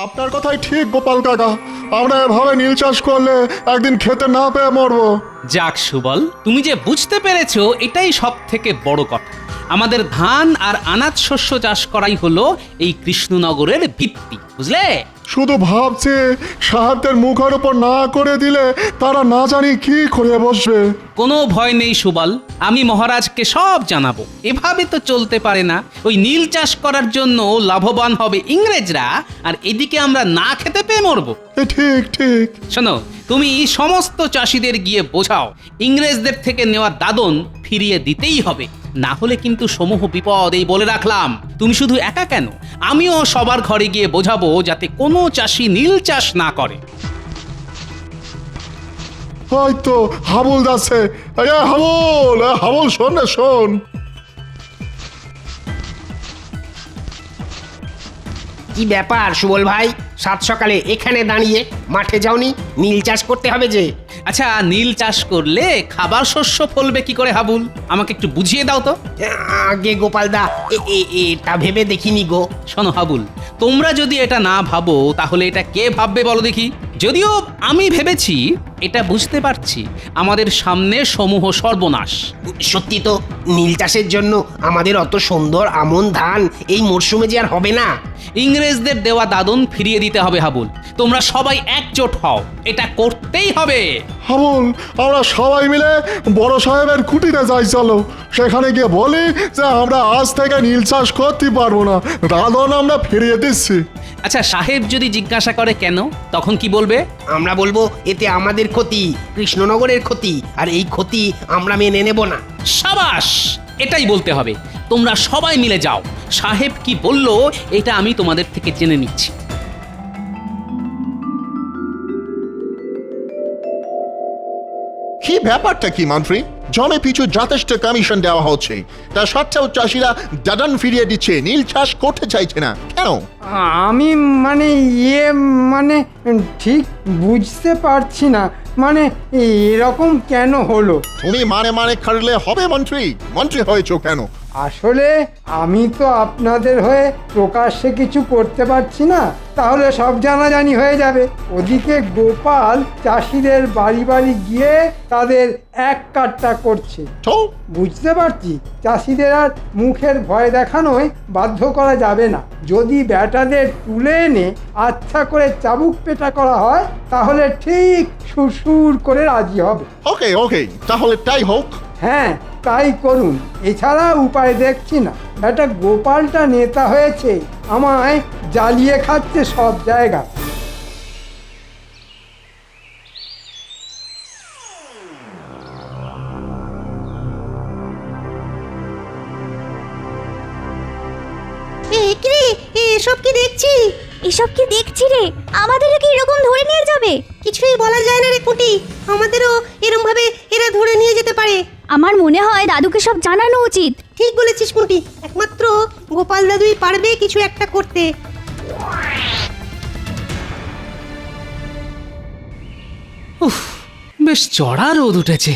আপনার কথাই ঠিক গোপাল কাকা, আমরা এভাবে নীল চাষ করলে একদিন খেতে না পেয়ে মরবো। যাক সুবল, তুমি যে বুঝতে পেরেছো এটাই সব থেকে বড় কথা। আমাদের ধান আর আনাজ শস্য চাষ করাই হলো এই কৃষ্ণনগরের ভিত্তি, বুঝলে? শুধু ভাবছে সাহায্যের মুখের উপর না করে দিলে তারা না জানি কি করে বসবে। কোনো ভয় নেই সুবল, আমি মহারাজকে সব জানাবো। এভাবে তো চলতে পারে না। ওই নীল চাষ করার জন্য লাভবান হবে ইংরেজরা, আর এদিকে আমরা না খেতে পেয়ে মরবো। ঠিক ঠিক। শোনো, তুমি সমস্ত চাষিদের গিয়ে বোঝাও ইংরেজদের থেকে নেওয়া দাদন ফিরিয়ে দিতেই হবে, না হলে কিন্তু সমূহ বিপদ। এই বলে রাখলাম, তুমি শুধু একা কেন, আমিও সবার ঘরে গিয়ে বোঝাবো যাতে কোনো চাষি নীল চাষ না করে। হয়তো হাবুল যাচ্ছে। হাবুল, হাবুল শোন না, শোন। কি ব্যাপার সুবল ভাই, সাত সকালে এখানে দাঁড়িয়ে মাঠে যাওনি? নীল চাষ করতে হবে যে। আচ্ছা, নীল চাষ করলে খাবার শস্য ফলবে কি করে হাবুল? আমাকে একটু বুঝিয়ে দাও তো। আগে গোপালদা, এটা ভেবে দেখিনি গো। শোনো হাবুল, তোমরা যদি এটা না ভাবো তাহলে এটা কে ভাববে বলো দেখি? যদিও আমি ভেবেছি, এটা বুঝতে পারছি আমাদের সামনে সমূহ সর্বনাশ। সত্যি তো, নীল চাষের জন্য আমাদের অত সুন্দর আমন ধান এই মরশুমে যে আর হবে না। ইংরেজদের দেওয়া দাদন ফিরিয়ে দিতে হবে হাবুল। তোমরা সবাই একজোট হও, এটা করতেই হবে। হাবুল, আমরা সবাই মিলে বড় সাহেবের কুটিতে যাই, চলো। সেখানে গিয়ে বলি যে আমরা আজ থেকে নীল চাষ করতে পারবো না, দাদন আমরা ফিরিয়ে দিচ্ছি। আচ্ছা, সাহেব যদি জিজ্ঞাসা করে কেন, তখন কি বলবে? আমরা বলবো এতে আমাদের ক্ষতি, কৃষ্ণনগরের ক্ষতি, আর এই ক্ষতি আমরা মেনে নেব না। সাবাস, এটাই বলতে হবে। তোমরা সবাই মিলে যাও, সাহেব কি বললো এটা আমি তোমাদের থেকে জেনে নিচ্ছি। কি ব্যাপারটা কি মন্ত্রী? জমি পিছু যথেষ্ট কমিশন দেওয়া হচ্ছে, তা সত্ত্বেও চাষিরা দাদন ফিরিয়ে দিচ্ছে, নীল চাষ করতে চাইছে না কেন? আমি মানে মানে ঠিক বুঝতে পারছি না, মানে এরকম কেন হলো? তুমি মানে মানে খাটলে হবে মন্ত্রী? মন্ত্রী হয়েছো কেন? আসলে আমি তো আপনাদের হয়ে প্রকাশ্যে কিছু করতে পারছি না, তাহলে সব জানাজানি হয়ে যাবে। ওদিকে গোপাল চাষিদের বাড়ি বাড়ি গিয়ে তাদের এক কাট্টা করছে। তো বুঝতে পারছি চাষিদের আর মুখের ভয় দেখানোয় বাধ্য করা যাবে না। যদি ব্যাটাদের তুলে এনে আচ্ছা করে চাবুক পেটা করা হয় তাহলে ঠিক সুরসুর করে রাজি হবে। ওকে ওকে, তাহলে তাই হোক। হ্যাঁ, তাই করুন, এছাড়া উপায় দেখছি না। ব্যাটা গোপালটা নেতা হয়েছে, আমায় জ্বালিয়ে খাচ্ছে সব জায়গা। এসব কি দেখছি? এসব কি দেখছি রে? আমাদেরও কি এরকম ধরে নিয়ে যাবে? কিছুই বলা যায় না রে কুটি, আমাদেরও এরকম ভাবে এরা ধরে নিয়ে যেতে পারে। আমার মনে হয় দাদুকে সব জানানো উচিত। ঠিক বলেছিস কুটি, একমাত্র গোপাল দাদুই পারবে কিছু একটা করতে। উফ, বেশ চড়া রোদ উঠেছে।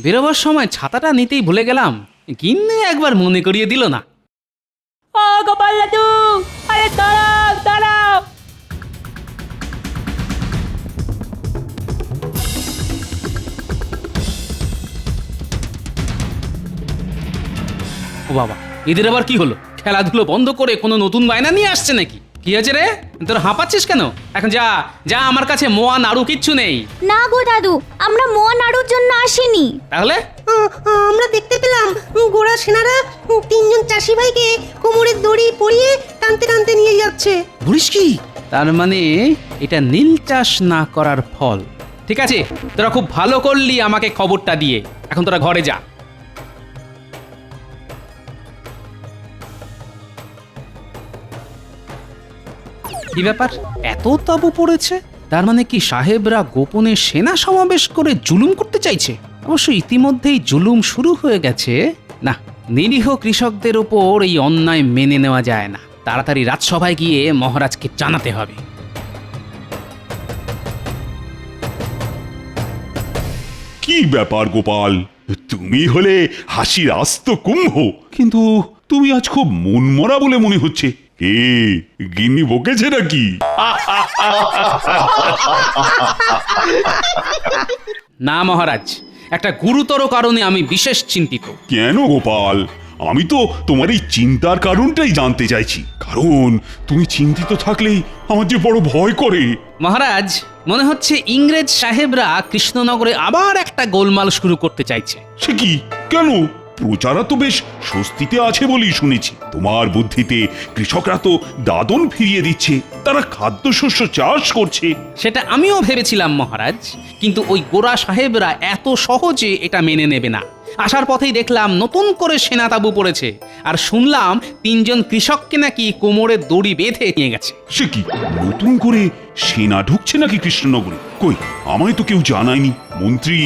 বেরোবার সময় ছাতাটা নিতেই ভুলে গেলাম, গিন্নি একবার মনে করিয়ে দিল না। ও গোপাল দাদু, আরে দাঁড়াও দাঁড়াও। ও বাবা, এদের আবার কি হলো? খেলাধুলো বন্ধ করে কোনো নতুন বায়না নিয়ে আসছে নাকি? কি আছে রে, তোর হাঁপাচ্ছিস কেন? এখন যা যা, আমার কাছে মোয়া নাড়ু কিচ্ছু নেই। না গো দাদু, আমরা মোয়া নাড়ুর জন্য আসিনি। তাহলে আমরা দেখতে পেলাম গোড়া সেনারা তিনজন চাষি ভাইকে কোমরের দড়ি পরিয়ে টানতে টানতে নিয়ে যাচ্ছে। বলিস কি? তার মানে এটা নীল চাষ না করার ফল। ঠিক আছে, তোরা খুব ভালো করলি আমাকে খবরটা দিয়ে। এখন তোরা ঘরে যা। কি ব্যাপার, এত তাবু পড়েছে? তার মানে কি সাহেবরা গোপনে সেনা সমাবেশ করে জুলুম করতে চাইছে? অবশ্য ইতিমধ্যেই জুলুম শুরু হয়ে গেছে। না, নিরীহ কৃষকদের ওপর এই অন্যায় মেনে নেওয়া যায় না। তাড়াতাড়ি রাজসভায় গিয়ে মহারাজকে জানাতে হবে। কি ব্যাপার গোপাল, তুমি হলে হাসির আস্ত কুম্ভ, কিন্তু তুমি আজ খুব মনমরা বলে মনে হচ্ছে। কে গিন্নি বকেছে নাকি? না মহারাজ, একটা গুরুতর কারণে আমি বিশেষ চিন্তিত। কেন গোপাল? আমি তো তোমার এই চিন্তার কারণটাই জানতে চাইছি। কারণ তুমি চিন্তিত থাকলেই আমার যে বড় ভয় করে। মহারাজ, মনে হচ্ছে ইংরেজ সাহেবরা কৃষ্ণনগরে আবার একটা গোলমাল শুরু করতে চাইছে। সে কি? কেন? প্রজারা তো বেশ স্বস্তিতে আছে বলেই শুনেছি। তোমার বুদ্ধিতে কৃষকরা তো দাদন ফিরিয়ে দিচ্ছে, তারা খাদ্যশস্য চাষ করছে। সেটা আমিও ভেবেছিলাম মহারাজ, কিন্তু ওই গোরা সাহেবরা এত সহজে এটা মেনে নেবে না। আসার পথেই দেখলাম নতুন করে সেনা তাঁবু পড়েছে, আর শুনলাম 3 জন কৃষককে নাকি কোমরে দড়ি বেঁধে নিয়ে গেছে। সে কি? নতুন করে সেনা ঢুকছে নাকি কৃষ্ণনগরে? কই, আমায় তো কেউ জানায়নি। মন্ত্রী,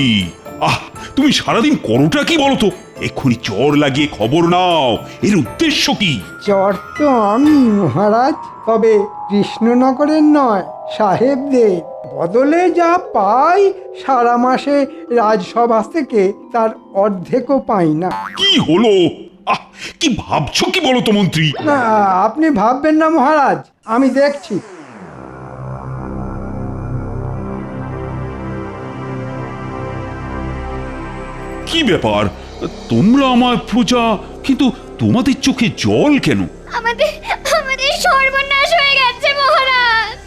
তুমি সারাদিন করোটা কি বলো তো? এক্ষুনি চর লাগিয়ে খবর নাও, এর উদ্দেশ্য কি? চর তো আমি মহারাজ, তবে কৃষ্ণনগরের নয়, সাহেবদের। বদলে যা পাই সারা মাসে রাজসভা থেকে তার অর্ধেকও পাই না। কি হলো? কি ভাবছো কি বলো তো মন্ত্রী? না, আপনি ভাববেন না মহারাজ, আমি দেখছি। কি ব্যাপার? তোমরা আমার প্রজা, কিন্তু তোমাদের চোখে জল কেন? আমাদের সর্বনাশ হয়ে গেছে মহারাজ।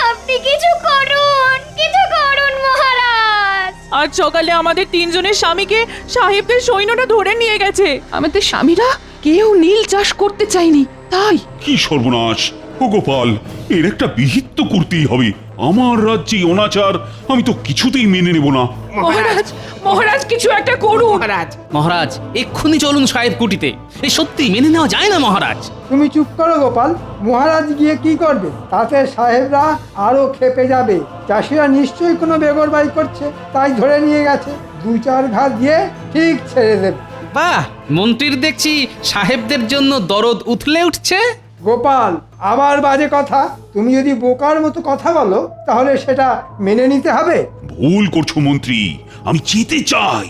আপনি কিছু করুন মহারাজ। আজ সকালে আমাদের 3 জনের স্বামীকে সাহেবদের সৈন্যরা ধরে নিয়ে গেছে। আমাদের স্বামীরা কেউ নীল চাষ করতে চায়নি, তাই। কি সর্বনাশ! ও গোপাল, এর একটা বিহিত তো করতেই হবে। আমার রাজ্যে অনাচার আমি তো কিছুতেই মেনে নেব না। মহারাজ, মহারাজ কিছু একটা করুন। মহারাজ, মহারাজ, এক্ষুনি চলুন সাহেব কুটিতে। এই সত্যি মেনে নেওয়া যায় না মহারাজ। তুমি চুপ করো গোপাল, মহারাজ গিয়ে কি করবে? তাতে সাহেবরা আরো ক্ষেপে যাবে। চাষিরা নিশ্চয়ই কোনো বেগরবাড়ি করছে, তাই ধরে নিয়ে গেছে। 2-4 ঘা দিয়ে ঠিক ছেড়ে দেবে। বাহ, মন্ত্রীর দেখছি সাহেবদের জন্য দরদ উথলে উঠছে। গোপাল, আবার বাজে কথা। তুমি যদি বোকার মতো কথা বলো তাহলে সেটা মেনে নিতে হবে। ভুল করছো মন্ত্রী, আমি যেতে চাই।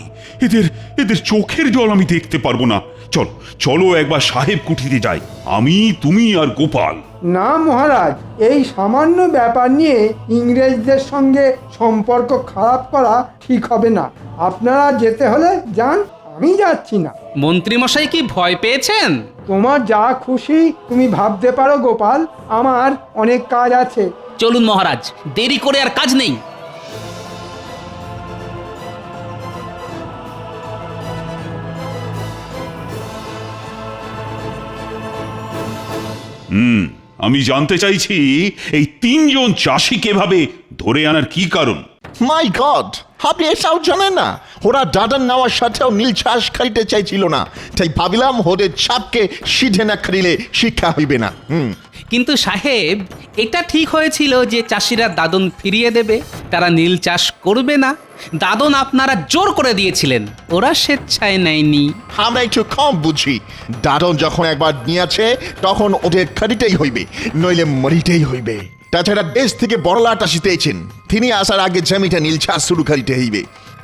এদের চোখের জল আমি দেখতে পারবো না। চলো চলো একবার সাহেব কুঠিতে যাই, আমি, তুমি আর গোপাল। না মহারাজ, এই সামান্য ব্যাপার নিয়ে ইংরেজদের সঙ্গে সম্পর্ক খারাপ করা ঠিক হবে না। আপনারা যেতে হলে যান, আমি যাচ্ছি না। মন্ত্রী মশাই কি ভয় পেয়েছেন? তোমার যা খুশি তুমি ভাবতে পারো গোপাল, আমার অনেক কাজ আছে। চলুন মহারাজ, দেরি করে আর কাজ নেই। আমি জানতে চাইছি এই 3 জন চাষিকে এভাবে ধরে আনার কি কারণ? মাই গড, আপনি এটাও জানেন না? ওরা দাদন নেওয়ার সাথেও নীল চাষ খাইতে চাইছিল না, তাই ভাবিলাম ওদের ছাপকে সিধে না খাইলে শিক্ষা হইবে না। কিন্তু সাহেব, এটা ঠিক হয়েছিল যে চাষিরা দাদন ফিরিয়ে দেবে, তারা নীল চাষ করবে না। দাদন আপনারা জোর করে দিয়েছিলেন, ওরা স্বেচ্ছায় নেয়নি। আমরা একটু কম বুঝি। দাদন যখন একবার নিয়েছে তখন ওদের খারিতেই হইবে, নইলে মরিতেই হইবে। তাছাড়া দেশ থেকে বড়লাট আসিতেছেন, তিনি আসার আগে জমিটা নীল চাষ শুরু করিতে হইবে।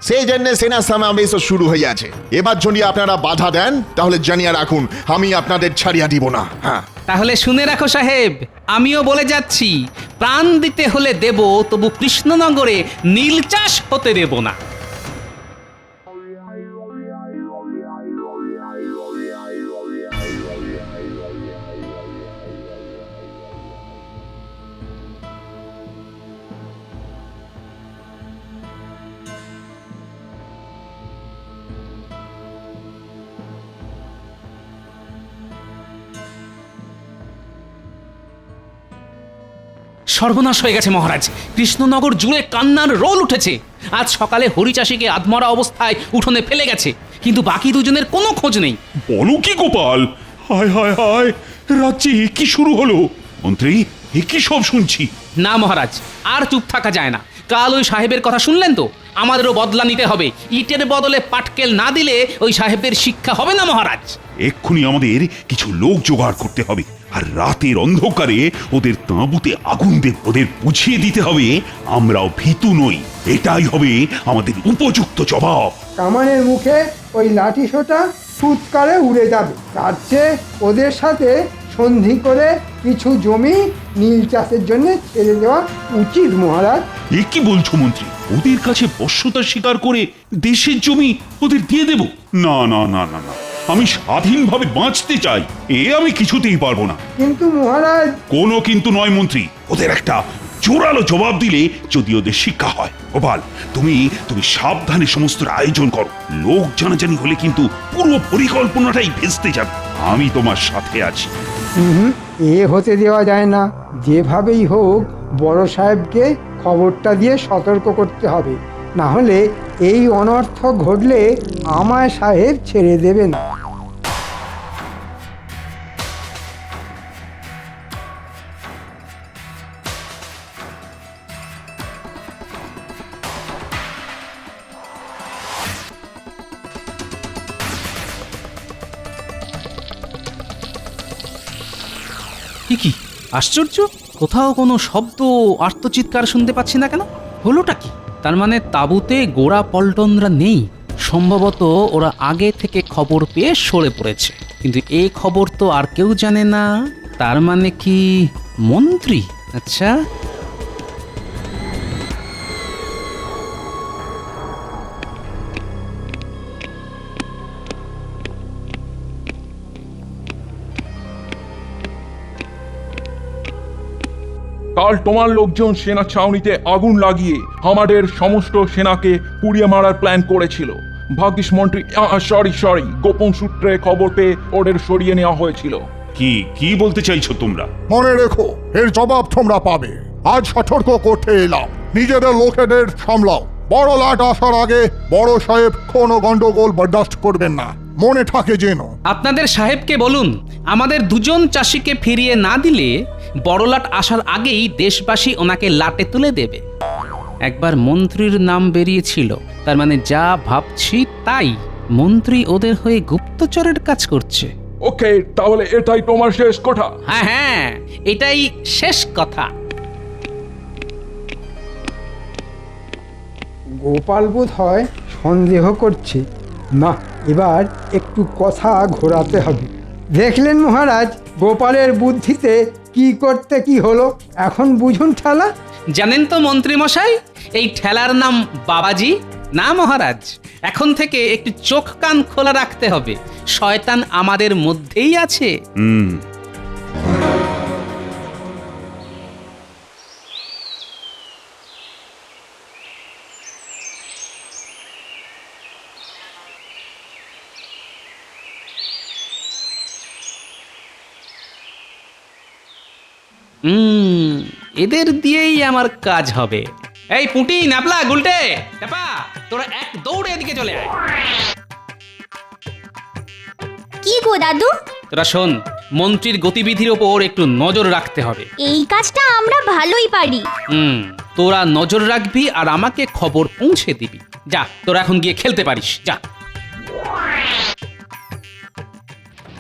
সেই জন্য সেনা সমাবেশও শুরু হইয়াছে। এবার যদি আপনারা বাধা দেন তাহলে জানিয়া রাখুন, আমি আপনাদের ছাড়িয়া দিব না। হ্যাঁ, তাহলে শুনে রাখো সাহেব, আমিও বলে যাচ্ছি, প্রাণ দিতে হলে দেব, তবু কৃষ্ণনগরে নীল চাষ হতে দেব না। সর্বনাশ হয়ে গেছে মহারাজ, কৃষ্ণনগর জুড়ে কান্নার রোল উঠেছে। আজ সকালে হরিচাষীকে আধমরা অবস্থায় উঠোনে ফেলে গেছে, কিন্তু বাকি 2 জনের কোনো খোঁজ নেই। বলো কি গোপাল? হায় হায় হায়, রাজ্যে এ কি শুরু হলো? মন্ত্রী, এ কি সব শুনছি? না মহারাজ, আর চুপ থাকা যায় না। কাল ওই সাহেবের কথা শুনলেন তো, আমাদেরও বদলা নিতে হবে। ইটের বদলে পাটকেল না দিলে ওই সাহেবদের শিক্ষা হবে না মহারাজ। এক্ষুনি আমাদের কিছু লোক জোগাড় করতে হবে, আর রাতের অন্ধকারে ওদের তাঁবুতে আগুন দেব। ওদের বুঝিয়ে দিতে হবে আমরাও ভীতু নই। এটাই হবে আমাদের উপযুক্ত জবাব। কামানের মুখে ওই লাঠি সোটা ফুৎকারে উড়ে যাবে। তার চেয়ে ওদের সাথে সন্ধি করে কিছু জমি নীল চাষের জন্য ছেড়ে দেওয়া উচিত মহারাজ। এ কি বলছো মন্ত্রী? ওদের কাছে বশ্যতা স্বীকার করে দেশের জমি ওদের দিয়ে দেব? না না না না না, আমি স্বাধীনভাবে বাঁচতে চাই, এ আমি কিছুতেই পারবো না। কিন্তু মহারাজ, কোনো কিন্তু নয় মন্ত্রী, ওদের একটা জোরালো জবাব দিলে যদি ওদের শিক্ষা হয়। গোপাল, তুমি তুমি সাবধানে সমস্ত আয়োজন করো। লোক জানাজানি হলে কিন্তু পুরো পরিকল্পনাটাই ভেস্তে যাবে। আমি তোমার সাথে আছি। এ হতে দেওয়া যায় না। যেভাবেই হোক বড় সাহেবকে খবরটা দিয়ে সতর্ক করতে হবে, না হলে এই অনর্থ ঘটলে আমায় সাহেব ছেড়ে দেবে না। কি আশ্চর্য, কোথাও কোনো শব্দ আর্তচিৎকার শুনতে পাচ্ছি না কেন? হলোটা কি? তার মানে তাঁবুতে গোড়া পল্টনরা নেই। সম্ভবত ওরা আগে থেকে খবর পেয়ে সরে পড়েছে, কিন্তু এই খবর তো আর কেউ জানে না। তার মানে কি মন্ত্রী? আচ্ছা, কাল তোমার লোকজন সেনা ছাউনিতে আগুন লাগিয়ে আমাদের সমস্ত সেনাকে পুড়িয়ে মারার প্ল্যান করেছিল। ভাগ্যিস মন্ত্রী সরি গোপন সূত্রে খবর পেয়ে ওদের সরিয়ে নেওয়া হয়েছিল। কি কি বলতে চাইছো তোমরা? মনে রেখো, এর জবাব তোমরা পাবে। আজ সতর্ক করতে এলাম, নিজেদের লোকেদের সামলাও। বড় লাট আসার আগে বড় সাহেব কোনো গন্ডগোল বরদাস্ত করবেন না, মনে থাকে যেন। আপনাদের সাহেবকে বলুন আমাদের দুজন চাষিকে ফিরিয়ে না দিলে বড়লাট আসার আগেই দেশবাসী ওনাকে লাটে তুলে দেবে। একবার মন্ত্রীর নাম বেরিয়েছিল, তার মানে যা ভাবছি তাই। মন্ত্রী ওদের হয়ে গুপ্তচরের কাজ করছে। ওকে, তাহলে এটাই তোমার শেষ কথা? হ্যাঁ হ্যাঁ, এটাই শেষ কথা। গোপাল বোধ হয় সন্দেহ করছে। না, এবার একটু কথা ঘোরাতে হবে। দেখলেন মহারাজ, গোপালের বুদ্ধিতে কি করতে কি হলো। এখন বুঝুন ঠেলা। জানেন তো মন্ত্রী মশাই, এই ঠেলার নাম বাবাজি। না মহারাজ, এখন থেকে একটু চোখ কান খোলা রাখতে হবে। শয়তান আমাদের মধ্যেই আছে। এদের দিয়েই আমার কাজ হবে। এই পুঁটি, নাপলা, গুলটে, টাপা, তোরা এক দৌড়ে এদিকে চলে আয়। কি গো দাদু? তোরা শোন, মন্ত্রীর গতিবিধির ওপর একটু নজর রাখতে হবে। এই কাজটা আমরা ভালোই পারি। তোরা নজর রাখবি আর আমাকে খবর পৌঁছে দিবি। যা, তোরা এখন গিয়ে খেলতে পারিস, যা।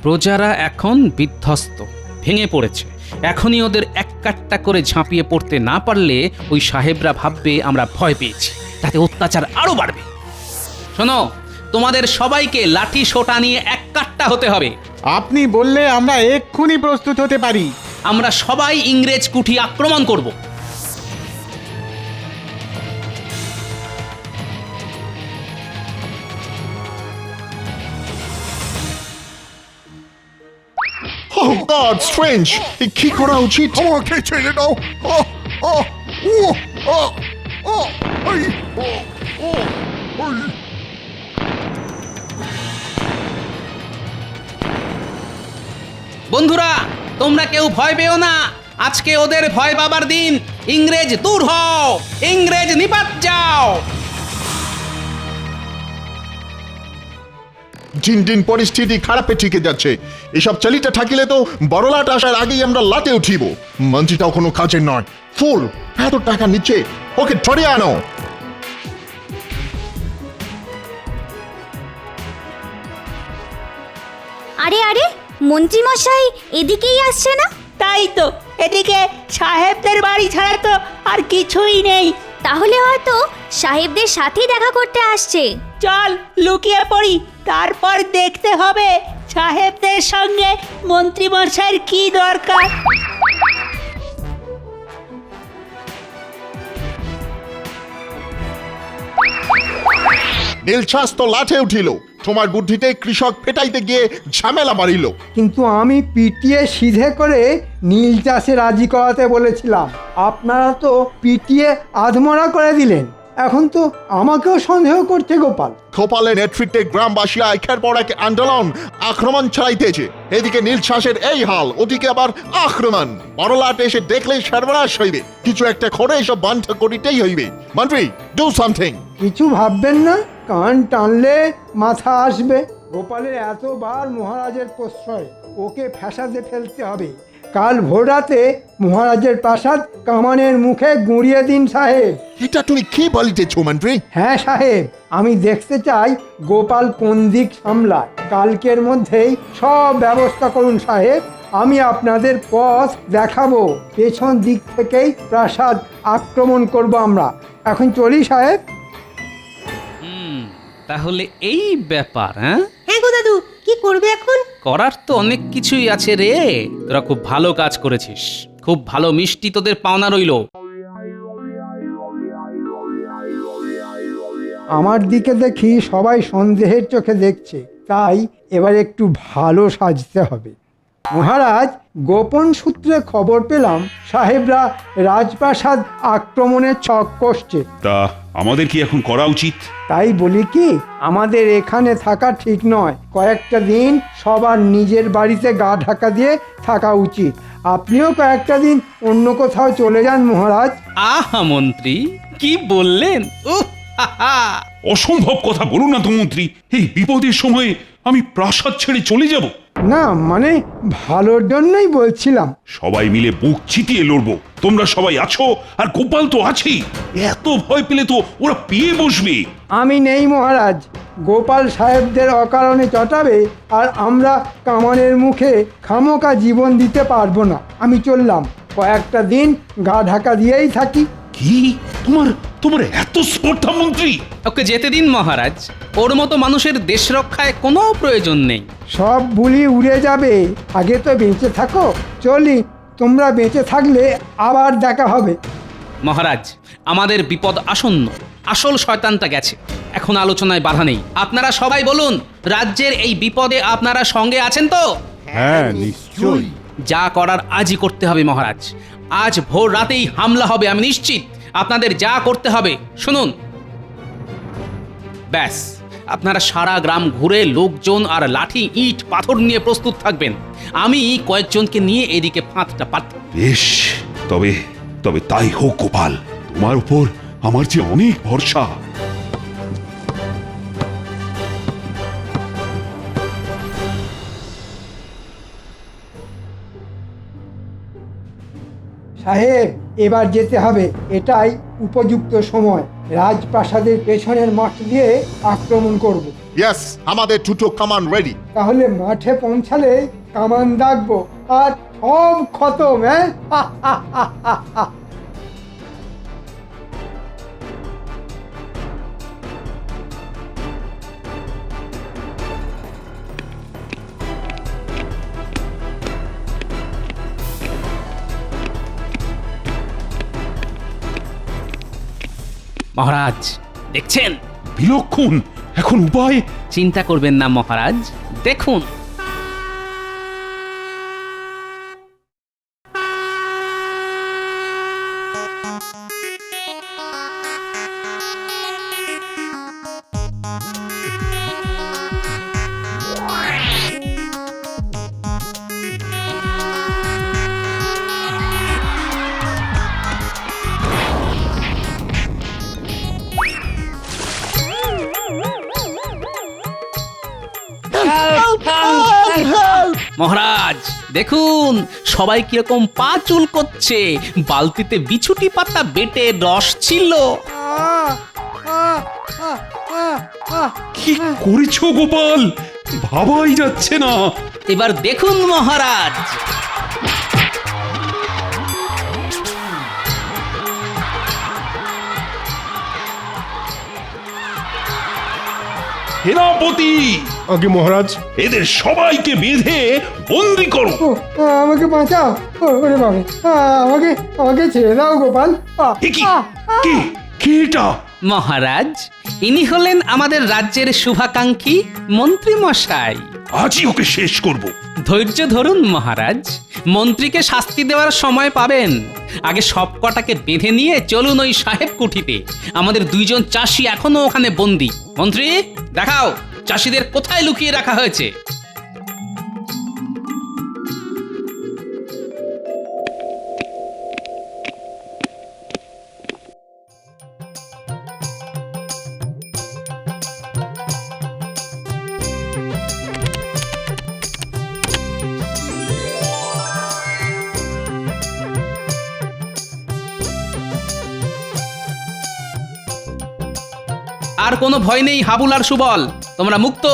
প্রজারা এখন বিধ্বস্ত, ভেঙে পড়েছে। এখনই ওদের এক কাট্টা করে ঝাঁপিয়ে পড়তে না পারলে ওই সাহেবরা ভাববে আমরা ভয় পেয়েছি, তাতে অত্যাচার আরো বাড়বে। শোনো, তোমাদের সবাইকে লাঠি সোটা নিয়ে এক কাট্টা হতে হবে। আপনি বললে আমরা এক্ষুনি প্রস্তুত হতে পারি। আমরা সবাই ইংরেজ কুঠি আক্রমণ করব। Oh God, strange! কি করা উচিত? আমাকে ছেড়ে দাও। বন্ধুরা, তোমরা কেউ ভয় পেও না। আজকে ওদের ভয় পাবার দিন। ইংরেজ দূর হও, ইংরেজ নিপাত যাও। দিন দিন পরিস্থিতি খারাপে টিকে যাচ্ছে। এসব চালিতে থাকিলে তো বড়লাট আসার আগেই আমরা লাটে উঠিব। মন্ত্রীটাও কোনো কাজের নয়, ফুল। এত টাকা নিচ্ছে, ওকে ধরে আনো। আরে আরে, মন্ত্রী মশাই এদিকেই আসছে না? তাই তো, এদিকে সাহেবদের বাড়ি ছাড়া তো আর কিছুই নেই। তাহলে হয়তো সাহেবদের সাথেই দেখা করতে আসছে। চল লুকিয়ে পড়ি, তারপর দেখতে হবে সাহেবদের সঙ্গে মন্ত্রীমশাইয়ের কি দরকার। নীলছাস তো লাঠে উঠিল, তোমার বুদ্ধিতে কৃষক ফেটাইতে গিয়ে ঝামেলা বাড়িল। কিন্তু আমি পিটিয়ে সিধে করে নীল চাষে রাজি করাতে বলেছিলাম, আপনারা তো পিটিয়ে আধমরা করে দিলেন। এখন তো আমাকেও সন্দেহ করছে গোপাল। গোপালের নেতৃত্বে গ্রামবাসীরা একের পর এক আন্দোলন আক্রমণ চালাইতেছে। এদিকে নীলছাসের এই হাল, ওদিকে আবার আক্রমণ। বড়লাট এসে দেখলে সর্বনাশ হইবে। কিছু একটা করে এসব বন্ধ করিতেই হইবে। মন্ত্রী, ডু সামথিং। কিছু ভাববেন না, কান টানলে মাথা আসবে। গোপালের এতবার মহারাজের প্রশ্রয়, ওকে ফ্যাসাদে ফেলতে হবে। কাল ভোররাতে মহারাজের প্রাসাদ কামানের মুখে গুঁড়িয়ে দিন সাহেব। এটা তুমি কি বলিতেছ মন্ত্রী? হ্যাঁ সাহেব, আমি দেখতে চাই গোপাল কোন দিক সামলায়। কালকের মধ্যেই সব ব্যবস্থা করুন সাহেব। আমি আপনাদের পথ দেখাবো। পেছন দিক থেকেই প্রাসাদ আক্রমণ করব আমরা। এখন চলি সাহেব। তাহলে এই ব্যাপার, হ্যাঁ? হ্যাঁ গো দাদু, কি করবে এখন? করার তো অনেক কিছুই আছে রে। তোরা খুব ভালো কাজ করেছিস, খুব ভালো মিষ্টি তোদের পাওনা রইলো। আমার দিকে দেখি সবাই সন্দেহের চোখে দেখছে, তাই এবার একটু ভালো সাজতে হবে। মহারাজ, গোপন সূত্রে খবর পেলাম সাহেবরা রাজপ্রাসাদ আক্রমণের ছক কষছে। তা আমাদের কি এখন করা উচিত? তাই বলি কি, আমাদের এখানে থাকা ঠিক নয়। কয়েকটা দিন সবার নিজের বাড়িতে গা ঢাকা দিয়ে থাকা উচিত। আপনিও কয়েকটা দিন অন্য কোথাও চলে যান মহারাজ। আহা মন্ত্রী, কি বললেন! অসম্ভব কথা বলুন না তো মন্ত্রী। এই বিপদের সময়ে আমি প্রাসাদ ছেড়ে চলে যাব? না মানে ভালোর জন্যই বলছিলাম। সবাই মিলে বুক চিতিয়ে লড়বো। তোমরা সবাই আছো, আর গোপাল তো আছেই। এত ভয় পেলে তো ওরা পেয়ে বসবে। আমি নেই মহারাজ। গোপাল সাহেবদের অকারণে চটাবে, আর আমরা কামানের মুখে খামোকা জীবন দিতে পারবো না। আমি চললাম, কয়েকটা দিন গা ঢাকা দিয়েই থাকি। কি তোমার এত স্পর্ধা মন্ত্রী? ওকে যেতে দিন মহারাজ। ওর মতো মানুষের দেশ রক্ষায় কোনো প্রয়োজন নেই। সব বুলি উড়ে যাবে, আগে তো বেঁচে থাকো। চলি, তোমরা বেঁচে থাকলে আবার দেখা হবে। মহারাজ, আমাদের বিপদ আসন্ন। আসল শয়তানটা গেছে, এখন আলোচনায় বাধা নেই। আপনারা সবাই বলুন, রাজ্যের এই বিপদে আপনারা সঙ্গে আছেন তো? হ্যাঁ নিশ্চয়ই। যা করার আজই করতে হবে মহারাজ। আজ ভোর রাতেই হামলা হবে, আমি নিশ্চিত। আপনাদের যা করতে হবে শুনুন। ব্যাস, আপনারা সারা গ্রাম ঘুরে লোকজন আর লাঠি ইট পাথর নিয়ে প্রস্তুত থাকবেন। আমি কয়েকজনকে নিয়ে এদিকে ফাঁদটা পাত। বেশ, তবে তাই হোক গোপাল। তোমার উপর আমার যে অনেক ভরসা। সাহেব, এবার যেতে হবে। এটাই উপযুক্ত সময়। রাজপ্রাসাদের পেছনের মাঠ দিয়ে আক্রমণ করব। ইয়েস, আমাদের দুটো কামান রেডি। তাহলে মাঠে পৌঁছালে কামান দাগবো, আর সব খতম। হ্যাঁ, মহারাজ দেখছেন? বিলক্ষণ। এখন উপায়? চিন্তা করবেন না মহারাজ, দেখুন। মহারাজ দেখুন, সবাই কিরকম পা চুল করছে। বালতিতে বিছুটি পাতা বেটে রস ছিল। কি করেছো গোপাল? ভাবাই যাচ্ছে না। এবার দেখুন মহারাজ। সেনাপতি, আগে মহারাজ। এদের সবাইকে বেঁধে বন্দি করো। ও আমাকে বাঁচাও, ওরে বাবা, আমাকে আমাকে ছেড়ে দাও গোপাল। এ কি? কে কে এটা? মহারাজ, ইনি হলেন আমাদের রাজ্যের শুভাকাঙ্ক্ষী মন্ত্রী মশাই। আজই ওকে শেষ করব। ধৈর্য ধরুন মহারাজ, মন্ত্রীকে শাস্তি দেওয়ার সময় পাবেন। আগে সব কটাকে বেঁধে নিয়ে চলুন ওই সাহেব কুঠিতে। আমাদের দুইজন চাষি এখনো ওখানে বন্দী। মন্ত্রী, দেখাও চাষিদের কোথায় লুকিয়ে রাখা হয়েছে। আর কোনো ভয় নেই হাবুল আর সুবল, তোমরা মুক্ত।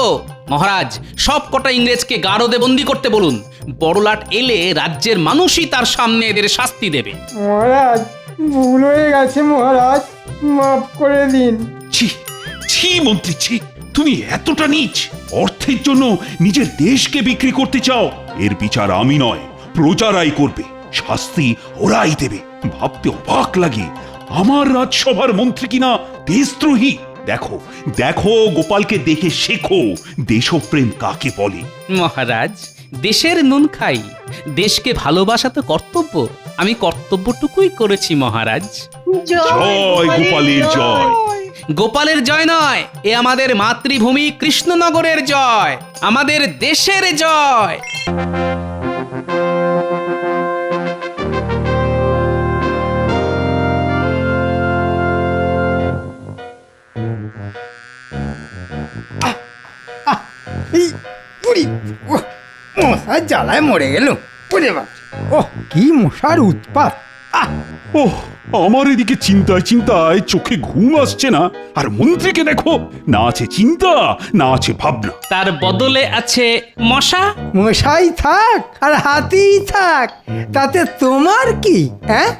মহারাজ, সব কটা ইংরেজকে গারদে বন্দি করতে বলুন। বড়লাট এলে রাজ্যের মানুষই তার সামনে এদের শাস্তি দেবে। মহারাজ, ভুল হয়ে গেছে মহারাজ, মাফ করে দিন। ছি ছি মন্ত্রী, ছি! তুমি এতটা নীচ! অর্থের জন্য নিজের দেশকে বিক্রি করতে চাও? এর বিচার আমি নয়, প্রজারাই করবে। শাস্তি ওরাই দেবে। ভাবতে অবাক লাগে, আমার রাজসভার মন্ত্রী কিনা দেশদ্রোহী। দেখো দেখো, গোপালকে দেখে শেখো দেশপ্রেম কাকে বলে। মহারাজ, দেশের নুন খাই, দেশকে ভালোবাসা তো কর্তব্য। আমি কর্তব্যটুকুই করেছি মহারাজ। জয় গোপালের জয়। গোপালের জয় নয়, এ আমাদের মাতৃভূমি কৃষ্ণনগরের জয়, আমাদের দেশের জয়। মশার জ্বালায় মরে গেল। ওরে বাপ, ও কি মশার উৎপাত! ওহ, আমার এদিকে চিন্তায় চিন্তায় চোখে ঘুম আসছে না, আর মন্ত্রীকে দেখো, না আছে চিন্তা, না আছে ভাবনা। তার বদলে আছে মশা। মশাই থাক আর হাতিই থাক, তাতে তোমার কি? হ্যাঁ,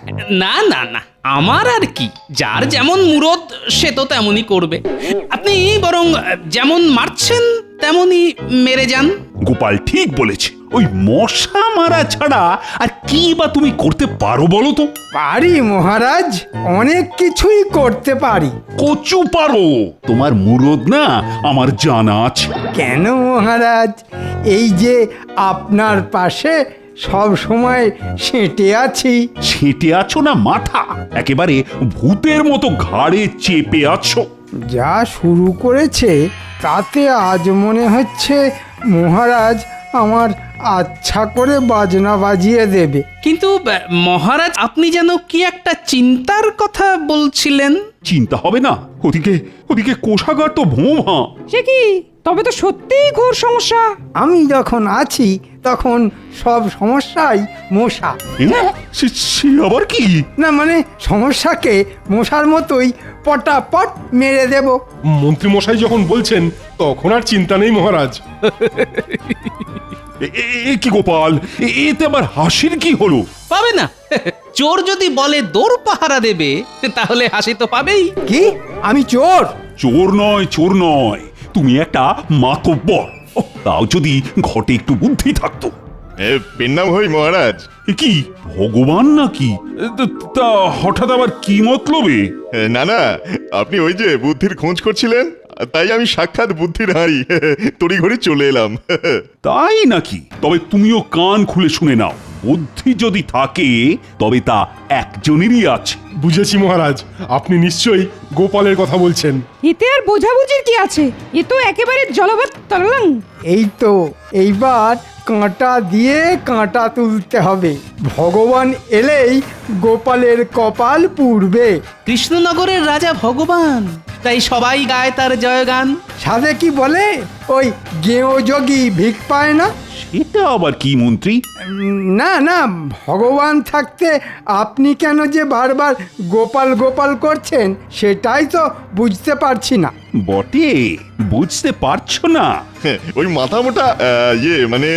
না না না, আমার আর কি, যার যেমন মুরদ সে তো তেমনই করবে। আপনি বরং যেমন মারছেন তেমনই মেরে যান। গোপাল ঠিক বলেছে, ওই মশা মারা ছাড়া আর কি বা তুমি করতে পারো বলো তো? পারি মহারাজ, অনেক কিছুই করতে পারি। কচু পারো, তোমার মুরদ না আমার জানা আছে। কেন মহারাজ, এই যে আপনার পাশে সব সময় সেঁটে আছি। ছেটে আছো না মাথা, একেবারে ভূতের মতো ঘাড়ে চেপে আছো। যা শুরু করেছে তাতে আজ মনে হচ্ছে মহারাজ আমার আচ্ছা করে বাজনা বাজিয়ে দেবে। কিন্তু মহারাজ, আপনি যেন কি একটা চিন্তার কথা বলছিলেন। চিন্তা হবে না, ওদিকে ওদিকে কোষাগার তো ভোঁ। সে কি? তবে তো সত্যিই ঘোর সমস্যা। আমি যখন আছি তখন সব সমস্যাই মশা। সে আবার কি? না মানে সমস্যাকে মশার মতোই পটাপট মেরে দেব। মন্ত্রী মশাই যখন বলছেন তখন আর চিন্তা নেই মহারাজ। এ কি গোপাল, এতে আবার হাসির কি হলো? পাবে না? চোর যদি বলে দৌড় পাহারা দেবে, তাহলে হাসি তো পাবেই। কি? আমি চোর? চোর নয়, চোর নয়, তুমি একটা মাতব্বর। তাও যদি ঘটে একটু বুদ্ধি থাকতো। পেন্নাম হই মহারাজ। এ কি ভগবান নাকি? তা হঠাৎ আবার কি মতলবে? না না, আপনি ওই যে বুদ্ধির খোঁজ করছিলেন, তাই আমি সাক্ষাৎ বুদ্ধির হাঁড়ি তড়িঘড়ি চলে এলাম। তাই নাকি? তবে তুমিও কান খুলে শুনে নাও, বুদ্ধি যদি থাকে তবে তা একজনেরই আছে। বুঝেছি মহারাজ, আপনি নিশ্চয়ই গোপালের কথা বলছেন। এতে আর বোঝাবুঝির কি আছে? এ তো একেবারে জলবৎ তরলং। এই তো, এইবার কাঁটা দিয়ে কাঁটা তুলতে হবে। ভগবান এলেই গোপালের কপাল পুড়বে। কৃষ্ণনগরের রাজা ভগবান, তাই সবাই গায় তার জয়গান। সাধে কি বলে, ওই গেঁয়ো যোগী ভিক পায় না। সেটা আবার কি মন্ত্রী? না না, ভগবান থাকতে আপনি কেন যে বারবার গোপাল গোপাল করছেন সেটাই তো বুঝতে পারছি না। বটে, বুঝতে পারছো না? ওই মাথা মোটা মানে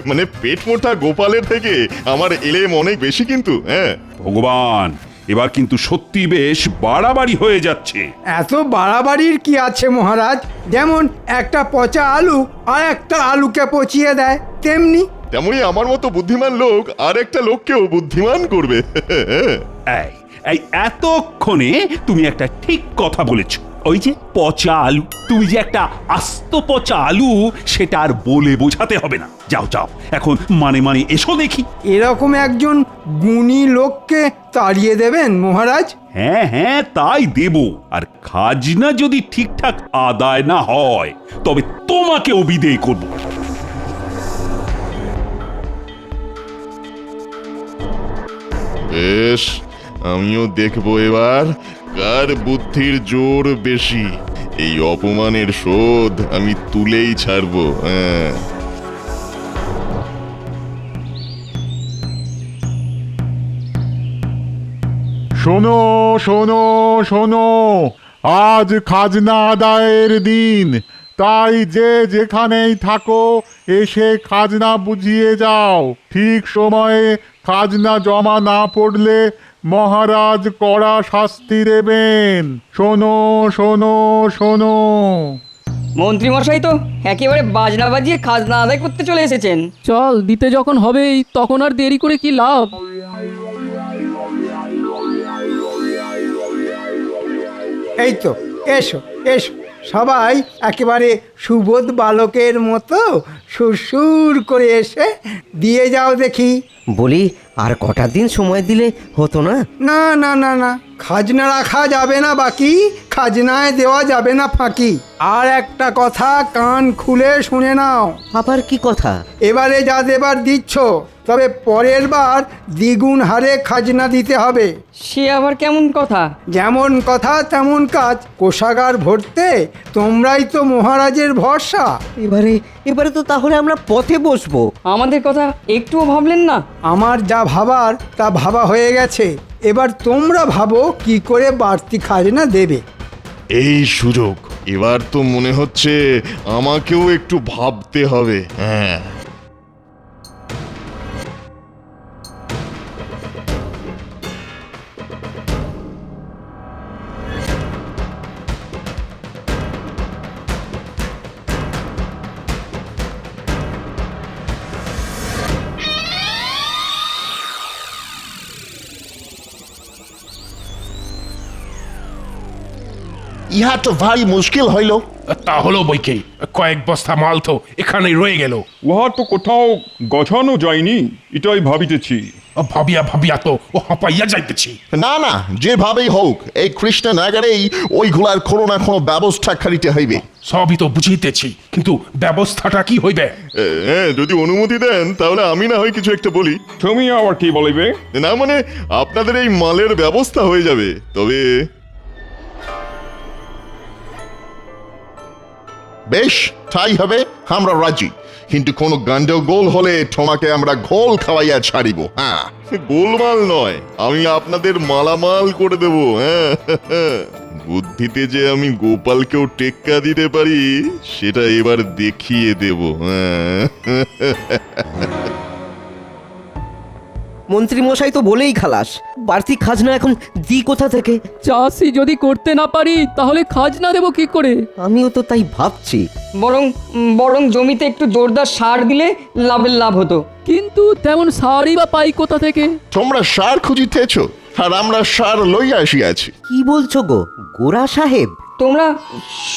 মানে পেট মোটা গোপালের থেকে আমার এলেম অনেক বেশি কিন্তু। হ্যাঁ ভগবান, এবার কিন্তু সত্যি বেশ বাড়াবাড়ি হয়ে যাচ্ছে। এত বাড়াবাড়ির কি আছে মহারাজ? যেমন একটা পচা আলু আর একটা আলুকে পচিয়ে দেয়, তেমনি তেমনি আমার মতো বুদ্ধিমান লোক আর একটা লোককেও বুদ্ধিমান করবে। এই এই এতক্ষণে তুমি একটা ঠিক কথা বলেছ। ওই যে পচা আলু, তুমি যে একটা আস্ত পচা আলু সেটা আর বলে বোঝাতে হবে না। যাও যাও, এখন মানে মানে এসো দেখি। এরকম একজন গুণী লোককে তাড়িয়ে দেবেন মহারাজ? হ্যাঁ হ্যাঁ, তাই দেব। আর খাজনা যদি ঠিকঠাক আদায় না হয় তবে তোমাকেও বিদেয় করব। বেশ, আমিও দেখবো এবার কার বুদ্ধির জোর বেশি। এই অপমানের শোধ আমি তুলেই ছাড়বো। হ্যাঁ, শোনো শোনো শোনো, আজ খাজনা আদায়ের দিন, তাই যে যেখানেই থাকো এসে খাজনা বুঝিয়ে যাও। ঠিক সময়ে খাজনা জমা না পড়লে মহারাজ কড়া শাস্তি দেবেন। শোনো শোনো শোনো। মন্ত্রী মশাই তো একেবারে বাজনা বাজিয়ে খাজনা আদায় করতে চলে এসেছেন। চল, দিতে যখন হবেই তখন আর দেরি করে কি লাভ? এই তো, এসো এসো, সবাই একেবারে সুবোধ বালকের মতো সুরসুর করে এসে দিয়ে যাও দেখি। বলি, আর কটা দিন সময় দিলে হতো না? না না না না, খাজনা রাখা যাবে না বাকি, খাজনায় দেওয়া যাবে না ফাঁকি। আর একটা কথা কান খুলে শুনে নাও। আবার কি কথা? এবারে যা দেবার দিচ্ছ, তবে পরের বার দ্বিগুণ হারে খাজনা দিতে হবে। সে আবার কেমন কথা? যেমন কথা তেমন কাজ। কোষাগার ভরতে তোমরাই তো মহারাজের ভরসা। এবারে তো তাহলে আমরা পথে বসবো। আমাদের কথা একটুও ভাবলেন না? আমার যা ভাবার তা ভাবা হয়ে গেছে। এবার তোমরা ভাবো কি করে বাড়তি খাজনা দেবে। এই সুযোগ, এবার তো মনে হচ্ছে আমাকেও একটু ভাবতে হবে। হ্যাঁ, ইহা তো ভারী মুশকিল হইল। তা হলো বইকে, কয়েক বস্তা মাল তো এখানেই রয়ে গেল। উহা তো কোথাও গছানো যায়নি, এটাই ভাবিতেছি। ভাবিয়া ভাবিয়া তো ও হাঁপাইয়া যাইতেছি। না না, যেভাবেই হোক এই কৃষ্ণনগরেই ওইগুলার কোনো না কোনো ব্যবস্থা করিতে হইবে। সবই তো বুঝিতেছি, কিন্তু ব্যবস্থাটা কি হইবে? যদি অনুমতি দেন তাহলে আমি না হয় কিছু একটা বলি। তুমি আবার কি বলিবে? না মানে, আপনাদের এই মালের ব্যবস্থা হয়ে যাবে, তবে বেশ তাই হবে, আমরা রাজি। কিন্তু কোনো গন্ডগোল হলে তোমাকে আমরা ঘোল খাওয়াইয়া ছাড়িব। হ্যাঁ, গোলমাল নয়, আমি আপনাদের মালামাল করে দেব। হ্যাঁ, বুদ্ধিতে যে আমি গোপালকেও টেক্কা দিতে পারি সেটা এবার দেখিয়ে দেব। হ্যাঁ, মন্ত্রী মশাই তো বলেই খালাস, বাড়তি খাজনা এখন দি কোথা থেকে? চাষি যদি করতে না পারি তাহলে খাজনা দেবো কি করে? আমিও তো তাই ভাবছি। বরং জমিতে একটু জোরদার সার দিলে লাভের লাভ হতো। কিন্তু তেমন সারই বা পাই কোথা থেকে? তোমরা সার খুঁজিতেছ আর আমরা সার লইয়া আসিয়াছি। কি বলছো গো গোরা সাহেব? তোমরা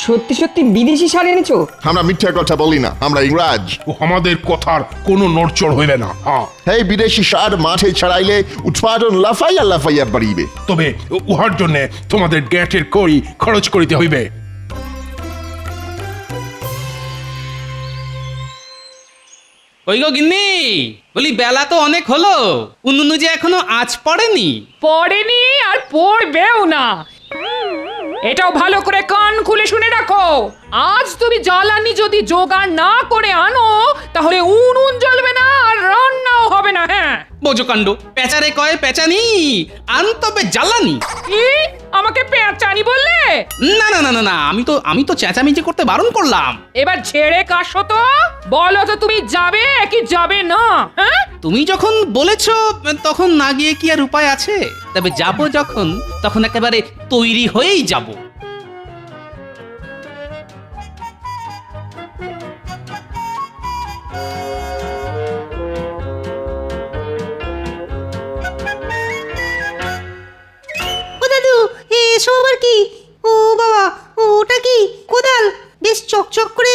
সত্যি সত্যি বিদেশি সার এনেছো? আমরা মিথ্যা কথা বলি না, আমরা ইংরাজ। ও আমাদের কথার কোনো নড়চড় হইবে না। হ্যাঁ, এই বিদেশি সার মাঠে ছড়াইলে উৎপাদন লাফাইয়া লাফাইয়া বাড়িবে। তবে উহার জন্য তোমাদের গ্যাটের কড়ি খরচ করিতে হইবে। ওই গো গিন্নি, বলি বেলা তো অনেক হলো, উনুনে যে এখনো আঁচ পড়েনি। পড়েনি আর পড়বেও না। এটাও ভালো করে কান খুলে শুনে রাখো, আজ তুমি জ্বালানি যদি জোগাড় না করে আনো তাহলে উনুন জ্বলবে না আর রান্নাও হবে না। হ্যাঁ, বোঝো কাণ্ড, পেঁচারে কয় পেঁচানি, আন তবে জ্বালানি। কি আমাকে পেঁচানি বললে? না না না না না, আমি তো চেঁচামেচি করতে বারণ করলাম। এবার ছেড়ে কাশো তো, বলো তো তুমি যাবে কি যাবে না? হ্যাঁ, তুমি যখন বলেছো তখন না গিয়ে কি আর উপায় আছে? তবে যাব যখন, তখন একেবারে তৈরি হয়েই যাব। ও দাদু, এসব আবার কি? ও বাবা, ওটা কি কোদাল? বেশ চকচক করে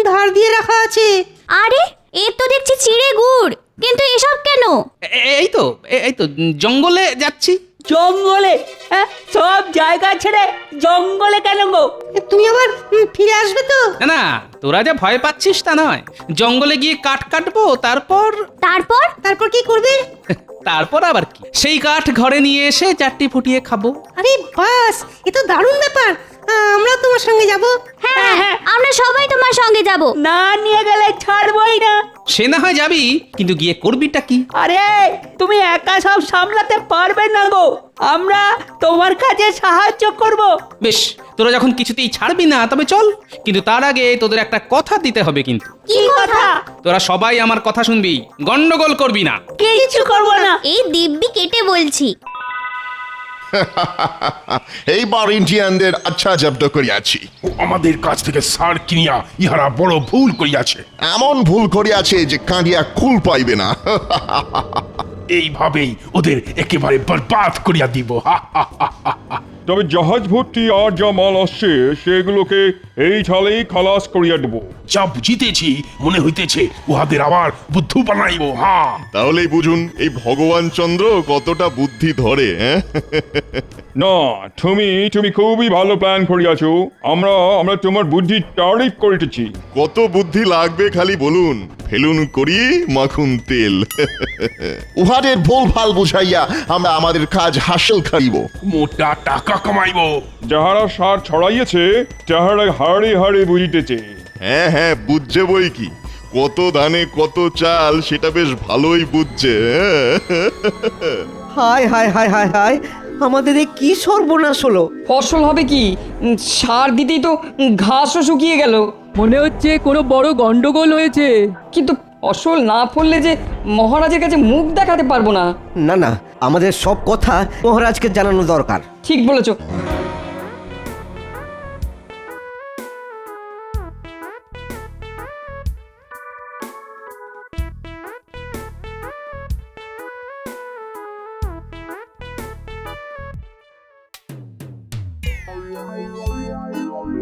ধার দিয়ে রাখা আছে। আরে এ তো দেখছি চিড়ে গুড়, কিন্তু এসব কেন? এই তো জঙ্গলে যাচ্ছি। জঙ্গলে? হ্যাঁ, সব জায়গা ছেড়ে জঙ্গলে কেন গো? তুমি আবার ফিরে আসবে তো? না না, তোরা যা ভয় পাচ্ছিস তা নয়। জঙ্গলে গিয়ে কাঠ কাটবো, তারপর তারপর তারপর কি করবে? তারপর আবার কি, সেই কাঠ ঘরে নিয়ে এসে চারটি ফুটিয়ে খাবো। আরে বাস, এ তো দারুণ ব্যাপার। আমরা তোমার সঙ্গে যাব। হ্যাঁ হ্যাঁ, আমরা সবাই তোমার সঙ্গে যাব। না নিয়ে গেলে ছাড়বই না। সে না হয় যাবি, কিন্তু গিয়ে করবিটা কি? আরে তুমি একা সব সামলাতে পারবে না গো, আমরা তোমার কাছে সাহায্য করব। বেশ, তোরা যখন কিছুতেই ছাড়বি না তবে চল, কিন্তু তার আগে তোদের একটা কথা দিতে হবে। কিন্তু কি কথা? তোরা সবাই আমার কথা শুনবি, গন্ডগোল করবি না। কিছু করব না। এই দিব্যি কেটে বলছি। এইবার ইন্ডিয়ানদের আচ্ছা জব্দ করিয়াছি। আমাদের কাছ থেকে সার কিনিয়া ইহারা বড় ভুল করিয়াছে। এমন ভুল করিয়াছে যে কাঁদিয়া কুল পাইবে না। এইভাবেই ওদের একেবারে বরবাদ করিয়া দিব। তবে জাহাজ ভর্তি আর যা মাল আসছে সেগুলোকে এই ছালেই খালাস করিয়া দেব। যা বুঝিতেছি মনে হইতেছে উহাদের আবার বুদ্ধু বানাইব। হ্যাঁ, তাহলেই বুঝুন এই ভগবান চন্দ্র কতটা বুদ্ধি ধরে। না, তুমি খুবই ভালো প্ল্যান করিয়াছো। আমরা তোমার বুদ্ধি তারিফ করিতেছি। কত বুদ্ধি লাগবে খালি বলুন, ফেলুন করি মাখুন তেল। উহাদের ভুল ভাল বুঝাইয়া আমরা আমাদের কাজ হাসিল করিব। মোটা টাকা কামাইব। যাহারা সার ছড়াইয়েছে তাহারা হাড়ে হাড়ে বুঝিতেছে। হ্যাঁ হ্যাঁ, বুঝছে বই কি, কত ধানে কত চাল সেটা বেশ ভালোই বুঝছে। হায় হায় হায় হায় হায়, আমাদের এ কি সর্বনাশ হলো! ফসল হবে কি? সার দিতেই তো ঘাসও শুকিয়ে গেল। মনে হচ্ছে কোনো বড় গন্ডগোল হয়েছে। কিন্তু ফসল না ফললে যে মহারাজের কাছে মুখ দেখাতে পারবো না। না না, আমাদের সব কথা মহারাজকে জানানো দরকার। ঠিক বলেছো।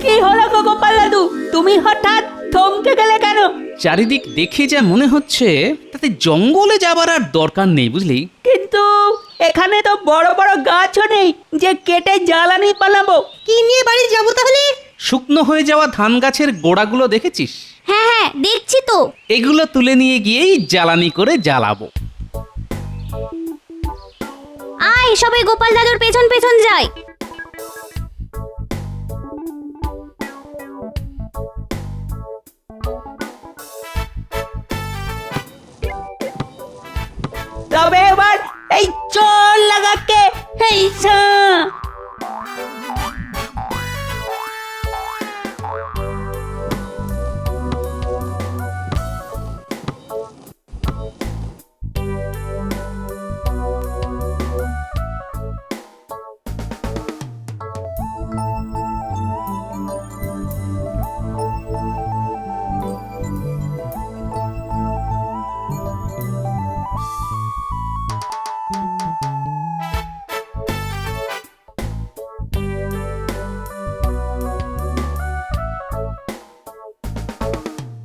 কি হলো গো গোপাল দাদু, তুমি হঠাৎ থমকে গেলে কেন? চারিদিক দেখে যা মনে হচ্ছে তাতে জঙ্গলে যাবার আর দরকার নেই, বুঝলি? কিন্তু এখানে তো বড় বড় গাছও নেই যে কেটে জ্বালানি বানাবো। কি নিয়ে বাড়ি যাব তাহলে? শুকনো হয়ে যাওয়া ধান গাছের গোড়াগুলো দেখেছিস? হ্যাঁ হ্যাঁ, দেখছি তো। এগুলো তুলে নিয়ে গিয়েই জ্বালানি করে জ্বালাবো। আয় সবাই গোপাল দাদুর পেছন পেছন যাই। তবে এবার এই চল লাগাকে এই সা।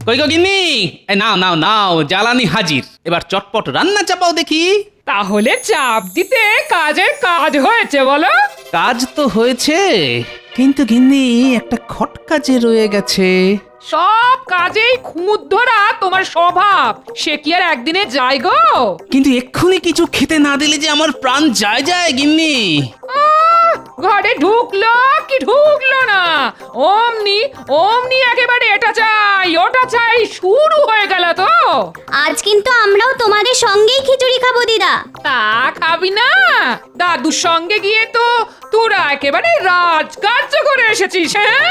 কই গো গিন্নি, এই নাও নাও নাও, জ্বালানি হাজির। এবার চটপট রান্না চাপাও দেখি। তাহলে চাপ দিতে কাজের কাজ হয়েছে বলো? কাজ তো হয়েছে, কিন্তু গিন্নি একটা খটকা যে রয়ে গেছে। সব কাজেই খুঁত ধরা তোমার স্বভাব, সে কি আর একদিনে যায় গো? কিন্তু এক্ষুনি কিছু খেতে না দিলে যে আমার প্রাণ যায় যায় গিন্নি। ঘরে ঢুকলো কি ঢুকলো না, অমনি অমনি একেবারে এটা চাই ওটা চাই শুরু হয়ে গেল তো। আজ কিন্তু আমরাও তোমাদের সঙ্গেই খিচুড়ি খাবো দিদা। তা খাবি না? দাদুর সঙ্গে গিয়ে তো তোরা একেবারে রাজকার্য করে এসেছিস, হ্যাঁ?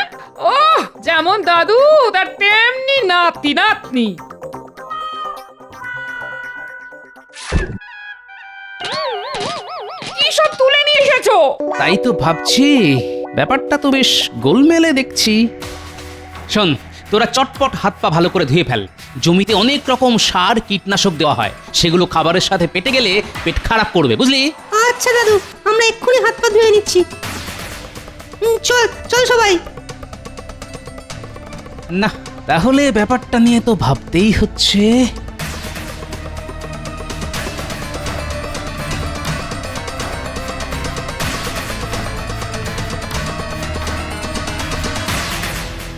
ওহ, যেমন দাদু তার তেমনি নাতি নাতনি। কি সব তুলে নিয়ে এসেছো? তাই তো ভাবছি, ব্যাপারটা তো বেশ গোলমেলে দেখছি। শোন, তোরা চটপট হাত পা ভালো করে ধুয়ে ফেল। জমিতে অনেক রকম সার কীটনাশক দেওয়া হয়, সেগুলো খাবারের সাথে পেটে গেলে পেট খারাপ করবে, বুঝলি? আচ্ছা দাদু, আমরা এক্ষুনি হাত পা ধুয়ে নিচ্ছি। চল চল সবাই। না, তাহলে ব্যাপারটা নিয়ে তো ভাবতেই হচ্ছে।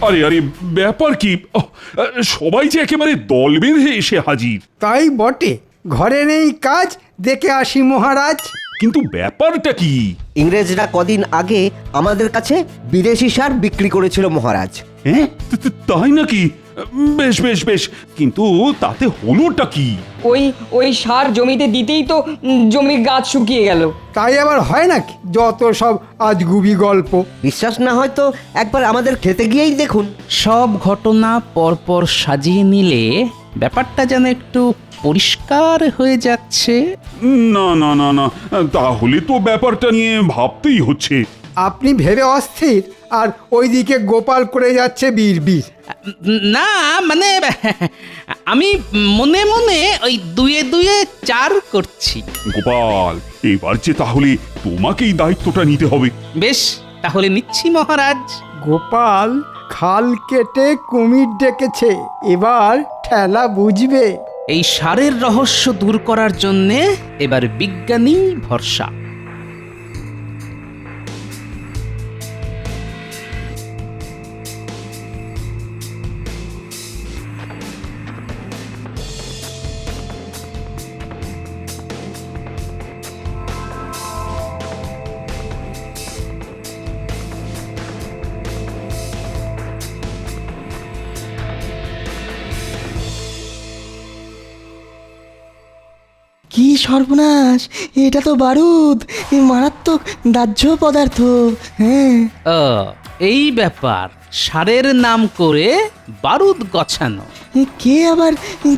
আরে আরে, ব্যাপার কি? সবাই যে একেবারে দল বেঁধে এসে হাজির। তাই বটে, ঘরে নেই কাজ, দেখে আসি মহারাজ। কিন্তু ব্যাপারটা কি? ইংরেজরা কদিন আগে আমাদের কাছে বিদেশি সার বিক্রি করেছিল মহারাজ। হ্যাঁ, তাই নাকি? বেশ বেশ বেশ, কিন্তু তাতে হলোটা কি? ওই সার জমিতে দিতেই তো জমির গাছ শুকিয়ে গেল। তাই আবার হয় নাকি? যত সব আজগুবি গল্প। বিশ্বাস না হয় তো একবার আমাদের খেতে গিয়েই দেখুন। সব ঘটনা পরপর সাজিয়ে নিলে ব্যাপারটা যেন একটু পরিষ্কার হয়ে যাচ্ছে। না না না না, তাহলে তো ব্যাপারটা নিয়ে ভাবতেই হচ্ছে। আপনি ভেবে অস্থির, আর ওইদিকে গোপাল করে যাচ্ছে বীর বীর। না মানে, আমি মনে মনে ওই দুয়ে দুয়ে চার করছি। গোপাল, এবার যে তাহলে তোমাকেই দায়িত্বটা নিতে হবে। বেশ, তাহলে নিচ্ছি মহারাজ। গোপাল খাল কেটে কুমির ডেকেছে, এবার ঠেলা বুঝবে। এই সারের রহস্য দূর করার জন্যে এবার বিজ্ঞানী ভরসা। কি সর্বনাশ, এটা তো বারুদ, মারাত্মক দাহ্য পদার্থ। হ্যাঁ, এই ব্যাপার, সারের নাম করে বারুদ গছানো। কে আবার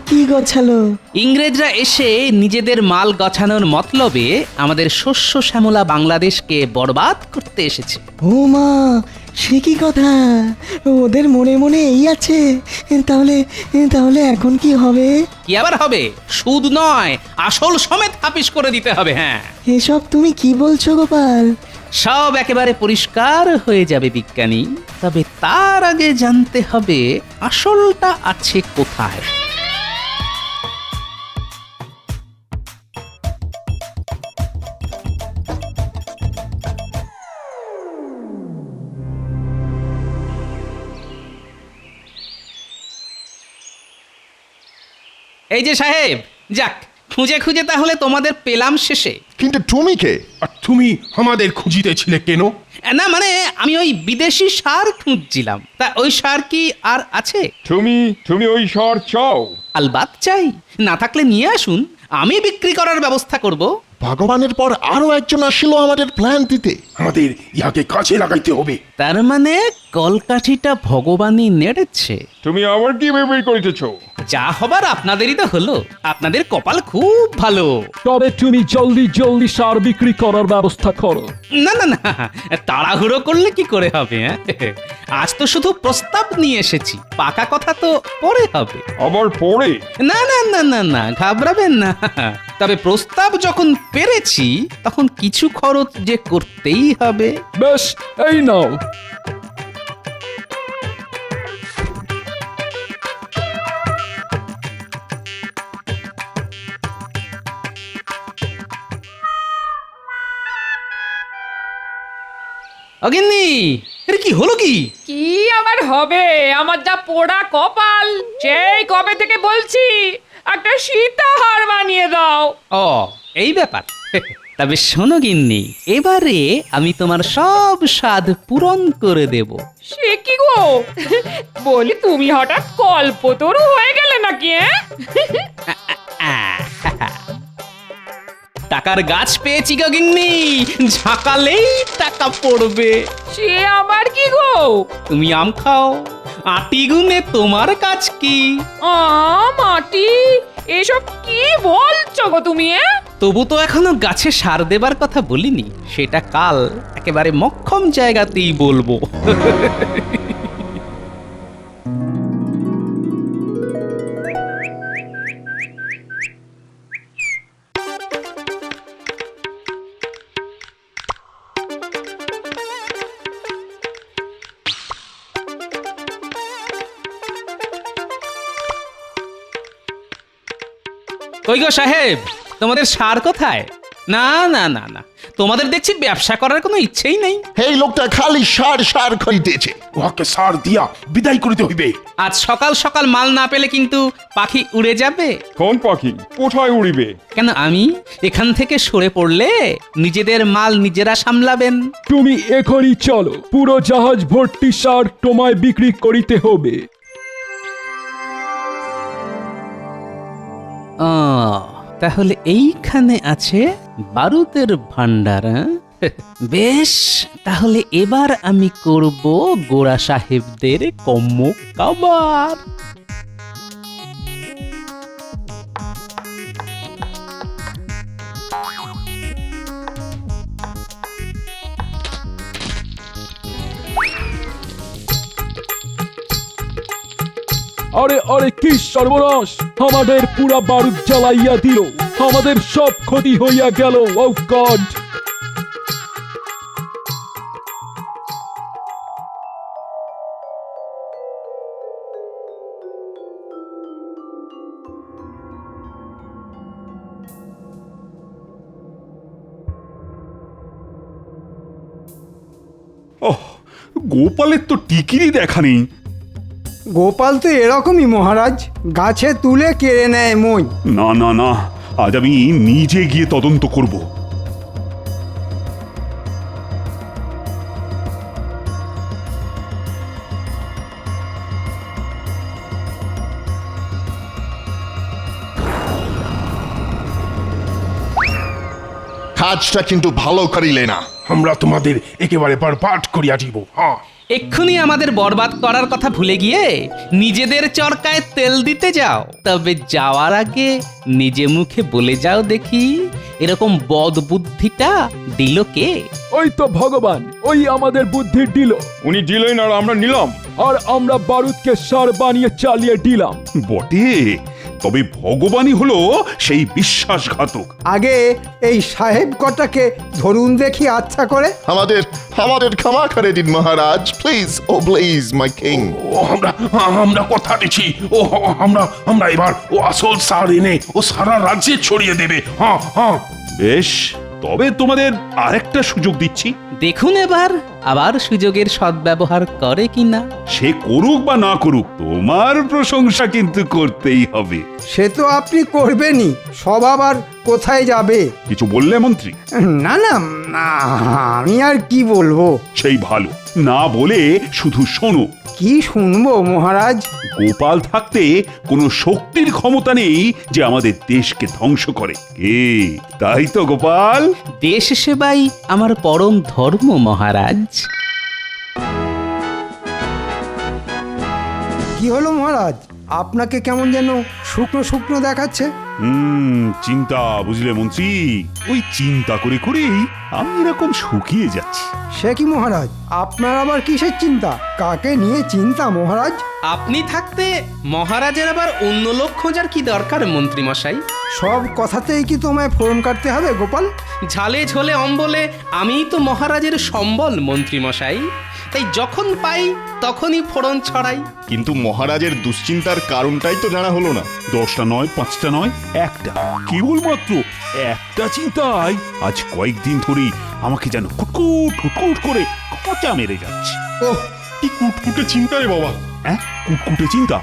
কি গছালো? ইংরেজরা এসে নিজেদের মাল গছানোর মতলবে আমাদের শস্য শ্যামলা বাংলাদেশকে বরবাদ করতে এসেছে। ও মা, সে কি কথা? ওদের মনে মনে এই আছে। তাহলে তাহলে এখন কি হবে? কি আবার হবে? সুদ নয়, আসল সমেত হাফিস করে দিতে হবে। হ্যাঁ, এসব তুমি কি বলছো গোপাল? সব একেবারে পরিষ্কার হয়ে যাবে বিজ্ঞানী, তবে তার আগে জানতে হবে আসলটা আছে কোথায়। এই যে সাহেব, যাক, খুঁজে খুঁজে তাহলে তোমাদের পেলাম শেষে। কিন্তু তুমি কে? আর তুমি আমাদের খুঁজিতেছিলে কেন? না মানে, আমি ওই বিদেশি সার খুঁজছিলাম। তা ওই সার কি আর আছে? তুমি ওই সার চাও? আলবাত চাই, না থাকলে নিয়ে আসুন, আমি বিক্রি করার ব্যবস্থা করব। ভগবানের পর আরো একজন আসছিল আমাদের প্ল্যান দিতে। আমাদের ইহাকে কাজে লাগাইতে হবে। তার মানে কলকাঠিটা ভগবানই নেড়েছে। তুমি আবার কি ভেবে করিতেছো? যা হবার আপনাদেরই তো হলো, আপনাদের কপাল খুব ভালো। তবে তুমি জলদি জলদি সার বিক্রি করার ব্যবস্থা করো। না না না, তাড়াহুড়ো করলে কি করে হবে? আজ তো শুধু প্রস্তাব নিয়ে এসেছি, পাকা কথা তো পরে হবে। আবার পরে? না না না না না, ঘাবড়াবেন না। তবে প্রস্তাব যখন পেরেছি, তখন কিছু খরচ যে করতেই হবে। বেশ, এই নাও। অগিন্নি, এর কি হলো? কি কি আবার হবে? আমার যা পোড়া কপাল, সেই কবে থেকে বলছি একটা সীতাহার বানিয়ে দাও। ও, এই ব্যাপার। তবে শোনো গিন্নি, এবারে আমি তোমার সব স্বাদ পূরণ করে দেব। সে কি গো? বলি, তুমি হঠাৎ কল্পতরু হয়ে গেলে নাকি? টাকার গাছ পেয়েছি গো গিন্নি, ঝাঁকালেই টাকা পড়বে। সে আবার কি গো? তুমি আম খাও, আটি গুনে তোমার কাজ কি? মাটি এসব কি বলছো গো তুমি? তবু তো এখনো গাছে সার দেবার কথা বলিনি, সেটা কাল একেবারে মক্ষম জায়গাতেই বলবো। কই গো সাহেব, তোমাদের সার কোথায়? না না না না, তোমাদের দেখছি ব্যবসা করার কোনো ইচ্ছেই নেই। এই লোকটা খালি সার সার খাইতেছে। উহাকে সার দিয়া বিদায় করিতে হইবে। আজ সকাল সকাল মাল না পেলে কিন্তু পাখি উড়ে যাবে। কোন পাখি কোথায় উড়িবে? কেন, আমি এখান থেকে সরে পড়লে নিজেদের মাল নিজেরা সামলাবেন। তুমি এখনই চলো, পুরো জাহাজ ভর্তি সার তোমায় বিক্রি করিতে হবে। তাহলে এইখানে আছে বারুদের ভান্ডার। বেশ, তাহলে এবার আমি করব গোরা সাহেবদের কম্ম কাবার। আরে আরে কি সর্বনাশ, আমাদের পুরা বারুদ জ্বালাইয়া দিল, আমাদের সব ক্ষতি হইয়া গেল। ও গড! ওহ, গোপালের তো টিকিরই দেখা নেই। গোপাল তো এরকমই মহারাজ, গাছে তুলে কেড়ে নেয় মই। না না না, আজ আমি নিজে গিয়ে তদন্ত করব। কাজটা কিন্তু ভালো করিলে না। আমরা তোমাদের একেবারে বরবাদ করিয়া দিব। হ্যাঁ, এক্ষুনি আমাদের বরবাদ করার কথা ভুলে গিয়ে নিজেদের চরকায় তেল দিতে যাও। তবে যাওয়ার আগে নিজে মুখে বলে যাও দেখি, এরকম বদ বুদ্ধিটা দিল কে? ওই তো ভগবান, ওই আমাদের বুদ্ধি দিল। উনি দিলেন আর আমরা নিলাম, আর আমরা বারুদকে সার বানিয়ে চালিয়ে দিলাম। বটে, তবে ভগবানই হলো সেই বিশ্বাসঘাতক। আগে এই সাহেব কটাকে ধরুন দেখি আচ্ছা করে। আমাদের আমাদের ক্ষমা করে দিন মহারাজ, please, oh please my king. ও আমরা কথা দিচ্ছি, ও আমরা এবার ও আসল সার এনে ও সারা রাজ্যে ছড়িয়ে দেবে। হ্যাঁ হ্যাঁ, বেশ, তবে তোমাদের আরেকটা সুযোগ দিচ্ছি। দেখুন এবার আবার সুযোগের সদ্ব্যবহার করে কিনা। সে করুক বা না করুক, তোমার প্রশংসা কিন্তু করতেই হবে। সে তো আপনি করবেনই, সব আবার কোথায় যাবে? কিছু বললে মন্ত্রী? না না না, আমি আর কি বলবো। সেই ভালো, না বলে শুধু শোনো। কি শুনবো মহারাজ? গোপাল থাকতে কোনো শক্তির ক্ষমতা নেই যে আমাদের দেশকে ধ্বংস করে। কে, তাই তো গোপাল? দেশ সেবাই আমার পরম ধর্ম মহারাজ। কি হলো মহারাজ, আপনাকে কেমন যেন শুকনো শুকনো দেখাচ্ছে? চিন্তা, বুঝলে মন্ত্রী, ওই চিন্তা করে করেই আমি এরকম শুকিয়ে যাচ্ছি। সে কি মহারাজ, আপনার আবার কিসের চিন্তা? কাকে নিয়ে চিন্তা মহারাজ? আপনি থাকতে মহারাজের আবার অন্য লোক খোঁজার কি দরকার মন্ত্রী মশাই? সব কথাতেই কি তোমায় ফোরন কাটতে হবে গোপাল? ঝালে ঝোলে অম্বলে আমিই তো মহারাজের সম্বল মন্ত্রী মশাই, তাই যখন পাই তখনই ফোড়ন ছড়াই। কিন্তু মহারাজের দুশ্চিন্তার কারণটাই তো জানা হলো না। 10টা নয়, 5টা নয়, একটা, কেবলমাত্র একটা চিন্তায় আজ কয়েকদিন ধরেই আমাকে যেন কুটকুট কুটকুট করে খোঁচা মেরে যাচ্ছে। ওহ, কি কুটকুটে চিন্তা রে বাবা। হ্যাঁ, কুটকুটে চিন্তা?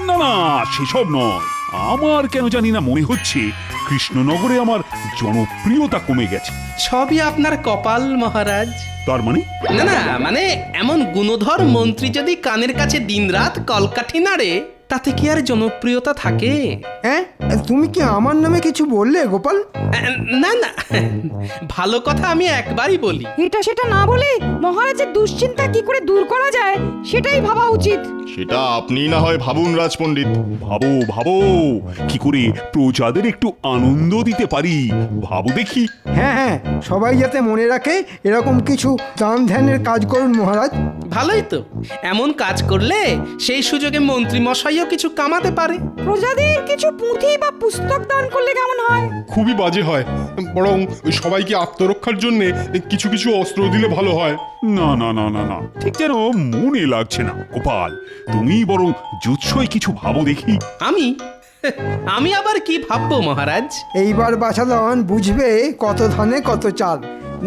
না না, সেসব নয়। আমার কেন জানি না মনে হচ্ছে কৃষ্ণনগরে আমার জনপ্রিয়তা কমে গেছে। সবই আপনার কপাল মহারাজ। তার মানে? না না, মানে এমন গুণধর মন্ত্রী যদি কানের কাছে দিনরাত কলকাঠি নাড়ে, তাতে কি আর জনপ্রিয়তা থাকে? হ্যাঁ, তুমি কি আমার নামে কিছু বললে গোপাল? না না, ভালো কথা আমি একবারই বলি। এটা সেটা না বলে মহারাজের দুশ্চিন্তা কি করে দূর করা যায় সেটাই ভাবা উচিত। সেটা আপনি না হয় ভাবুন রাজপণ্ডিত। ভাবো ভাবো, কি করে প্রজাদের একটু আনন্দ দিতে পারি ভাবো দেখি। হ্যাঁ হ্যাঁ, সবাই যাতে মনে রাখে এরকম কিছু দান ধ্যানের কাজ করুন মহারাজ। ভালোই তো, এমন কাজ করলে সেই সুযোগে মন্ত্রী মশাইও কিছু কামাতে পারে। প্রজাদের কিছু পুঁথি বা পুস্তক দান করলে কেমন হয়? খুবই বাজে হয়, বরং সবাইকে আত্মরক্ষার জন্য কিছু কিছু অস্ত্র দিলে ভালো হয়। না না না না না, ঠিক যেন মনে লাগছে না। গোপাল, তুমি বরং জুৎসই কিছু ভাবো দেখি। আমি আবার কি ভাববো মহারাজ? এইবার বাছাধন বুঝবে কত ধানে কত চাল।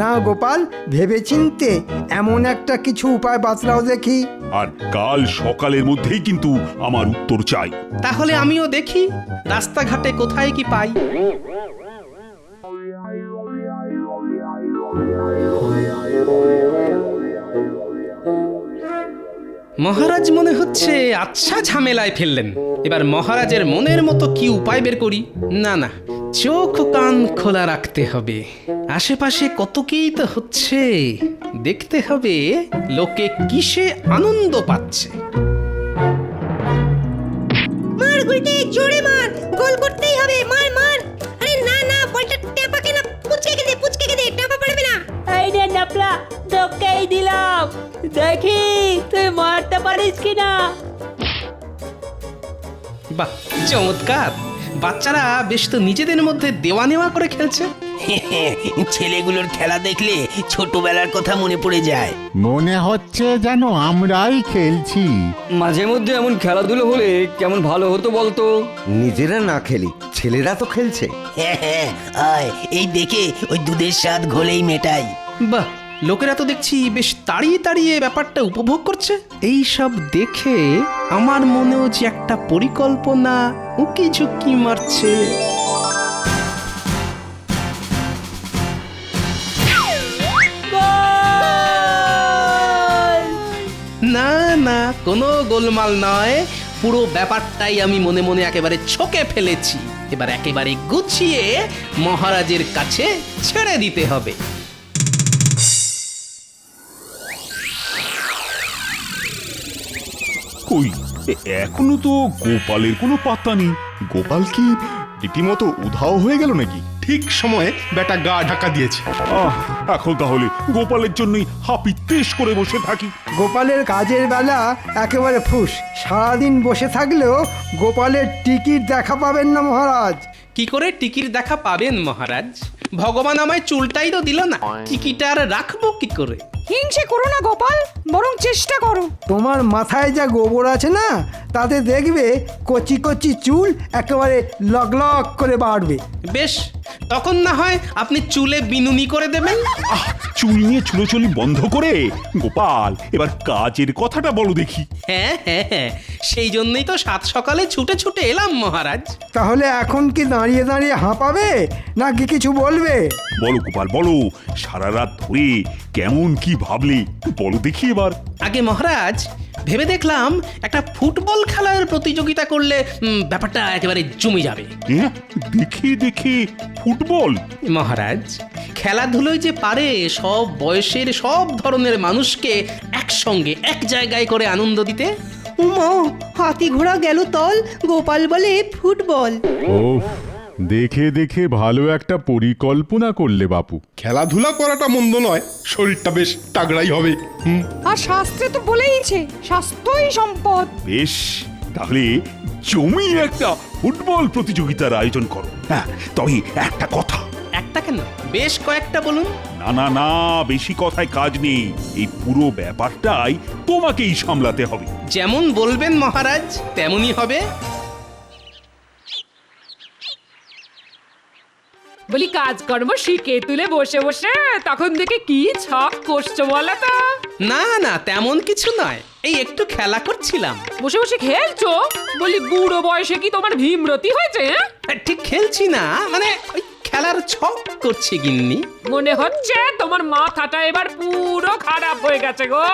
না গোপাল, ভেবেচিন্তে এমন একটা কিছু উপায় বাতলাও দেখি। আর কাল সকালের মধ্যেই কিন্তু আমার উত্তর চাই। তাহলে আমিও দেখি রাস্তাঘাটে কোথায় কি পাই। মহারাজ মনে হচ্ছে আচ্ছা ঝামেলায় ফেললেন। এবার মহারাজের মনের মতো কি উপায় বের করি। না না, চোখ কান খোলা রাখতে হবে। আশেপাশে কত কি তো হচ্ছে, দেখতে হবে লোকে কিসে আনন্দ পাচ্ছে। মার গুলটে, জোরে মার, গোল করতেই হবে, মার মার। আরে না না, বলটা টেপাকে না, পুচকে দে, টেপা পড়বে না। এই রে নাপলা, তোকেই দিলাম, দেখি তুই মারতে পারিস কিনা। বাহ, চমৎকার! বাচ্চারা বেশ তো নিজেদের মধ্যে দেওয়া নেওয়া করে খেলছে। ছেলেগুলোর খেলা দেখলে ছোটবেলার কথা মনে পড়ে যায়। মনে হচ্ছে যেন আমরাই খেলছি। মাঝে মধ্যে এমন খেলাধুলো হলে কেমন ভালো হতো বলতো। নিজেরা না খেলি, ছেলেরা তো খেলছে। হ্যাঁ হ্যাঁ, আয় এই দেখে ওই দুধের স্বাদ ঘোলেই মেটাই। বাহ, লোকেরা তো দেখছি বেশ তাড়িয়ে তাড়িয়ে ব্যাপারটা উপভোগ করছে। এই সব দেখে আমার মনেও যে একটা পরিকল্পনা উকি ঝুঁকি মারছে। না না, কোনো গোলমাল নয়, পুরো ব্যাপারটাই আমি মনে মনে একেবারে ছকে ফেলেছি। এবার একেবারে গুছিয়ে মহারাজের কাছে ছেড়ে দিতে হবে। কই, এখনো তো গোপালের কোনো পাত্তা নেই। গোপাল কি রীতিমতো উধাও হয়ে গেল নাকি? ঠিক সময়ে বেটা গা ঢাকা দিয়েছে। এখন তাহলে গোপালের জন্যই হাপিত্তেশ করে বসে থাকি। গোপালের কাজের বেলা একেবারে ফুস। সারাদিন বসে থাকলেও গোপালের টিকিট দেখা পাবেন না মহারাজ। কি করে টিকির দেখা পাবেন মহারাজ? ভগবান আমায় চুলটাই তো দিল না, টিকিট আর রাখবো কি করে? হিংসে করো না গোপাল, বরং চেষ্টা করো। তোমার মাথায় যা গোবর আছে না, তাতে দেখবে কচি কচি চুল একেবারে লগ লগ করে বাড়বে। বেশ, তখন না হয় আপনি চুলে বিনুনি করে দেবেন। চুল নিয়ে চুলোচুলি বন্ধ করে গোপাল, এবার কাজের কথাটা বলো দেখি। হ্যাঁ হ্যাঁ হ্যাঁ, সেই জন্যই তো সাত সকালে ছুটে ছুটে এলাম মহারাজ। তাহলে এখন কি দাঁড়িয়ে দাঁড়িয়ে হাঁপাবে নাকি কিছু বলবে? বলো গোপাল বলো, সারা রাত ধরে কেমন কি ভাবলে বলো দেখি এবার। আগে মহারাজ, ভেবে দেখলাম একটা ফুটবল খেলার প্রতিযোগিতা করলে ব্যাপারটা একেবারে জমে যাবে। দেখে দেখে ফুটবল? মহারাজ, খেলাধুলোয় যে পারে সব বয়সের সব ধরনের মানুষকে একসঙ্গে এক জায়গায় করে আনন্দ দিতে। উমা, হাতি ঘোড়া গেল তল, গোপাল বলে ফুটবল। ওহ, দেখে দেখে ভালো একটা পরিকল্পনা করলে বাপু। খেলাধুলা করাটা মন্দ নয়, শরীরটা বেশ তাগড়াই হবে। আর শাস্ত্রে তো বলেইছে স্বাস্থ্যই সম্পদ। বেশ, তাহলে জমিয়ে একটা ফুটবল প্রতিযোগিতার আয়োজন করো। হ্যাঁ, তবে একটা কথা। একটা কেন, বেশ কয়েকটা বলুন। না না না, বেশি কথায় কাজ নেই। এই পুরো ব্যাপারটাই তোমাকেই সামলাতে হবে। যেমন বলবেন মহারাজ, তেমনই হবে। বলি কাজকর্ম শিখে তুলে বসে বসে তখন দেখে কি ছক করছো বলো তো? না না, তেমন কিছু নয়, এই একটু খেলা করছিলাম। বসে বসে খেলছো? বলি বুড়ো বয়সে কি তোমার ভীমরতি হয়েছে? ঠিক খেলছি না, মানে ওই খেলার ছক করছি গিন্নি। মনে হচ্ছে তোমার মাথাটা এবার পুরো খারাপ হয়ে গেছে গো।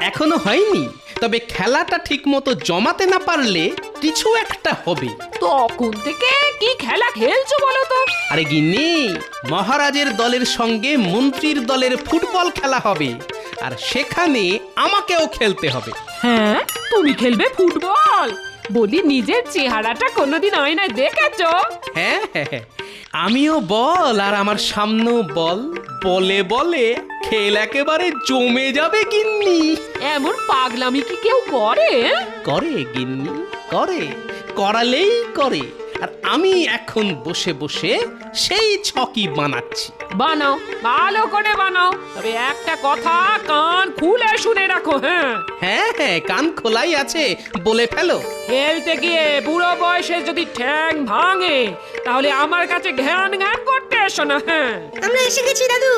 এখনো হয়নি, তবে খেলাটা ঠিক মতো জমাতে না পারলে কিছু একটা হবে। তখন থেকে কি খেলা খেলছো বলো তো? আরে গিন্নি, মহারাজের দলের সঙ্গে মন্ত্রীর দলের ফুটবল খেলা হবে, আর সেখানে আমাকেও খেলতে হবে। হ্যাঁ, তুমি খেলবে ফুটবল? বলি, নিজের চেহারাটা কোনোদিন আয়নায় দেখেছো? হ্যাঁ হ্যাঁ হ্যাঁ, আমিও বল আর আমার সামনেও বল, বলে বলে খেল একেবারে জমে যাবে গিন্নি। এমন পাগলামি কি কেউ করে? করে গিন্নি, করে, করালেই করে। আর আমি এখন বসে বসে সেই ছকি বানাচ্ছি। বানাও, ভালো করে বানাও, তবে একটা কথা কান খুলে শুনে রাখো। হ্যাঁ হ্যাঁ হ্যাঁ, কান খোলাই আছে, বলে ফেলো। খেলতে গিয়ে বুড়ো বয়সে যদি ঠ্যাং ভাঙে, তাহলে আমার কাছে ঘ্যান ঘ্যান করতে এসো না। হ্যাঁ, আমরা এসে গেছি দাদু।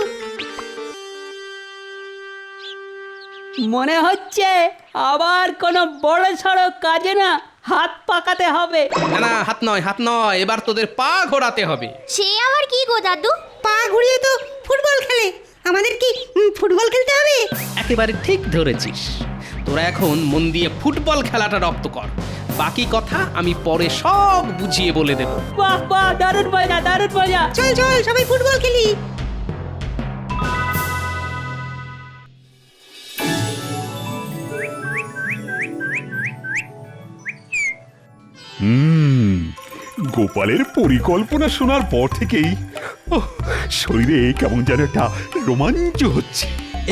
মনে হচ্ছে আবার কোনো বড় সড়ো কাজে না হাত পাকাতে হবে। না না, হাত নয়, হাত নয়, এবার তোদের পা ঘোরাতে হবে। সে আবার কি গো দাদু? পা ঘুরিয়ে তো ফুটবল খেলে, আমাদের কি ফুটবল খেলতে হবে? একেবারে ঠিক ধরেছিস। তোরা এখন মন দিয়ে ফুটবল খেলাটা রপ্ত কর, বাকি কথা আমি পরে সব বুঝিয়ে বলে দেব। বাহ বাহ, দারুণ মজা, দারুণ মজা। চল চল সবাই ফুটবল খেলি। গোপালের পরিকল্পনা শোনার পর থেকেই শরীরে কেমন যেন একটা রোমাঞ্চ হচ্ছে।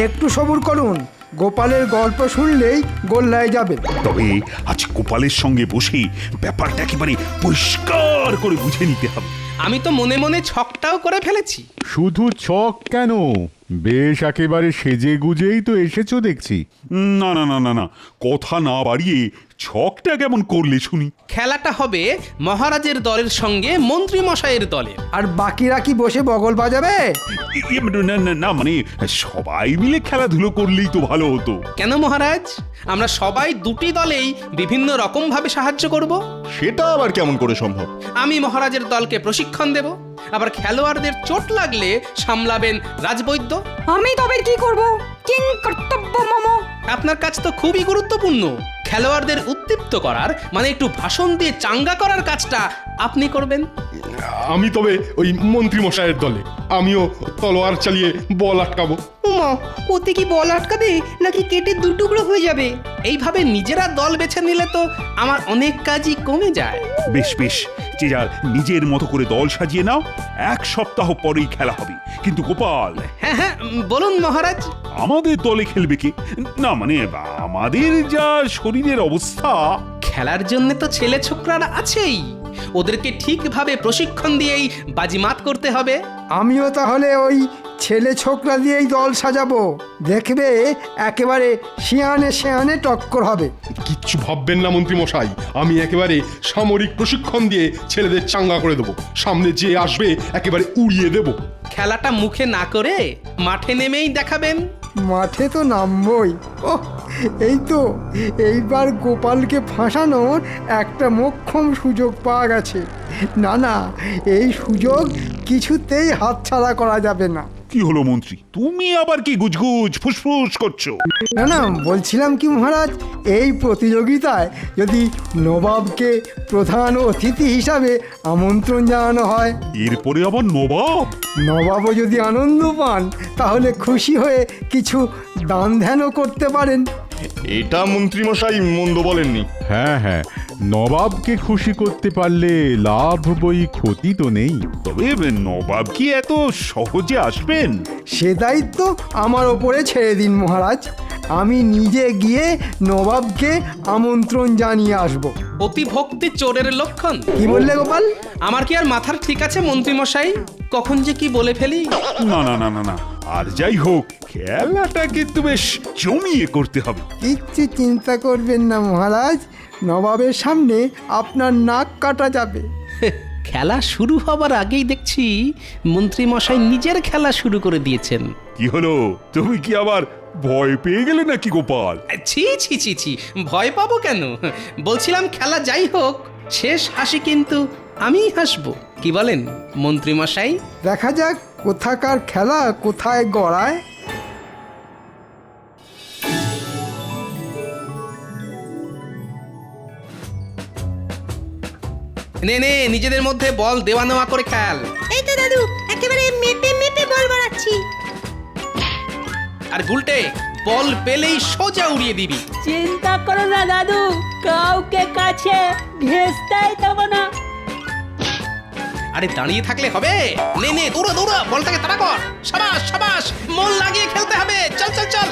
একটু সবুর করুন, গোপালের গল্প শুনলেই গোল্লায় যাবে। তবে আজ গোপালের সঙ্গে বসে ব্যাপারটা একেবারে পরিষ্কার করে বুঝে নিতে হবে। আমি তো মনে মনে ছকটাও করে ফেলেছি। শুধু ছক কেন, বেশ একেবারে সেজে গুজেই তো এসেছো দেখছি। না না না না না, কথা না বাড়িয়ে ছকটা কেমন করলে শুনি। খেলাটা হবে মহারাজের দলের সঙ্গে মন্ত্রী মশাইয়ের দলের। আর বাকিরা কি বসে বগল বাজাবে? না না না, মানে সবাই মিলে খেলাধুলো করলেই তো ভালো হতো। কেন মহারাজ, আমরা সবাই দুটি দলেই বিভিন্ন রকম ভাবে সাহায্য করব। সেটা আবার কেমন করে সম্ভব? আমি মহারাজের দলকে প্রশিক্ষণ দেব, আবার খেলোয়াড়দের চোট লাগলে সামলাবেন রাজবৈদ্য। আমি তবে কি করব? কিং কর্তব্য মম। আপনার কাজ তো খুবই গুরুত্বপূর্ণ। খেলোয়াড়দের উদ্দীপ্ত করার, মানে একটু ভাষণ দিয়ে চাঙ্গা করার কাজটা আপনি করবেন। আমি তবে ওই মন্ত্রী মশাইয়ের দলে, আমিও তলোয়ার চালিয়ে বল আটকাবো। উমা, ওতে কি বল আটকাবে নাকি কেটে দু টুকরো হয়ে যাবে? এইভাবে নিজেরা দল বেছে নিলে তো আমার অনেক কাজই কমে যায়। বেশ বেশ, যে যার নিজের মতো করে দল সাজিয়ে নাও, 1 সপ্তাহ পরেই খেলা হবে। কিন্তু গোপাল। হ্যাঁ হ্যাঁ, বলুন মহারাজ। আমাদের দলে খেলবে কে? না মানে আমাদের যা শরীরের অবস্থা। খেলার জন্য তো ছেলে ছোকরারা আছেই, ওদেরকে ঠিকভাবে প্রশিক্ষণ দিয়েই বাজিমাত করতে হবে। আমিও তাহলে ওই ছেলে ছোকরা দিয়েই দল সাজাবো, দেখবে একেবারে শিয়ানে শিয়ানে টক্কর হবে। কিচ্ছু ভাববেন না মন্ত্রী মশাই, আমি একেবারে সামরিক প্রশিক্ষণ দিয়ে ছেলেদের চাঙ্গা করে দেবো। সামনে যে আসবে একেবারে উড়িয়ে দেব। খেলাটা মুখে না করে মাঠে নেমেই দেখাবেন। মাঠে তো নামবই। ও, এই তো এইবার গোপালকে ফাঁসানোর একটা মোক্ষম সুযোগ পাওয়া গেছে। না না, এই সুযোগ কিছুতেই হাতছাড়া করা যাবে না। কি হলো মন্ত্রী, তুমি আবার কি গুজগুজ ফুসফুস করছো? না না, বলছিলাম কি মহারাজ, এই প্রতিযোগিতায় যদি নবাবকে প্রধান অতিথি হিসাবে আমন্ত্রণ জানানো হয়। এরপরে আবার নবাব? নবাবও যদি আনন্দ পান, তাহলে খুশি হয়ে কিছু দান ধ্যানও করতে পারেন। এটা মন্ত্রী মশাই মন্দ বলেননি। হ্যাঁ হ্যাঁ, নবাবকে খুশি করতে পারলে লাভ বই, ক্ষতি তো নেই। তবে নবাব কি এত সহজে আসবেন? সে দায়িত্ব আমার ওপরে ছেড়ে দিন মহারাজ, আমি নিজে গিয়ে নবাবকে আমন্ত্রণ জানিয়ে আসব। অতিভক্তি চোরের লক্ষণ। কি বললে গোপাল? আমার কি আর মাথার ঠিক আছে মন্ত্রী মশাই? কখন যে কি বলে ফেলি। না না না না না, আর যাই হোক খেলাটা কিন্তু বেশ জমিয়ে করতে হবে। কিচ্ছু চিন্তা করবেন না মহারাজ, নবাবের সামনে আপনার নাক কাটা যাবে। খেলা শুরু হবার আগেই দেখছি মন্ত্রী মশাই নিজের খেলা শুরু করে দিয়েছেন। কি হলো, তুমি কি আবার ভয় পেয়ে গেলে নাকি গোপাল? ছি ছি ছি ছি, ভয় পাবো কেন? বলছিলাম খেলা যাই হোক, শেষ হাসি কিন্তু আমিই হাসবো। কি বলেন মন্ত্রী মশাই? দেখা যাক কোথাকার খেলা কোথায় গড়ায়। নে নে নিজেদের মধ্যে বল দেওয়া নেওয়া করে খেল। এই তো দাদু একেবারে মেপে মেপে বল বাড়াচ্ছি। আর গুলটে বল পেলেই সোজা উড়িয়ে দিবি। চিন্তা করো না দাদু, কাউকে কাছে ঘেঁষতেই দেবো না। আরে দাঁড়িয়ে থাকলে হবে? নে নে দৌড়া দৌড়া, বলটাকে তাড়া কর। সাবাস সাবাস, মন লাগিয়ে খেলতে হবে। চল চল চল।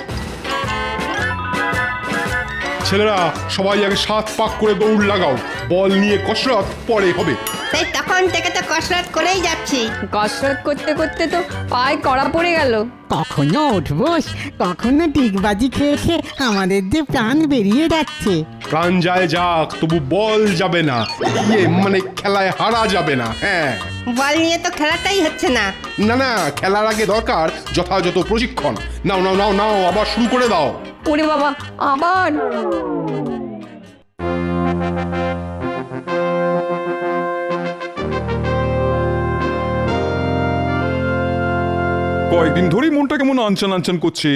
ছেলেরা সবাই আগে 7 পাক করে দৌড় লাগাও, বল নিয়ে কসরত পরে হবে। তাই তখন থেকে তো কসরত করেই যাচ্ছি। কসরত করতে করতে তো পায়ে কড়া পড়ে গেল। কখনো উঠবোস, কখনো ডিগবাজি খেয়ে খেয়ে আমাদের যে প্রাণ বেরিয়ে যাচ্ছে। প্রাণ যায় যাক, তবু বল যাবে না, মানে খেলায় হারা যাবে না। হ্যাঁ, বল নিয়ে তো খেলাটাই হচ্ছে না। না না, খেলার আগে দরকার যথাযথ প্রশিক্ষণ। নাও নাও নাও নাও, আবার শুরু করে দাও। ওরে বাবা, আবার কয়েকদিন ধরেই মনটা কেমন আনচান আনচান করছে,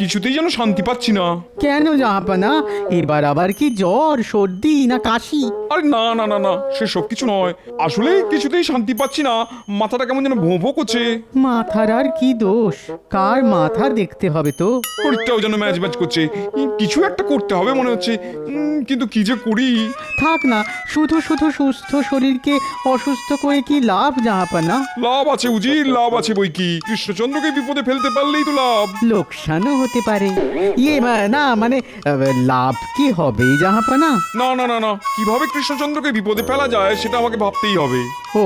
কিছুতেই যেন শান্তি পাচ্ছি না। কেন জাহাপানা, এবার আবার কি জ্বর, সর্দি না কাশি? আরে না না না না, সেসব কিছু নয়, আসলে কিছুতেই শান্তি পাচ্ছি না, মাথাটা কেমন যেন ভোঁ ভোঁ করছে। মাথার আর কি দোষ, কার মাথা দেখতে হবে তো। শরীরটাও যেন ম্যাচ ম্যাচ করছে, কিছু একটা করতে হবে মনে হচ্ছে, কিন্তু কি যে করি। থাক না, শুধু শুধু সুস্থ শরীরকে অসুস্থ করে কি লাভ জাহাপানা? লাভ আছে উজির, লাভ আছে বই কি, কৃষ্ণচন্দ্রকে বিপদে ফেলতে পারলেই তো লাভ। লোকসানও হতে পারে। না মানে লাভ কি হবে জাহাপানা? না না না না, কিভাবে কৃষ্ণচন্দ্রকে বিপদে ফেলা যায় সেটা আমাকে ভাবতেই হবে। ও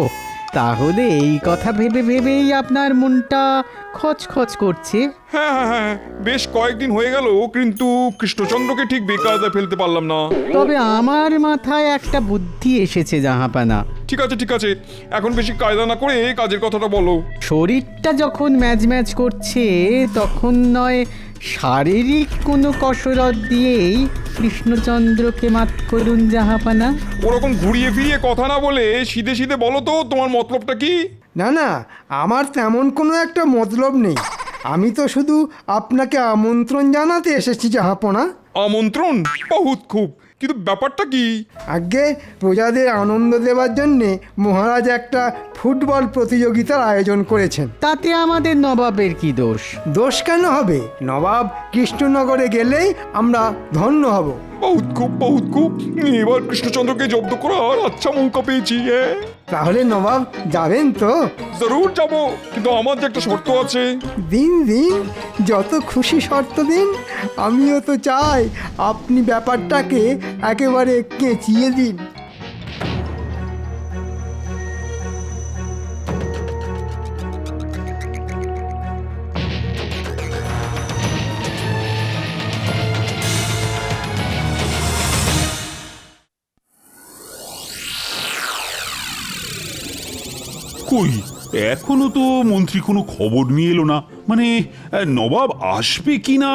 তাহলে এই কথা ভেবে ভেবেই আপনার মনটা খচখচ করছে। হ্যাঁ হ্যাঁ হ্যাঁ, বেশ কয়েকদিন হয়ে গেল, কিন্তু কৃষ্ণচন্দ্রকে ঠিক বেকায়দায় ফেলতে পারলাম না। তবে আমার মাথায় একটা বুদ্ধি এসেছে জাহাপানা। ঠিক আছে ঠিক আছে, এখন বেশি কায়দা না করে কাজের কথাটা বলো। শরীরটা যখন ম্যাচ ম্যাচ করছে, তখন নয় শারীরিক কোনো কসরত দিয়েই কৃষ্ণচন্দ্রকে মাত করুন জাহাপানা। ওরকম ঘুরিয়ে ফিরিয়ে কথা না বলে সিধে সিধে বলো তো তোমার মতলবটা কি? না না, আমার তেমন কোনো একটা মতলব নেই। আমি তো শুধু আপনাকে আমন্ত্রণ জানাতে এসেছি জাহাপনা। আমন্ত্রণ? বহুত খুব, কিন্তু ব্যাপারটা কি? আগে প্রজাদের আনন্দ দেওয়ার জন্যে মহারাজ একটা ফুটবল প্রতিযোগিতার আয়োজন করেছেন। তাতে আমাদের নবাবের কি দোষ? দোষ কেন হবে? নবাব কৃষ্ণনগরে গেলেই আমরা ধন্য হব। বহুত খুব বহুত খুব, এবার কৃষ্ণচন্দ্রকে জব্দ করার আচ্ছা মৌকা পেয়েছি। তাহলে নবাব যাবেন তো? জরুর যাবো, কিন্তু আমার যে একটা শর্ত আছে। দিন দিন, যত খুশি শর্ত দিন। আমিও তো চাই আপনি ব্যাপারটাকে একেবারে কেঁচিয়ে দিন। কই এখনো তো মন্ত্রী কোনো খবর নিয়ে এলো না, মানে নবাব আসবে কিনা।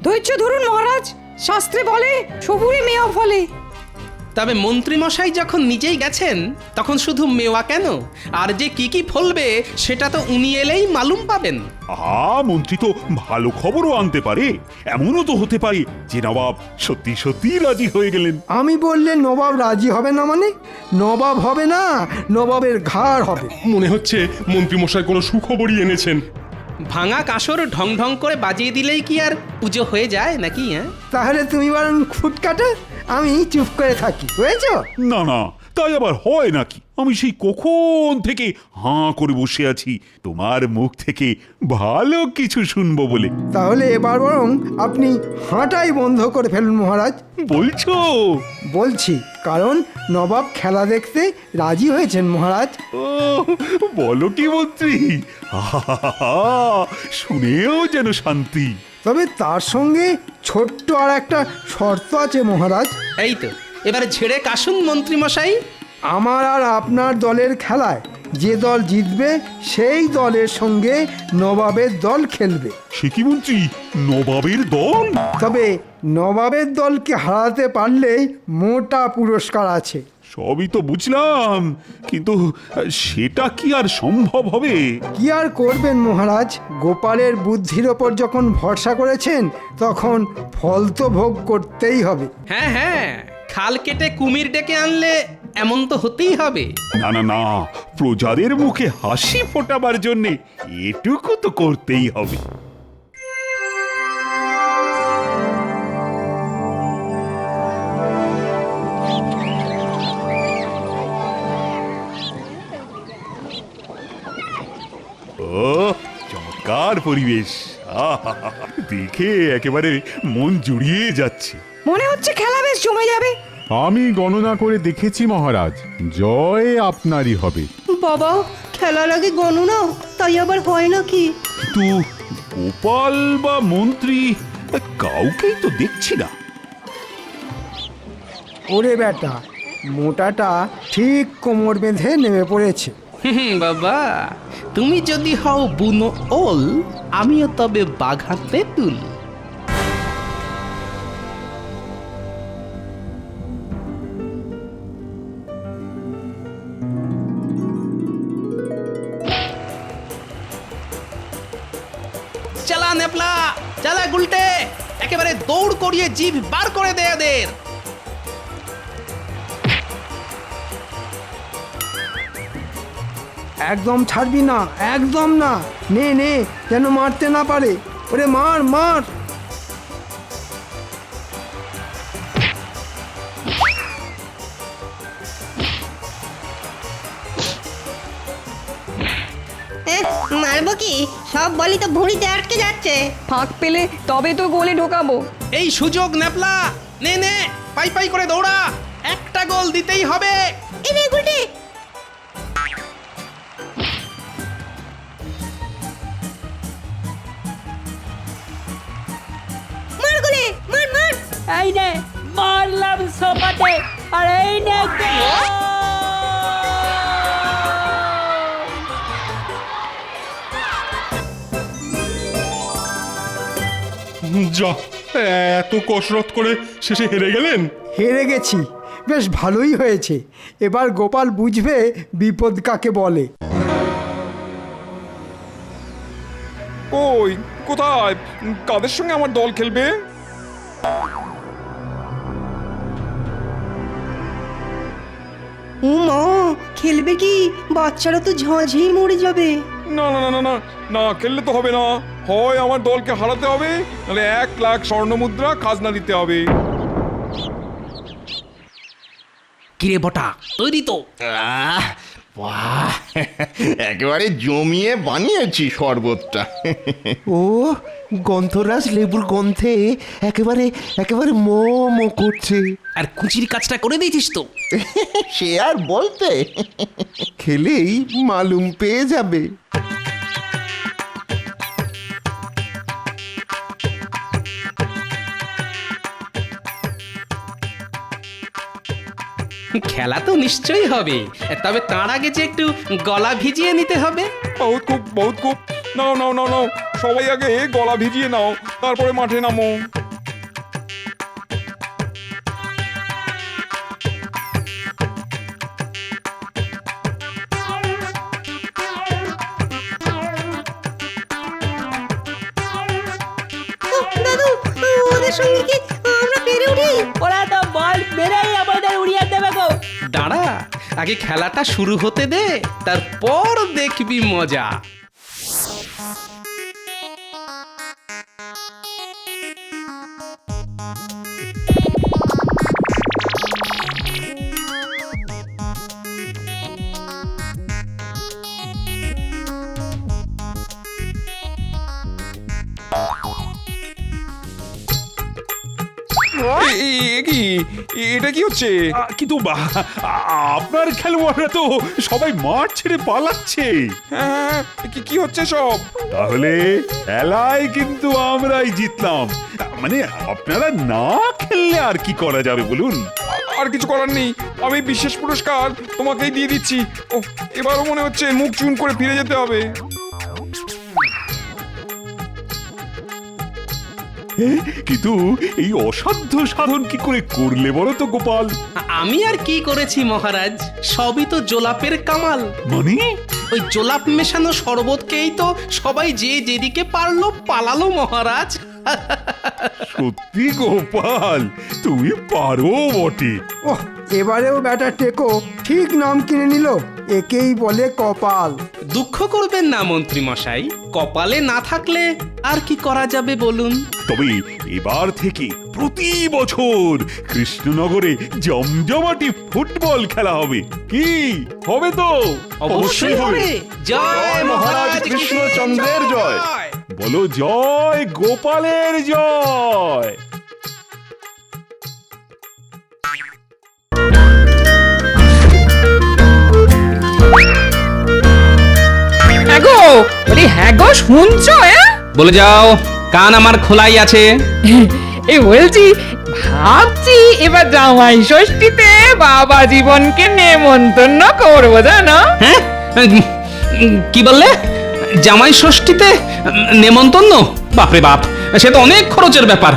ধৈর্য ধরুন মহারাজ, শাস্ত্রে বলে সবুরে মেয়া ফলে। তবে মন্ত্রী মশাই যখন নিজেই গেছেন, তখন শুধু মেওয়া কেন, আর যে কি কি ফলবে সেটা তো উনি এলেই মালুম পাবেন। মন্ত্রী তো ভালো খবরও আনতে পারে, এমনও তো হতে পারে যে নবাব সত্যি সত্যি রাজি হয়ে গেলেন। আমি বললে নবাব রাজি হবে না? মানে নবাব হবে না, নবাবের ঘাড় হবে। মনে হচ্ছে মন্ত্রী মশাই কোনো সুখবরই এনেছেন। ভাঙা কাসর ঢং ঢং করে বাজিয়ে দিলেই কি আর পুজো হয়ে যায় নাকি? তাহলে তুমি বরং খুট কাটো, আমি চুপ করে থাকি, বুঝেছো? না না, তাই আবার হয় নাকি? আমি সেই কখন থেকে হাঁ করে বসে আছি তোমার মুখ থেকে ভালো কিছু শুনবো বলে। তাহলে এবার বরং আপনি হাঁটাই বন্ধ করে ফেলুন মহারাজ। বলছো? বলছি, কারণ নবাব খেলা দেখতে রাজি হয়েছেন মহারাজ। ও বলো কি মন্ত্রী, শুনেও যেন শান্তি। তবে তার সঙ্গে ছোট্ট আর একটা শর্ত আছে মহারাজ। এই তো, এবারে ঝেড়ে কাশুন মন্ত্রী মশাই। আমার আর আপনার দলের খেলায় যে দল জিতবে সেই দলের সঙ্গে নবাবের দল খেলবে। সে কি মন্ত্রী, নবাবের দল? তবে নবাবের দলকে হারাতে পারলেই মোটা পুরস্কার আছে। সবই তো বুঝলাম, কিন্তু সেটা কি আর সম্ভব হবে? কি আর করবেন মহারাজ, গোপালের বুদ্ধির ওপর যখন ভরসা করেছেন, তখন ফল তো ভোগ করতেই হবে। হ্যাঁ হ্যাঁ, খাল কেটে কুমির ডেকে আনলে এমন তো হতেই হবে। না না না, প্রজাদের মুখে হাসি ফোটাবার জন্যে এটুকু তো করতেই হবে। ও চমৎকার পরিবেশ, আহা, দেখে একেবারে মন জুড়িয়ে যাচ্ছে। মনে হচ্ছে খেলা বেশ জমে যাবে। আমি গণনা করে দেখেছি মহারাজ, জয় আপনারই হবে। বাবা, খেলার আগে গণনা, তাই আবার হয় নাকি? কিন্তু গোপাল বা মন্ত্রী কাউকেই তো দেখছি না। ওরে বেটা, মোটাটা ঠিক কোমর বেঁধে নেমে পড়েছে। বাবা, তুমি যদি হও বুনো ওল, আমিও তবে বাঘা তেঁতুল। চালা নেপলা, চালা গুলটে, একেবারে দৌড় করিয়ে জিভ বার করে দে এদের। একদম ছাড়বি না, একদম না। নে নে, যেন মারতে না পারে। ওরে মার মার। মারবো কি? সব বলি তো ভুঁড়িতে আটকে যাচ্ছে। ফাঁক পেলে তবে তো গোলে ঢোকাবো। এই সুযোগ নেপলা, নে নে, পাই পাই করে দৌড়া, একটা গোল দিতেই হবে। এই নে গুলটে। মার গুলে, মার মার। এই নে, মারলাম সোপাতে, আর এই নে যা, এত কসরত করে শেষে হেরে গেলেন। হেরে গেছি, বেশ ভালোই হয়েছে। এবার গোপাল বুঝবে বিপদ কাকে বলে। ওই কোথায়, কাদের সঙ্গে আমার দল খেলবে? ও মা, খেলবে কি? বাচ্চারা তো ঝাঁঝিয়ে মরে যাবে। না না না না না না, খেললে তো হবে না। হয় আমার দলকে হারাতে হবে, নাহলে 1 লাখ স্বর্ণমুদ্রা খাজনা দিতে হবে। কিরে বটা, তৈরি তো? বাহ, একেবারে জমিয়ে বানিয়েছি শরবতটা। ও গন্ধরাজ লেবুর গন্ধে একেবারে একেবারে মো মো করছে। আর কুচির কাজটা করে দিয়েছিস তো? সে আর বলতে, খেলেই মালুম পেয়ে যাবে। খেলা তো নিশ্চয়ই হবে, তবে তার আগে যে একটু গলা ভিজিয়ে নিতে হবে। বহুত খুব, বহুত খুব। নাও নাও নাও নাও, সবাই আগে গলা ভিজিয়ে নাও, তারপরে মাঠে নামো। দাদু, ওদের সঙ্গে কি আমরা পেরে উঠি? ওরা তো বল মেরেই আমাদের উড়িয়ে দেবে গো। দাঁড়া, আগে খেলাটা শুরু হতে দে, তারপর দেখবি মজা। কি এটা কি হচ্ছে? কিন্তু আপনার খেলোয়াড়রা তো সবাই মাঠ ছেড়ে পালাচ্ছে। হ্যাঁ, কি হচ্ছে সব? তাহলে খেলায় কিন্তু আমরাই জিতলাম। মানে আপনারা না খেললে আর কি করা যাবে বলুন? আর কিছু করার নেই, আমি বিশেষ পুরস্কার তোমাকেই দিয়ে দিচ্ছি। ও, এবারও মনে হচ্ছে মুখ চুন করে ফিরে যেতে হবে। কিন্তু এই অসাধ্য সাধন কি করে করলে বলো তো গোপাল? আমি আর কি করেছি মহারাজ, সবই তো জোলাপের কামাল। মানে ওই জোলাপ মেশানো শরবতকেই তো সবাই যে যেদিকে পারলো পালালো মহারাজ। সত্যি গোপাল, তুমি পারো বটে। ওহ, এবারেও ব্যাটা টেকো ঠিক নাম কিনে নিল, একেই বলে কপাল। দুঃখ করবেন না মন্ত্রী মশাই, কপালে না থাকলে আর কি করা যাবে বলুন। তবে এবার থেকে প্রতি বছর কৃষ্ণনগরে জমজমাটি ফুটবল খেলা হবে। কি হবে তো? অবশ্যই হবে। জয় মহারাজ কৃষ্ণচন্দ্রের জয়। বলো জয় গোপালের জয়। হ্যাঁ গো, বলি হ্যাঁ গো, শুনছো? বলে যাও, কান আমার খোলাই আছে। এই বলছি, ভাবছি এবার জামাই ষষ্ঠীতে বাবা জীবনকে নেমন্তন্ন করবো, জানো? হ্যাঁ, কি বললে? জামাই ষষ্ঠীতে নেমন্তন্ন? বাপরে বাপ, সে তো অনেক খরচের ব্যাপার।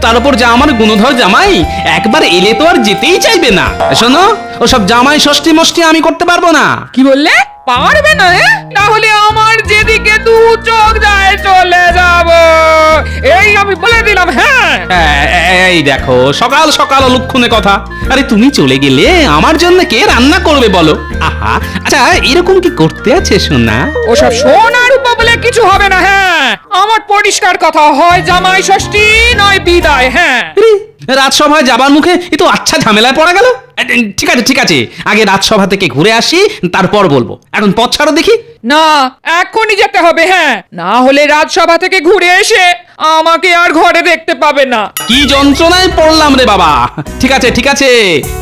তার উপর যা আমার গুণধর জামাই, একবার এলে তো আর যেতেই চাইবে না। শোনো, ওসব জামাই ষষ্ঠী মষ্টি আমি করতে পারবো না। কি বললে? পারবে না? তাহলে আমার যেদিকে দু চোখ যায় চলে যাব, এই আমি বলে দিলাম। হ্যাঁ, এই দেখো, সকাল সকাল অলক্ষণে কথা। আরে তুমি চলে গেলে আমার জন্য কে রান্না করবে বলো? আহা, আচ্ছা এরকম কি করতে আছে সোনা? ওসব সোনার উপর বলে কিছু হবে না। হ্যাঁ, আমার পরিষ্কার কথা, হয় জামাই ষষ্ঠী নয় বিদায়। হ্যাঁ, রাজসভায় যাবার মুখে এ তো আচ্ছা ঝামেলায় পড়া গেল। ঠিক আছে ঠিক আছে, আগে রাজসভা থেকে ঘুরে আসি, তারপর বলবো। এখন পথ ছাড়ো দেখি। না, এখনই যেতে হবে। হ্যাঁ, না হলে রাজসভা থেকে ঘুরে এসে আমাকে আর ঘরে দেখতে পাবে না। কি যন্ত্রণায় পড়লাম রে বাবা। ঠিক আছে ঠিক আছে,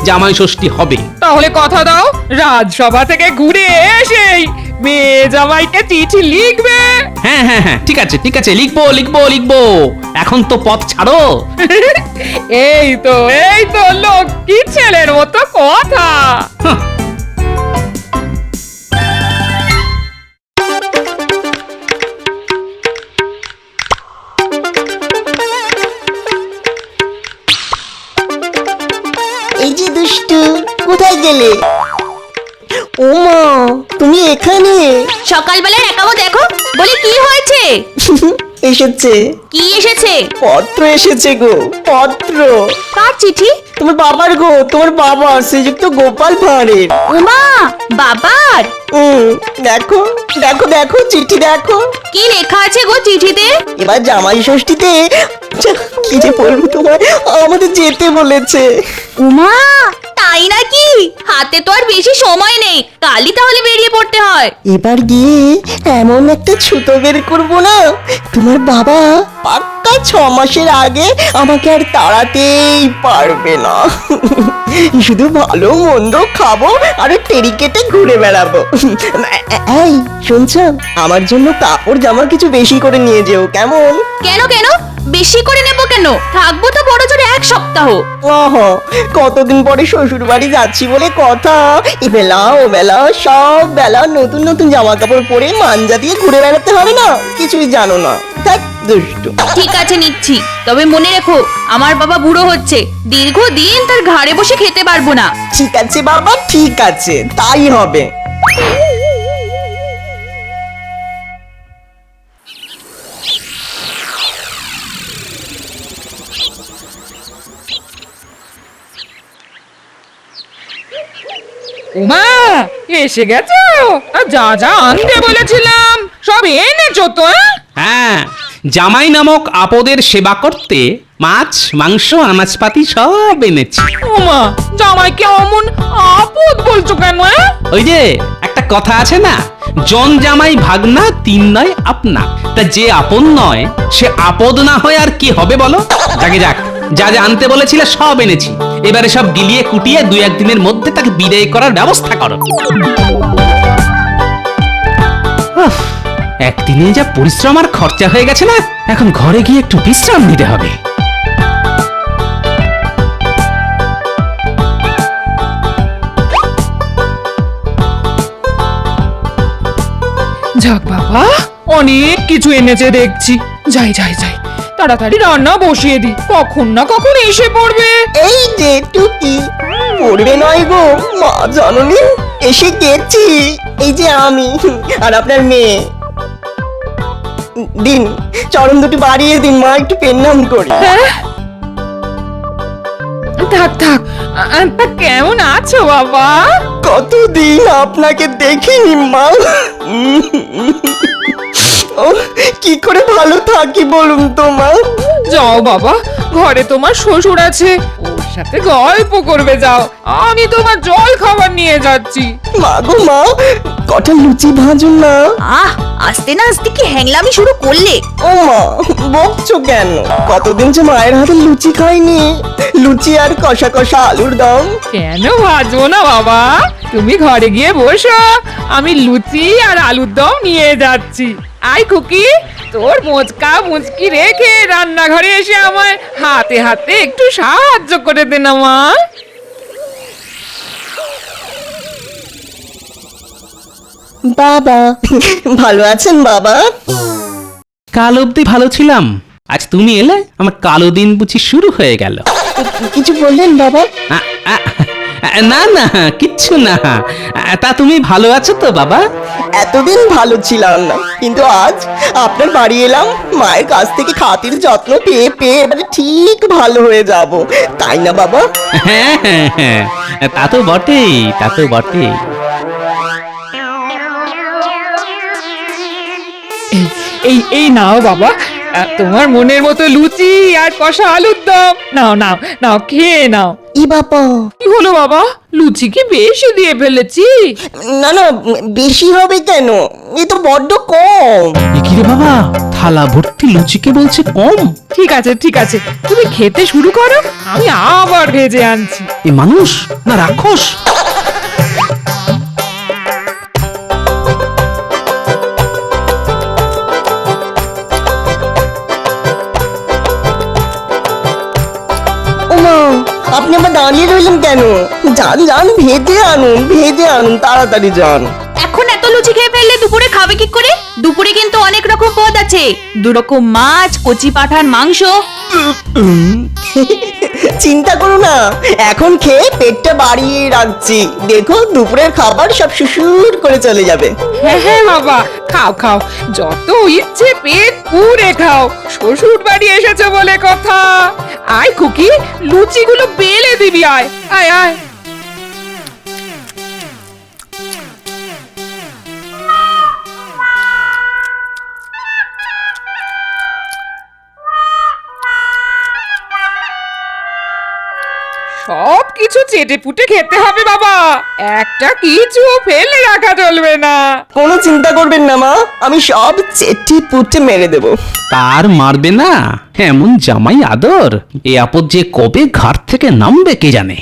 জামাই ষষ্ঠী হবে। তাহলে কথা দাও, রাজসভা থেকে ঘুরে এসেই মেয়ে জামাইকে চিঠি লিখবে। হ্যাঁ হ্যাঁ হ্যাঁ, ঠিক আছে ঠিক আছে, লিখবো লিখবো লিখবো। এখন তো পথ ছাড়ো। এই তো লক্ষ্মী ছেলের মতো কথা। এই যে দুষ্টু, কোথায় গেলে? ও মা, তুমি এখানে? সকালবেলা একাবো দেখো, বলি কি হয়েছে? এসেছে। কি এসেছে? পত্র এসেছে গো, পত্র। কার চিঠি? তোমার বাবার গো, তোমার বাবা শ্রীযুক্ত গোপাল ভাঁড়ের। উমা, বাবার? দেখো দেখো দেখো, চিঠি দেখো। কি লেখা আছে গো চিঠিতে? এবার জামাই ষষ্ঠীতে কি যে বলবো তোমায়, আমাদের যেতে বলেছে। উমা, তাই নাকি? হাতে তো আর বেশি সময় নেই, কালই তাহলে বেরিয়ে পড়তে হয়। এবার গিয়ে এমন একটা ছুতো বের করবো না, তোমার বাবা পাক্কা 6 মাসের আগে আমাকে আর তাড়াতেই পারবে না। শুধু ভালো মন্দ খাবো আর টেরি কেটে ঘুরে বেড়াবো। এই শুনছো, আমার জন্য কাপড় জামা কিছু বেশি করে নিয়ে যেও, কেমন? কেন কেন বেশি করে নেব কেন? থাকবো তো বড় জোরে 1 সপ্তাহ। ওহো, কতদিন পরে শ্বশুর বাড়ি যাচ্ছি বলে কথা, এ বেলা ও বেলা সব বেলা নতুন নতুন জামা কাপড় পরে মাঞ্জা দিয়ে ঘুরে বেড়াতে হবে না, কিছুই জানো না। থাক দুষ্টু। ঠিক আছে নিচ্ছি, তবে মনে রেখো আমার বাবা বুড়ো হচ্ছে, দীর্ঘদিন তার ঘাড়ে বসে খেতে পারবো না। ঠিক আছে বাবা, ঠিক আছে, তাই হবে। উমা, এসে গেছো? যা যা আনতে বলেছিলাম সব এনেছো তো? হ্যাঁ, জামাই নামক আপদের সেবা করতে মাছ মাংস আনাজপাতি সব এনেছি। উমা, জামাইকে অমন আপদ বলছো কেন? ওই যে একটা কথা আছে না, জন জামাই ভাগনা 3 নয় আপনা। তা যে আপন নয় সে আপদ না হয় আর কি হবে বলো? যাকে যাক, যা যা আনতে বলেছিলে সব এনেছি। এবারে সব গিলিয়ে কুটিয়ে 2-1 দিনের মধ্যে তাকে বিদায় করার ব্যবস্থা করো। একদিনে যা পরিশ্রম আর খরচা হয়ে গেছে না, এখন ঘরে গিয়ে একটু বিশ্রাম নিতে হবে। যাক বাবা, অনেক কিছু এনেছে দেখছি। যাই যাই যাই, তাড়াতাড়ি রান্না বসিয়ে দি, কখন না কখন এসে পড়বে। এই যে টুকি, পড়বে নয় গো মা জননী, এসে গেছি। এই যে আমি আর আপনার মেয়ে। দিন, চরণ দুটি বাড়িয়ে দিন মা, একটু প্রণাম করি। থাক থাক তা কেমন আছো বাবা? কতদিন আপনাকে দেখিনি মা। ও, কি করে ভালো থাকি বলুন তো মা। যাও বাবা, ঘরে তোমার শ্বশুর আছে, ওর সাথে গল্প করবে যাও। আমি তোমার জল খাবার নিয়ে যাচ্ছি। মা গো মা, কটা লুচি ভাজুন না। আহ, আস্তে না আস্তে কি হ্যাংলামি শুরু করলে? ও মা, বকছো কেন? কতদিন যে মায়ের হাতে লুচি খাইনি। লুচি আর কষা কষা আলুর দম। কেন ভাজবো না বাবা? তুমি ঘরে গিয়ে বসো, আমি লুচি আর আলুর দম নিয়ে যাচ্ছি। আই খুকি, তোর মোচকা মুচকি রেখে রান্নাঘরে এসে আমায় হাতে হাতে একটু সাহায্য করে দে না মা। বাবা, ভালো আছেন বাবা? কাল অবধি ভালো ছিলাম, আজ তুমি এলে আমার কালো দিন বুঝি শুরু হয়ে গেল। কিছু বললেন বাবা? না না, কিচ্ছু না। তা তুমি ভালো আছো তো বাবা? এতদিন ভালো ছিলাম না, কিন্তু আজ আপনার বাড়ি এলাম, মায়ের কাছ থেকে খাতির যত্ন পেয়ে পেয়ে এবারে ঠিক ভালো হয়ে যাব, তাই না বাবা? হ্যাঁ হ্যাঁ হ্যাঁ, তা তো বটেই, তা তো বটেই। এই এই নাও বাবা, তোমার মনের মতো লুচি আর কষা আলুর দম। নাও নাও নাও, খেয়ে নাও। ই বাবা, কি হলো বাবা, লুচি কি বেশি দিয়ে ফেলেছি? না না, বেশি হবে কেন? এ তো বড্ড কম। কি রে বাবা, থালা ভর্তি লুচিকে বলছে কম? ঠিক আছে ঠিক আছে, তুমি খেতে শুরু করো, আমি আবার ভেজে আনছি। এ মানুষ না রাক্ষস? আপনি আবার দাঁড়িয়ে রইলেন কেন? যান যান, ভেজে আনুন, ভেজে আনুন, তাড়াতাড়ি যান। এখন এত লুচি খেয়ে ফেললে দুপুরে খাবে কি করে? দুপুরে কিন্তু অনেক রকম পদ আছে, 2 রকম মাছ, কচি পাঠার মাংস। চিন্তা করো না, এখন খেয়ে পেটটা বাড়িয়ে রাখছি, দেখো দুপুরের খাবার সব সুসুর করে চলে যাবে। হ্যাঁ হ্যাঁ বাবা, খাও খাও, যত ইচ্ছে পেট পুরে খাও, শ্বশুর বাড়ি এসেছে বলে কথা। আয় খুকি, লুচিগুলো বেলে দিবি, আয় আয় আয়। সব কিছু চেটে পুটে খেতে হবে বাবা, একটা কিছু ফেলে রাখা চলবে না। কোনো চিন্তা করবেন না মা, আমি সব চেটে পুটে মেরে দেব। তার মারবে না, এমন জামাই আদর, এ আপদ যে কবে ঘাট থেকে নামবে কে জানে।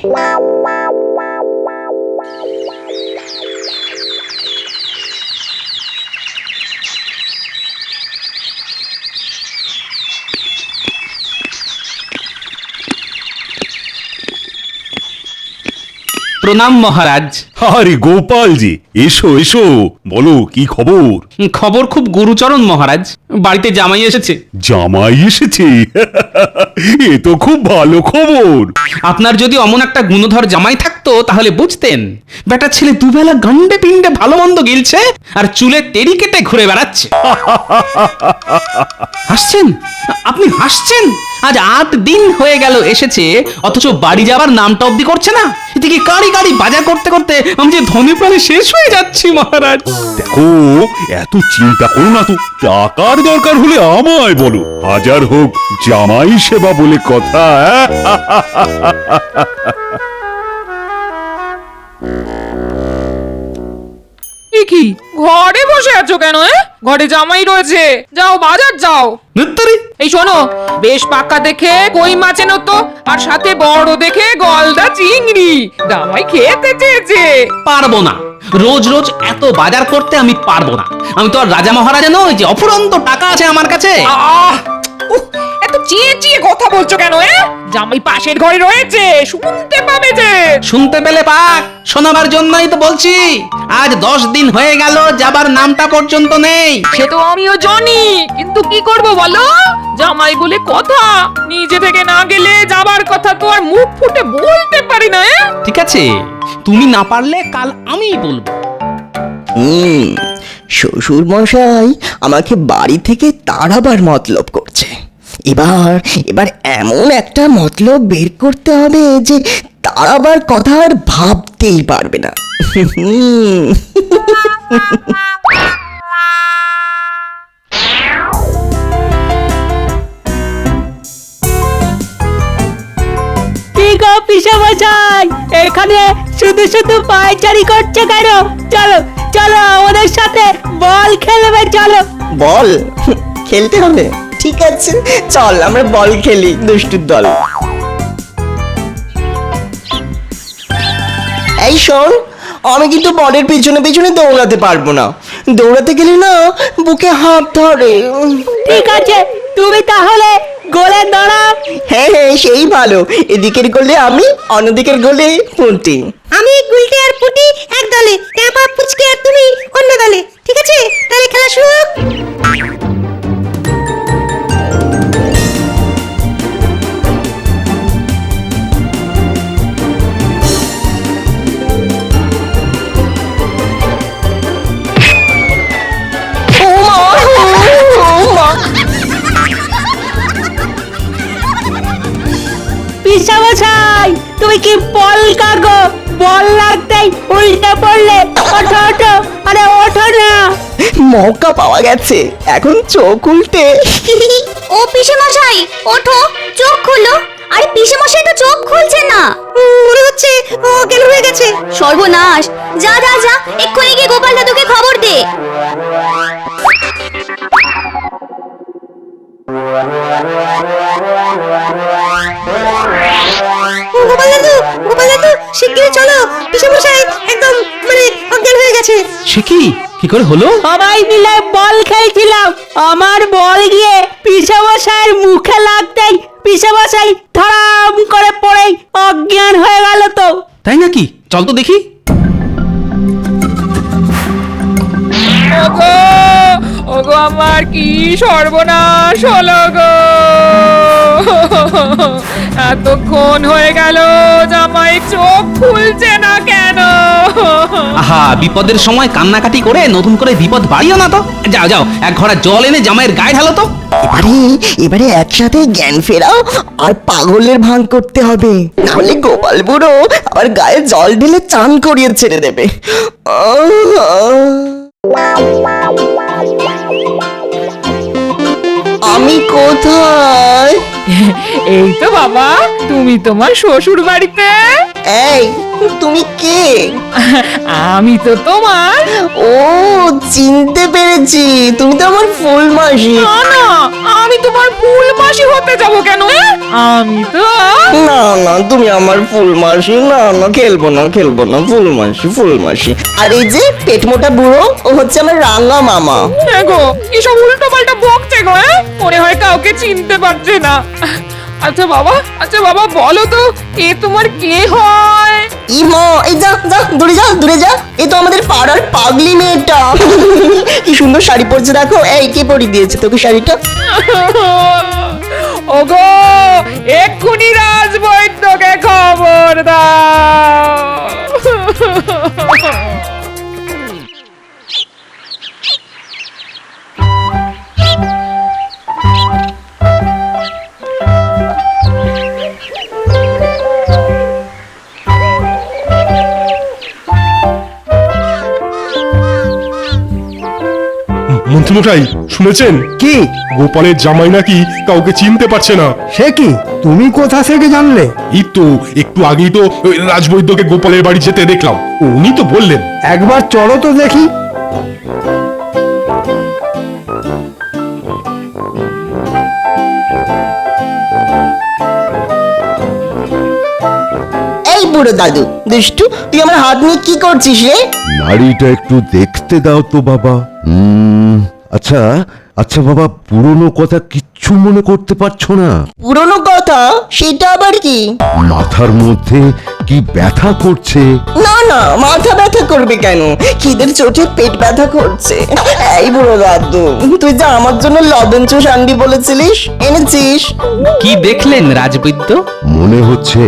প্রণাম মহারাজ। আরে গোপাল জি, এসো এসো, বলো কি খবর? খবর খুব গুরুচরণ মহারাজ, বাড়িতে জামাই এসেছে। জামাই এসেছে? এ তো খুব ভালো খবর। আপনার যদি অমন একটা গুণধর জামাই থাকতো তাহলে বুঝতেন, বেটা ছেলে দুবেলা গান্ডে পিণ্ডে ভালো মন্দ গিলছে আর চুলে তেড়ি কেটে ঘুরে বেড়াচ্ছে। হাসছেন? আপনি হাসছেন? আজ 8 দিন হয়ে গেল এসেছে, অথচ বাড়ি যাবার নামটা অব্দি করছে না। এদিকে গাড়ি গাড়ি বাজার করতে করতে আমি যে ধনে প্রাণে শেষ হয়ে যাচ্ছি মহারাজ। দেখো, এত চিন্তা করো না তো, টাকার দরকার হলে আমায় বলো, হাজার হোক জামাই সেবা বলে কথা। কি ঘরে বসে আছো কেন? ঘরে জামাই রয়েছে, যাও বাজার যাও। এই শোনো, বেশ পাকা দেখে কই মাছ এনো তো, আর সাথে বড় দেখে গলদা চিংড়ি, জামাই খেতে চেয়েছে। পারবো না, রোজ রোজ এত বাজার করতে আমি পারবো না। আমি তো আর রাজা মহারাজা নই যে অফুরন্ত টাকা আছে আমার কাছে। এত চেঁচিয়ে কথা বলছো কেন জামাই পাশের ঘরে রয়েছে, শুনতে পাবে যে। শুনতে পেলে পাক, শোনাবার জন্যই তো বলছি। আজ 10 দিন হয়ে গেল, যাবার নামটা পর্যন্ত নেই। সে তো আমিও জানি, কিন্তু কি করব বলো, জামাই বলে কথা, নিজে থেকে না গেলে যাবার কথা তো আর মুখ ফুটে বলতে পারি না। ঠিক আছে, তুমি না পারলে কাল আমিই বলবো। শ্বশুর মশাই আমাকে বাড়ি থেকে তাড়াবার মতলব করছে। এবার এমন একটা মতলব বের করতে হবে যে তাড়াবার কথা আর ভাবতেই পারবে না। কি গো পিসামশাই, এখানে শুধু শুধু পায়চারি করছে কেন? চলো চলো আমাদের সাথে বল খেলবে, চলো। বল খেলতে হবে? ঠিক আছে, চল আমরা বল খেলি, দুষ্টুর দল। এই শোন, আমি কিন্তু বলের পিছনে পিছনে দৌড়াতে পারবো না। দৌড়াতে গেলে না বুকে হাত ধরে। ঠিক আছে, তুমি তাহলে গোলে দাঁড়াও। হ্যাঁ হ্যাঁ, সেই ভালো। এদিকের গোলে আমি, অন্যদিকের গোলে পুঁটি। আমি গুলটে আর পুটি এক দলে, ট্যাপা পুচকে আর তুমি অন্য দলে। ঠিক আছে, তাহলে খেলা শুরু হোক। পিসামশাই, তুমি কি বল কাগো? বল লাগতেই উল্টে পড়লে। ওঠো ওঠো, আরে ওঠো না। মৌকা পাওয়া গেছে, এখন চোখ উল্টে। ও পিসেমশাই, ওঠো, চোখ খুলো। আরে পিসেমশাই তো চোখ খুলছে না, মনে হচ্ছে ও গেল হয়ে গেছে। সর্বনাশ! যা যা যা, এক্ষুনি গিয়ে গোপাল দাদুকে খবর দে। গোপাল দাদু শিগগিরই চলো, পিসেমশাই একদম অজ্ঞান হয়ে গেছে। সে কি করে হলো? সবাই মিলে বল খেলছিলাম, আমার বল গিয়ে পিসামশাইয়ের মুখে লাগতেই পিসামশাই ধরাম করে পড়ে অজ্ঞান হয়ে গেল। তো তাই নাকি? চল তো দেখি। ওগো ওগো, আমার কি সর্বনাশ হলো গো! এতক্ষণ হয়ে গেল, জামাই চোখ খুলছে না কেন? আহা, বিপদের সময় কান্নাকাটি করে নতুন করে বিপদ বাড়িও না তো। যাও যাও, এক ঘড়া জল এনে জামাইয়ের গায়ে ঢালো তো। এবারে একসাথে জ্ঞান ফেরাও আর পাগলের ভান করতে হবে, নাহলে গোপাল বুড়ো আবার গায়ে জল ঢেলে চান করিয়ে ছেড়ে দেবে। আমি কোথায়? এই তো বাবা, তুমি তোমার শ্বশুর বাড়িতে। এই তুমি কে? আমি তো তোমার। ও, চিনতে পেরেছি, তুমি তো আমার ফুল মাসি। না না, আমি তোমার ফুল মাসি হতে যাব কেন? আমি তো না না, তুমি আমার ফুল মাসি। না না, খেলবো না ফুল মাসি। আর এই যে পেট মোটা বুড়ো, ও হচ্ছে আমার রাঙা মামা। গো, কি সব উল্টো পাল্টা বকছে গো। মনে হয় কাউকে চিনতে পারছে না। আচ্ছা বাবা, বলো তো, এ তোমার কে হয়? এই যা দূরে যা, এ তো আমাদের পাড়ার পাগলি মেয়েটা। কি সুন্দর শাড়ি পরছে দেখো। এই কে পরিয়ে দিয়েছে তোকে শাড়িটা? ওগো, এক্ষুনি রাজবৈদ্যকে খবর দাও। মন্ত্রীমশাই, শুনেছেন কি? গোপালের জামাই নাকি কাউকে চিনতে পারছে না। সে কি? তুমি কোথা থেকে জানলে? এই তো একটু আগেই তো ওই রাজবৈদ্যকে গোপালের বাড়ি যেতে দেখলাম, উনি তো বললেন। একবার চলো তো দেখি। এই বুড়ো দাদু দুষ্টু, তুই আমার হাত নিয়ে কি করছিস রে? নাড়িটা একটু দেখতে দাও তো বাবা। আচ্ছা, আচ্ছা বাবা, পুরনো কথা কিচ্ছু মনে করতে পারছো না? পুরনো কথা? সেটা আবার কি? মাথার মধ্যে কি ব্যথা করছে? না না, মাথা ব্যথা করবে কেন? খিদের চোটে পেট ব্যথা করছে। এই বুড়ো দাদু, তুই যে আমার জন্য লবণ চুষ আনবি বলেছিলিস, এনেছিস? কি দেখলেন রাজবৈদ্য? মনে হচ্ছে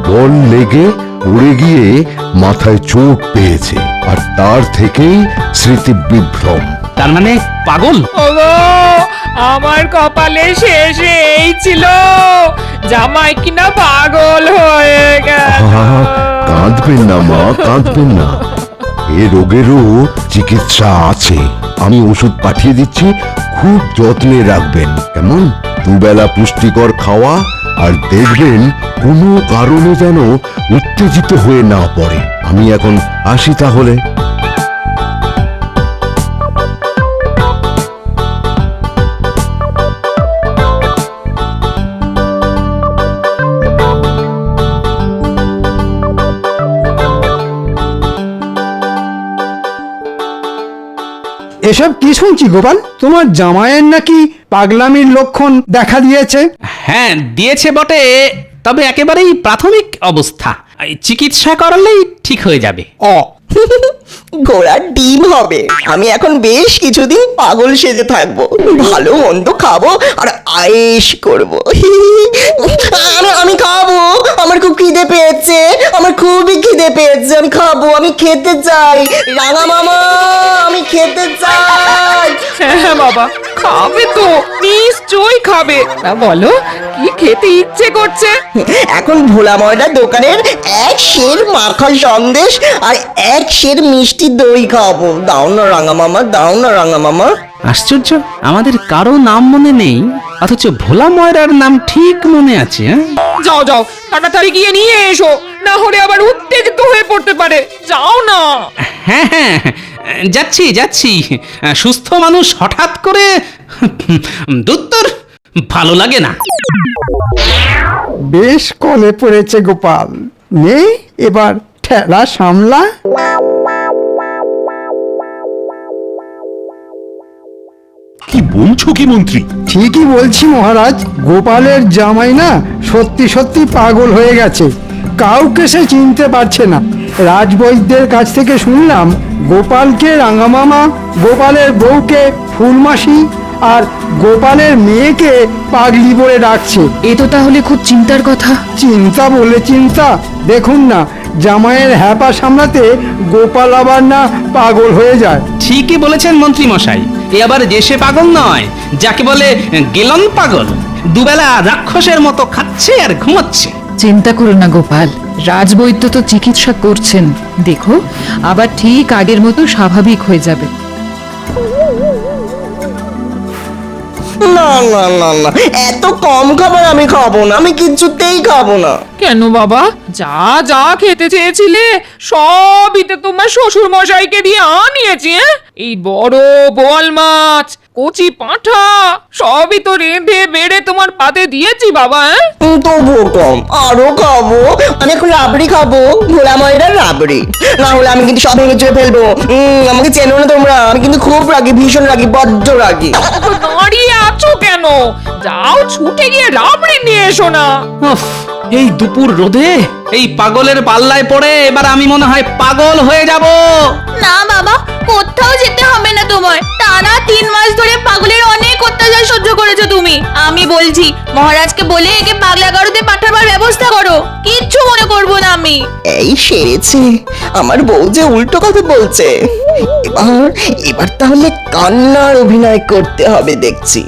বল লেগে পড়ে গিয়ে মাথায় চোট পেয়েছে, আর তার থেকেই স্মৃতি বিভ্রম। তার মানে পাগল? ওগো, আমার কপালে শেষে এই ছিল, জামাই কিনা পাগল হয়ে গেল। কাঁদবেন না মা, কাঁদবেন না। এ রোগেরও চিকিৎসা আছে। আমি ওষুধ পাঠিয়ে দিচ্ছি, খুব যত্নে রাখবেন কেমন? দুবেলা পুষ্টিকর খাওয়া, আর দেখবেন কোনো কারণে যেন উত্তেজিত হয়ে না পড়ে। আমি এখন আসি তাহলে। এসব কি শুনছি গোপাল? তোমার জামাইয়ের নাকি পাগলামির লক্ষণ দেখা দিয়েছে? হ্যাঁ, দিয়েছে বটে, তবে একেবারেই প্রাথমিক অবস্থা। এই চিকিৎসা করালেই ঠিক হয়ে যাবে। ঘোড়ার ডিম হবে। আমি এখন বেশ কিছুদিন পাগল সেজে থাকবো, ভালো মন্দ খাবো আর আয়েশ করবো। আমি খাবো, আমার খুব খিদে পেয়েছে, আমার খুবই খিদে পেয়েছে। আমি খাবো, আমি খেতে চাই। রাঙা মামা, আমি খেতে চাই। হ্যাঁ বাবা, খাবে তো, নিশ্চয়ই খাবে। তা বলো, কি খেতে ইচ্ছে করছে? এখন ভোলা ময়দার দোকানের এক সের মাখা সন্দেশ আর এক সের মিষ্টি দই খাবো। দাও না রাঙা মামা, দাও না রাঙা মামা। আশ্চর্য, আমাদের কারো নাম মনে নেই, অথচ ভোলা ময়রার নাম ঠিক মনে আছে। যাও যাও, তাড়াতাড়ি গিয়ে নিয়ে এসো, না হলে আবার উত্তেজিত হয়ে পড়তে পারে। যাও না। হ্যাঁ হ্যাঁ, যাচ্ছি যাচ্ছি। সুস্থ মানুষ হঠাৎ করে দুত্তর ভালো লাগে না। বেশ কলে পড়েছে গোপাল। নে এবার ঠেলা সামলা। কি বলছো কি মন্ত্রী? ঠিকই বলছি মহারাজ, গোপালের জামাই না সত্যি সত্যি পাগল হয়ে গেছে। কাউকে সে চিনতে পারছে না। রাজবৈদ্যের কাছ থেকে শুনলাম গোপালকে রাঙামামা, গোপালের বউকে ফুলমাসি আর গোপালের মেয়েকে পাগলি বলে ডাকছে। এ তো তাহলে খুব চিন্তার কথা। চিন্তা বলে চিন্তা, দেখুন না জামাইয়ের হ্যাপা সামলাতে গোপাল আবার না পাগল হয়ে যায়। ঠিকই বলেছেন মন্ত্রী মশাই, এ আবার দেশে পাগল নয়, যাকে বলে গেলন পাগল। দুবেলা রাক্ষসের মতো খাচ্ছে আর ঘুমাচ্ছে। চিন্তা করো না গোপাল, রাজবৈদ্য তো চিকিৎসা করছেন, দেখো আবার ঠিক আগের মতো স্বাভাবিক হয়ে যাবে। না না না না, এত কম খাবার আমি খাবো না, আমি কিছুতেই খাবো না। কেন বাবা, যা যা খেতে চেয়েছিলে সবই তো তোমার শ্বশুর মশাইকে দিয়ে আনিয়েছি। এই বড় বোয়াল মাছ, কচি পাঁঠা সবই তো রেঁধে বেড়ে তোমার পাতে দিয়েছি বাবা। তবুও কম, আরো খাবো। আমি এখন রাবড়ি খাবো, ভোলা ময়দার রাবড়ি। না হলে আমি কিন্তু সব ভেঙে চুয়ে ফেলবো। আমাকে চেনো না তোমরা, আমি কিন্তু খুব রাগি, ভীষণ রাগি, বড্ড রাগি। দাঁড়িয়ে আছো কেন? যাও ছুটে গিয়ে রাবড়ি নিয়ে এসো না। এই দুপুর রোদে এই পাগলের পাল্লায় পড়ে এবার আমি মনে হয় পাগল হয়ে যাব। না বাবা, কোথাও যেতে হবে না তোমার। টানা 3 মাস ধরে পাগলের অনেক অত্যাচার সহ্য করেছো তুমি। আমি বলছি মহারাজকে বলে একে পাগলা গারদে পাঠাবার ব্যবস্থা করো। কিচ্ছু মনে করবো না আমি। এই সেরেছে, আমার বউ যে উল্টো কথা বলছে। এবার এবার তাহলে কান্নার অভিনয় করতে হবে দেখছি।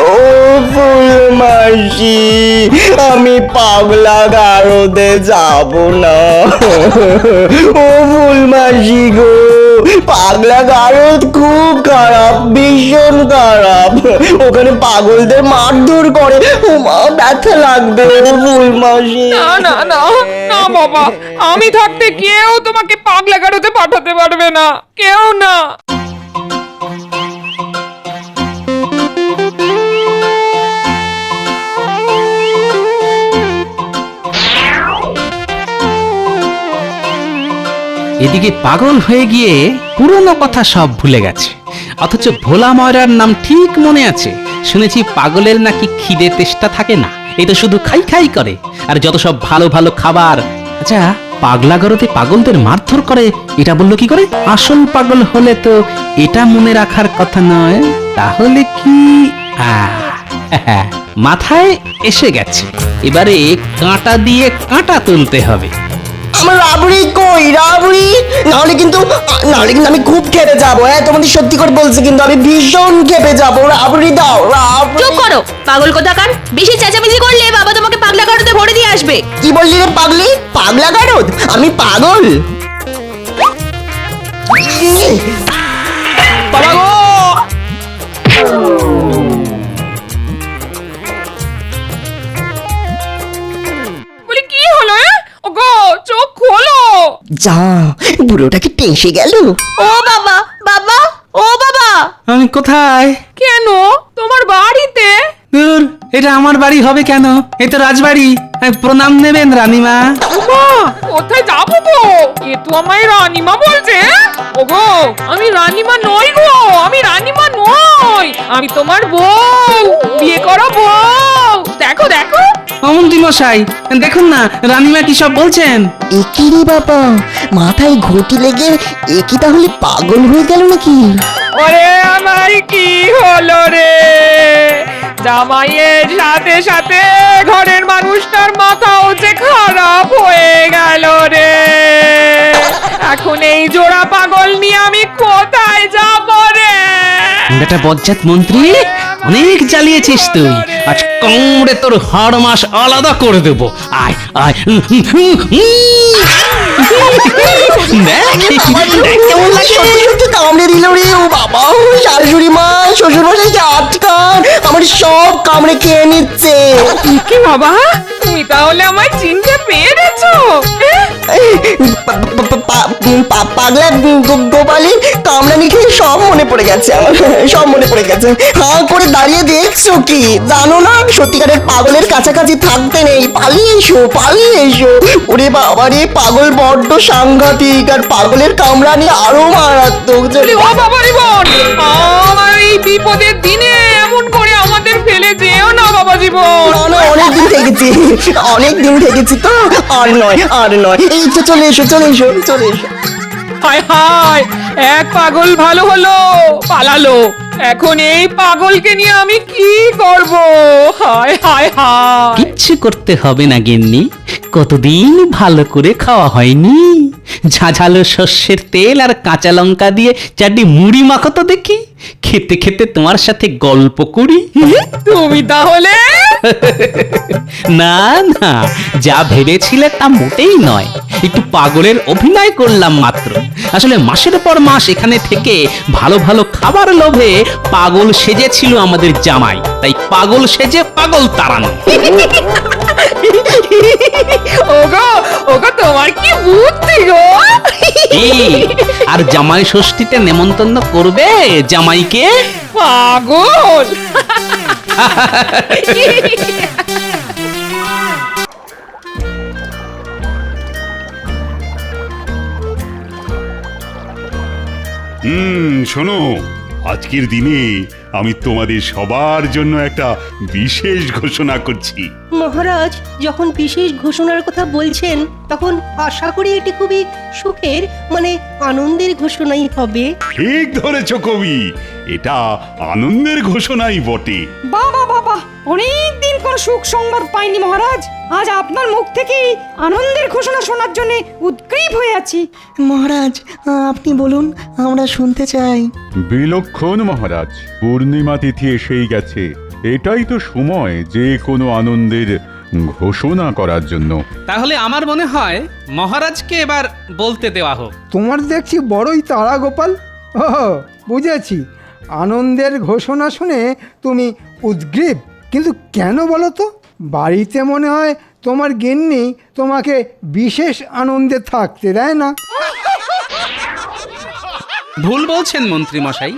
ও ফুলমাসি, আমি পাগলা গারদে যাব না। ও ফুলমাসি গো, পাগলা গারদ খুব খারাপ, ভীষণ খারাপ। ওখানে পাগলদের মারধর করে, ও মা ব্যথা লাগবে। ফুলমাসি, না না না না বাবা, আমি থাকতে কেউ তোমাকে পাগলা গারদে পাঠাতে পারবে না, কেউ না। এদিকে পাগল হয়ে গিয়ে পুরনো কথা সব ভুলে গেছে, অথচ ভোলা ময়রার নাম ঠিক মনে আছে। শুনেছি পাগলের নাকি খিদে তেষ্টা থাকে না, এই তো শুধু খাই খাই করে, আর যত সব ভালো ভালো খাবার। আচ্ছা, পাগলা গরতে পাগলদের মারধর করে এটা বললো কি করে? আসল পাগল হলে তো এটা মনে রাখার কথা নয়, তাহলে কি? মাথায় এসে গেছে, এবারে কাঁটা দিয়ে কাঁটা তুলতে হবে। আমার রাবড়ি কই? রাবড়ি নাহলে কিন্তু আমি খুব খেপে যাবো। হ্যাঁ, তোমাদের সত্যি করে বলছি, কিন্তু আমি ভীষণ খেপে যাবো। রাবড়ি দাও, রাবড়ি। চুপ করো পাগল কোথাকার, বেশি চেঁচামেচি করলে বাবা তোমাকে পাগলা গারদে ভরে দিয়ে আসবে। কি বললি রে পাগলি? পাগলা গারদ? আমি পাগল? বাবা গো! বলি কি হলো? ওগো চোখ খোলো। যা, বুড়োটাকে টেসে গেল। ও বাবা, বাবা, ও বাবা। আমি কোথায়? কেন তোমার বাড়িতে? দূর, এটা আমার বাড়ি হবে কেন? এ তো রাজবাড়ি। প্রণাম নেবেন রানীমা। মা, কোথায় যাবো গো? এ তো আমায় রানীমা বলছে। ওগো আমি রানীমা নই গো, আমি রানীমা নই, আমি তোমার বউ, বিয়ে করা বউ। দেখো দেখো। মন্ত্রী মশাই দেখুন না, রানীমা কি সব বলছেন। একি রে বাবা, মাথায় ঘটি লেগে একি তাহলে পাগল হয়ে গেল নাকি? ওরে আমার কি হলো রে? জামাইয়ের সাথে সাথে ঘরের মানুষটার মাথাও যে খারাপ হয়ে গেল রে। এখন এই জোড়া পাগল নিয়ে আমি কোথায় যাব রে? বেটা বজ্জাত মন্ত্রী, অনেক জ্বালিয়েছিস তুই, আজ কামড়ে তোর হাড় মাস আলাদা করে দেবো। আয় আয়, কেমন লাগে? সত্যি সত্যি কামড়ে দিল রে। ও বাবা, শাশুড়ি মা, শ্বশুর মশাইকে আটকান, আমার সব কামড়ে খেয়ে নিচ্ছে। কি বাবা, তুমি তাহলে আমায় চিনতে পেরেছো? পাগলা গোপালের কামড়ানি খেয়ে সব মনে পড়ে গেছে আমার, সব মনে পড়ে গেছে। হাঁ করে দাঁড়িয়ে দেখছো কি? জানো না সত্যিকারের পাগলের কাছাকাছি থাকতে নেই, পালিয়ে এসো, পালিয়ে এসো। ওরে বাবা রে, পাগল বড্ড সাংঘাতিক, আর পাগলের কামড়ানি আরো মারাত্মক। ও বাবা রে বোন, আমার এই বিপদের দিনে এমন করে আমাদের ফেলে যেও না বাবা জীবন। অনেকদিন থেকেছি, অনেকদিন থেকেছি তো, আর নয়, আর নয়। এই তো চলে এসো, চলে এসো, চলে এসো। হায় হায়, এক পাগল ভালো হলো, পালালো। এখন এই পাগলকে নিয়ে আমি কি করব? হায় হায় হায়। কিচ্ছু করতে হবে না গিন্নি, কতদিন ভালো করে খাওয়া হয়নি। ঝাঝালো সর্ষের তেল আর কাঁচা লঙ্কা দিয়ে চারটি মুড়ি মাখো তো দেখি, খেতে খেতে তোমার সাথে গল্প করি। তুমি তাহলে? না না, যা ভেবেছিলে তা মোটেই নয়, একটু পাগলের অভিনয় করলাম মাত্র। আসলে মাসের পর মাস এখানে থেকে ভালো ভালো খাবার লোভে পাগল সেজেছিল আমাদের জামাই, তাই পাগল সেজে পাগল তাড়ানো। ওগো ওগো, তোমার কি বুদ্ধি গো! আর জামাই ষষ্ঠীতে নেমন্তন্ন করবে জামাইকে? পাগল! শোনো, আজকের দিনে আমি তোমাদের সবার জন্য একটা বিশেষ ঘোষণা করছি। মহারাজ যখন বিশেষ ঘোষণার কথা বলছেন, তখন আশা করি এটি খুবই সুখের, মানে আনন্দের ঘোষণাই হবে। ঠিক ধরেছ কবি, এটা আনন্দের ঘোষণাই বটে। বাবা বাবা, অনেক দিন কোন সুখ সংবাদ পাইনি মহারাজ, আজ আপনার মুখ থেকেই আনন্দের ঘোষণা শোনার জন্য উৎগ্রীব হয়ে আছি। মহারাজ আপনি বলুন, আমরা শুনতে চাই। বিলক্ষণ মহারাজ, পূর্ণিমা তিথি এসেই গেছে, এটাই তো সময় যে কোনো আনন্দের ঘোষণা করার জন্য। তাহলে আমার মনে হয় মহারাজকে এবার বলতে দেওয়া হোক। তোমার দেখছি বড়ই তাড়া গোপাল। ও বুঝেছি, আনন্দের ঘোষণা শুনে তুমি উদ্গ্রীব, কিন্তু কেন বলো তো? বাড়িতে মনে হয় তোমার গিন্নি তোমাকে বিশেষ আনন্দে থাকতে দেয় না। ভুল বলছেন মন্ত্রী মশাই,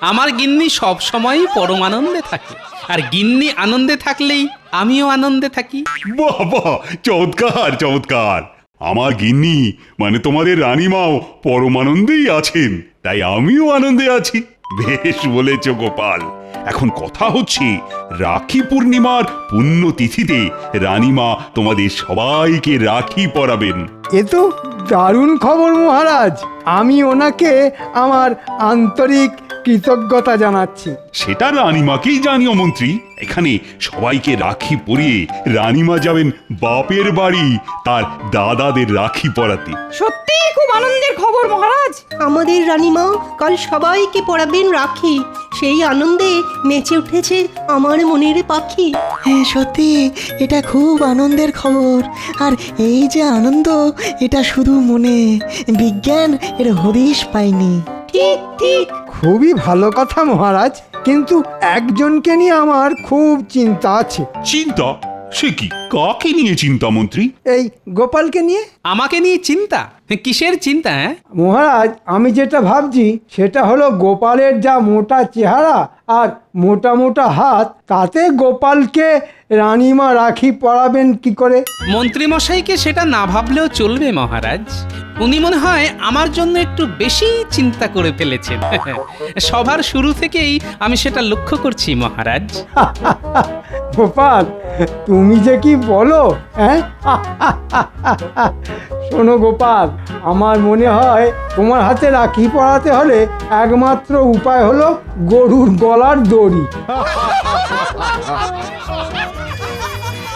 আমার গিন্নি সব সময়ই পরম আনন্দে থাকে, আর গিন্নি আনন্দে থাকলেই আমিও আনন্দে থাকি। বাহ বাহ, চমৎকার চমৎকার। আমার গিন্নি মানে তোমাদের রানীমাও পরমানন্দেই আছেন, তাই আমিও আনন্দে আছি। বেশ বলেছ গোপাল। এখন কথা হচ্ছে, রাখি পূর্ণিমার পুণ্যতিথিতে রানীমা তোমাদের সবাইকে রাখি পরাবেন। এ তো দারুণ খবর মহারাজ। আমি ওনাকে আমার আন্তরিক কৃতজ্ঞতা জানাচ্ছি। সেটা রানীমাকেই জানিও মন্ত্রী। এখানে সবাইকে রাখি পরিয়ে রানীমা যাবেন বাপের বাড়ি তার দাদাদের রাখি পরাতে। সত্যি খুব আনন্দের খবর মহারাজ। আমাদের রানীমা কাল সবাইকে পরাবেন রাখি। সেই আনন্দে নেচে উঠেছে আমার মনের পাখি। হ্যাঁ সত্যি, এটা খুব আনন্দের খবর। আর এই যে আনন্দ, এটা শুধু মনে, বিজ্ঞান এর হদিশ পায়নি। ঠিক ঠিক। খুবই ভালো কথা মহারাজ, কিন্তু একজনকে নিয়ে আমার খুব চিন্তা আছে। চিন্তা? সে কি? কাকে নিয়ে চিন্তা মন্ত্রী? এই গোপালকে নিয়ে। আমাকে নিয়ে চিন্তা? কিসের চিন্তা? মহারাজ, আমি যেটা ভাবছি সেটা হলো গোপালের যা মোটা চেহারা আর মোটা মোটা হাত, তাতে গোপালকে রানীমা রাখি পরাবেন কি করে? মন্ত্রী মশাইকে সেটা না ভাবলেও চলবে মহারাজ। উনি মনে হয় আমার জন্য একটু বেশি চিন্তা করে ফেলেছেন। সবার শুরু থেকেই আমি সেটা লক্ষ্য করছি মহারাজ। গোপাল, তুমি যে কি বলো, হ্যাঁ? শোনো গোপাল, আমার মনে হয় তোমার হাতে রাখি পরাতে হলে একমাত্র উপায় হলো গরুর গলার দড়ি।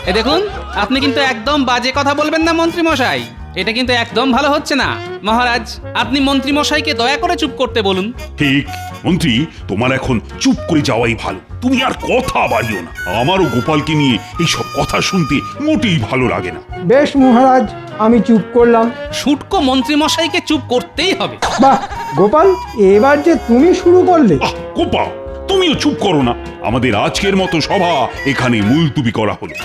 এ দেখুন, আপনি কিন্তু একদম বাজে কথা বলবেন না মন্ত্রী মশাই। এটা কিন্তু একদম ভালো হচ্ছে না। মহারাজ, আপনি মন্ত্রী মশাইকে দয়া করে চুপ করতে বলুন। ঠিক মন্ত্রী, তোমার এখন চুপ করে যাওয়াই ভালো। তুমি আর কথা বাড়িও না। আমারও গোপালকে নিয়ে এইসব কথা শুনতে মোটেই ভালো লাগে না। বেশ মহারাজ, আমি চুপ করলাম। শুটকো মন্ত্রী মশাইকে চুপ করতেই হবে। বাহ গোপাল, এবার যে তুমি শুরু করলে। গোপাল, তুমিও চুপ করো না। আমাদের আজকের মতো সভা এখানে মুলতুবি করা হলো।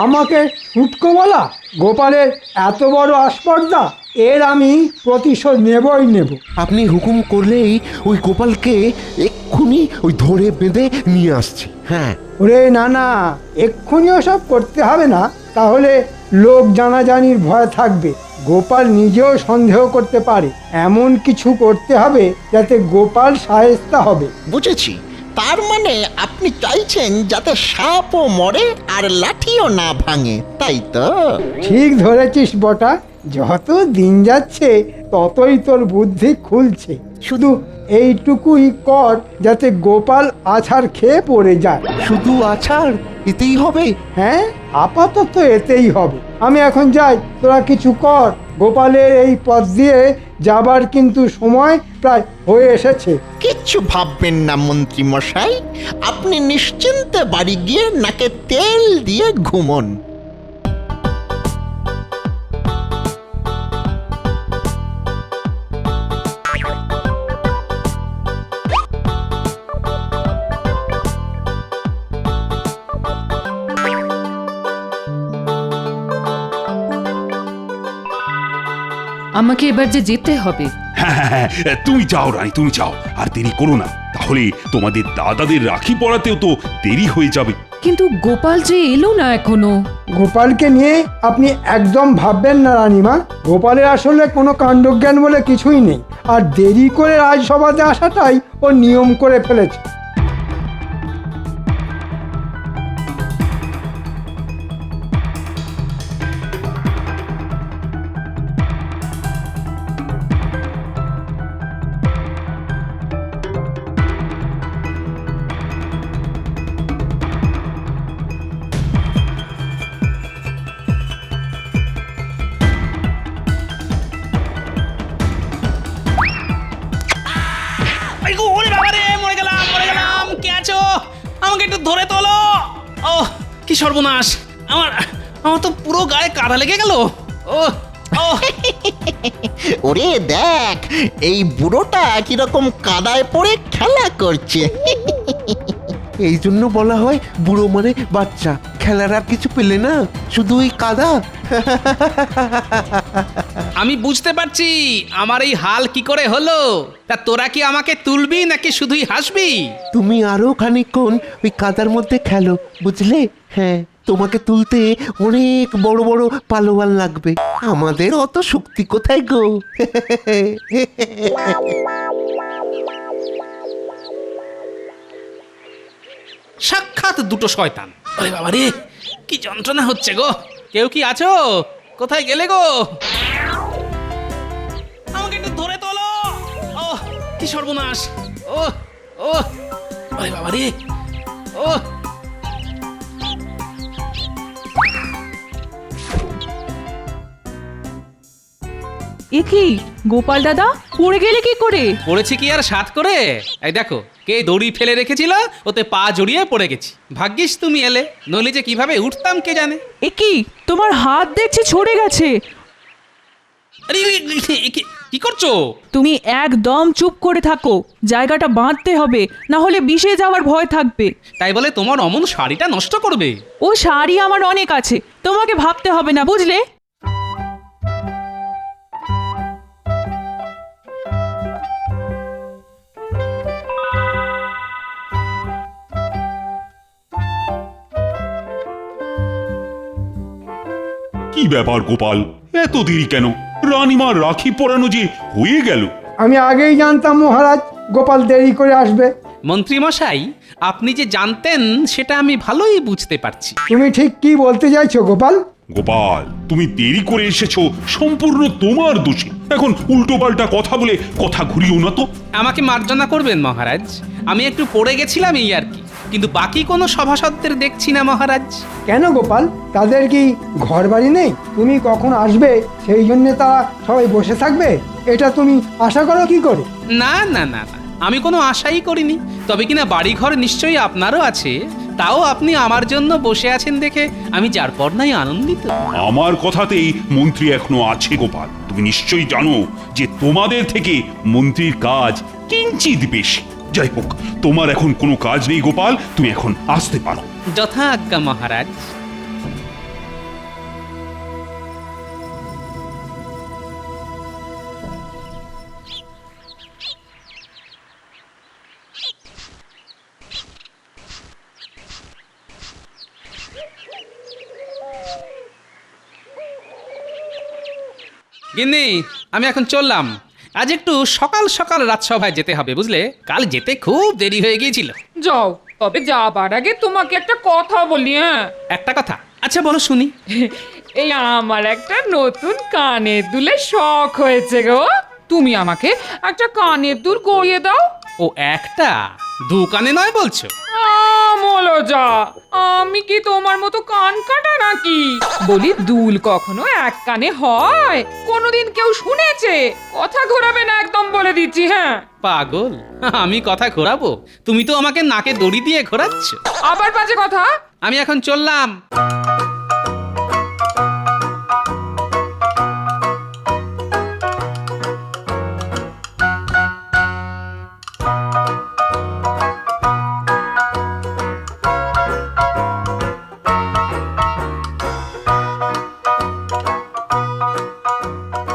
আমাকে শুটকো বলা? গোপালের এত বড় আস্পর্ধা, এর আমি প্রতিশোধ নেবই নেব। আপনি হুকুম করলেই ওই গোপালকে এক্ষুনি ওই ধরে বেঁধে নিয়ে আসছি। হ্যাঁ। ওরে না না, এক্ষুনি ওসব করতে হবে না, তাহলে লোক জানাজানির ভয় থাকবে। গোপাল নিজেও সন্দেহ করতে পারে। এমন কিছু করতে হবে যাতে গোপাল শায়েস্তা হবে। বুঝেছি, তার মানে আপনি চাইছেন যাতে সাপও মরে আর লাঠিও না ভাঙে, তাই তো? ঠিক ধরেছিস বটা। যত দিন যাচ্ছে ততই তোর বুদ্ধি খুলছে। শুধু এইটুকুই কর যাতে গোপাল আছাড় খেয়ে পড়ে যায়। শুধু আছাড়? এতেই হবে? হ্যাঁ, আপাতত এতেই হবে। আমি এখন যাই, তোরা কিছু কর। গোপালের এই পথ দিয়ে যাবার কিন্তু সময় প্রায় হয়ে এসেছে। কিচ্ছু ভাববেন না মন্ত্রী মশাই, আপনি নিশ্চিন্তে বাড়ি গিয়ে নাকে তেল দিয়ে ঘুমন। আমাকে এবার যে যেতে হবে। হ্যাঁ, তুমি যাও রানী, তুমি যাও। আর দেরি করো না, তাহলে তোমাদের দাদাদের রাখি পরাতেও তো দেরি হয়ে যাবে। কিন্তু গোপাল যে এলো না এখনো। গোপালকে নিয়ে আপনি একদম ভাববেন না রানীমা। গোপালের আসলে কোনো কাণ্ডজ্ঞান বলে কিছুই নেই। আর দেরি করে রাজসভাতে আসাটাই ও নিয়ম করে ফেলেছে। আমাকে একটু ধরে তোলো। ও কি সর্বনাশ! আমার আমার তো পুরো গায়ে কাদা লেগে গেল। ও ওরে দেখ, এই বুড়োটা কিরকম কাদায় পড়ে খেলা করছে। এই জন্য বলা হয় বুড়ো মানে বাচ্চা। খেলার আর কিছু পেলে না, শুধু ওই কাদা। আমি বুঝতে পারছি আমার এই হাল কি করে হলো। তা তোরা কি আমাকে তুলবি নাকি শুধুই হাসবি? তুমি আরো খানিকক্ষণ ওই কাদার মধ্যে খেলো, বুঝলে? হ্যাঁ, তোমাকে তুলতে অনেক বড় বড় পালোয়ান লাগবে। আমাদের অত শক্তি কোথায় গো? সাক্ষাৎ দুটো শয়তান। আরে বাবা রে, কি যন্ত্রণা হচ্ছে গো। কেউ কি আছো? কোথায় গেলে গো? আমাকে একটু ধরে তোলো। ও কি সর্বনাশ। ও ও আরে বাবা রে। ও এ কি গোপাল দাদা, পড়ে গেলে কি করে? পড়েছি কি আর সাত করে? এই দেখো, কে দড়ি ফেলে রেখেছিল, ওতে পা জড়িয়ে পড়ে গেছি। ভাগ্যিস তুমি এলে, নইলে যে কিভাবে উঠতাম কে জানে। এ কি, তোমার হাত দেখছি ছড়ে গেছে। আরে কি করছো? তুমি একদম চুপ করে থাকো, জায়গাটা বাঁধতে হবে, না হলে বিষে যাওয়ার ভয় থাকবে। তাই বলে তোমার অমন শাড়িটা নষ্ট করবে? ও শাড়ি আমার অনেক আছে, তোমাকে ভাবতে হবে না, বুঝলে? কি ব্যাপার গোপাল, এত দেরি কেন? রানীমার রাখি পরানো যে হয়ে গেল। আমি আগেই জানতাম মহারাজ গোপাল দেরি করে আসবে। মন্ত্রী মশাই, আপনি যে জানতেন সেটা আমি ভালোই বুঝতে পারছি। তুমি ঠিক কি বলতে চাইছো গোপাল? গোপাল, তুমি দেরি করে এসেছো সম্পূর্ণ তোমার দোষে। এখন উল্টো পাল্টা কথা বলে কথা ঘুরিও না তো। আমাকে মার্জনা করবেন মহারাজ, আমি একটু পড়ে গেছিলাম এই আর কি। কিন্তু বাকি কোনো সভাসদদের দেখছি না মহারাজ। কেন গোপাল, তাদের কি ঘর বাড়ি নেই? তুমি কখন আসবে সেই জন্য তারা সবাই বসে থাকবে, এটা তুমি আশা করো কি করে? না না না না, আমি কোনো আশাই করিনি। তবে কিনা বাড়িঘর নিশ্চয়ই আপনারও আছে, তাও আপনি আমার জন্য বসে আছেন দেখে আমি যার পর নাই আনন্দিত। আমার কথাতেই মন্ত্রী এখনো আছে গোপাল। তুমি নিশ্চয়ই জানো যে তোমাদের থেকে মন্ত্রীর কাজ কিঞ্চিত বেশি। যাই হোক, তোমার এখন কোনো কাজ নেই গোপাল, তুমি এখন আসতে পারো। যথা আজ্ঞা মহারাজ। গিন্নি, আমি এখন চললাম। আজ একটু সকাল সকাল রাজসভায় যেতে হবে, বুঝলে? কাল যেতে খুব দেরি হয়ে গিয়েছিল। যাও, তবে যাবার আগে তোমাকে একটা কথা বলি। হ্যাঁ, একটা কথা? আচ্ছা বলো শুনি। এই আমার একটা নতুন কানের দুলের শখ হয়েছে গো। তুমি আমাকে একটা কানের দুল গড়িয়ে দাও। ও একটা? দু কানে নয় বলছো? বলো যা, আমি কি তোমার মতো কান কাটা নাকি? বলি, দুল কখনো এক কানে হয়? কোনোদিন কেউ শুনেছে? কথা ঘোরাবে না একদম, বলে দিচ্ছি। হ্যাঁ, পাগল, আমি কথা ঘোরাবো? তুমি তো আমাকে নাকে দড়ি দিয়ে ঘোরাচ্ছ। আবার বাজে কথা। আমি এখন চললাম।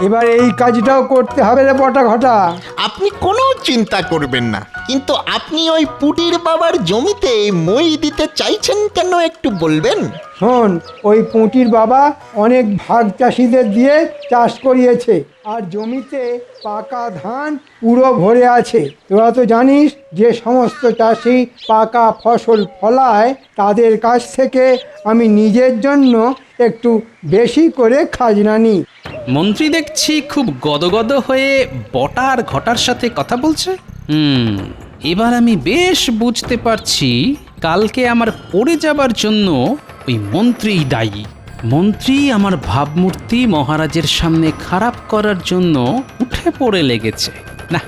এবার এই কাজটাও করতে হবে রে বটা ঘটা। আপনি কোনো চিন্তা করবেন না, কিন্তু আপনি ওই পুটির বাবার জমিতে মই দিতে চাইছেন কেন একটু বলবেন? শোন, ওই পুঁটির বাবা অনেক ভাগ চাষিদের দিয়ে চাষ করিয়েছে, আর জমিতে পাকা ধান পুরো ভরে আছে। তোরা তো জানিস যে সমস্ত চাষি পাকা ফসল ফলায়, তাদের কাছ থেকে আমি নিজের জন্য একটু বেশি করে খাজনা নিই। মন্ত্রী দেখছি খুব গদগদ হয়ে বটা আর ঘটার সাথে কথা বলছে। এবার আমি বেশ বুঝতে পারছি কালকে আমার পড়ে যাবার জন্য ওই মন্ত্রীই দায়ী। মন্ত্রী আমার ভাবমূর্তি মহারাজের সামনে খারাপ করার জন্য উঠে পড়ে লেগেছে। না,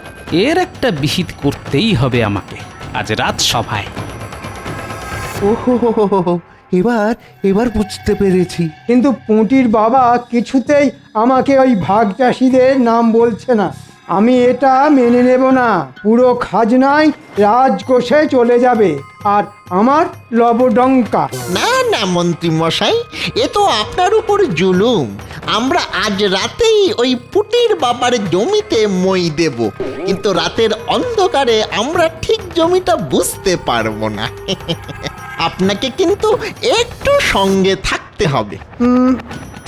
এর একটা বিহিত করতেই হবে আমাকে আজ রাজসভায়। ওহো, এবার বুঝতে পেরেছি। কিন্তু পুঁটির বাবা কিছুতেই আমাকে ওই ভাগ চাষিদের নাম বলছে না। আমি এটা মেনে নেব না। পুরো খাজনায় রাজকোষে চলে যাবে আর আমার লবডঙ্কা। না না মন্ত্রী মশাই, এ তো আপনার উপর জুলুম। আমরা আজ রাতেই ওই পুটির বাবার জমিতে মই দেব, কিন্তু রাতের অন্ধকারে আমরা ঠিক জমিটা বুঝতে পারবো না। আপনাকে কিন্তু একটু সঙ্গে থাকতে হবে।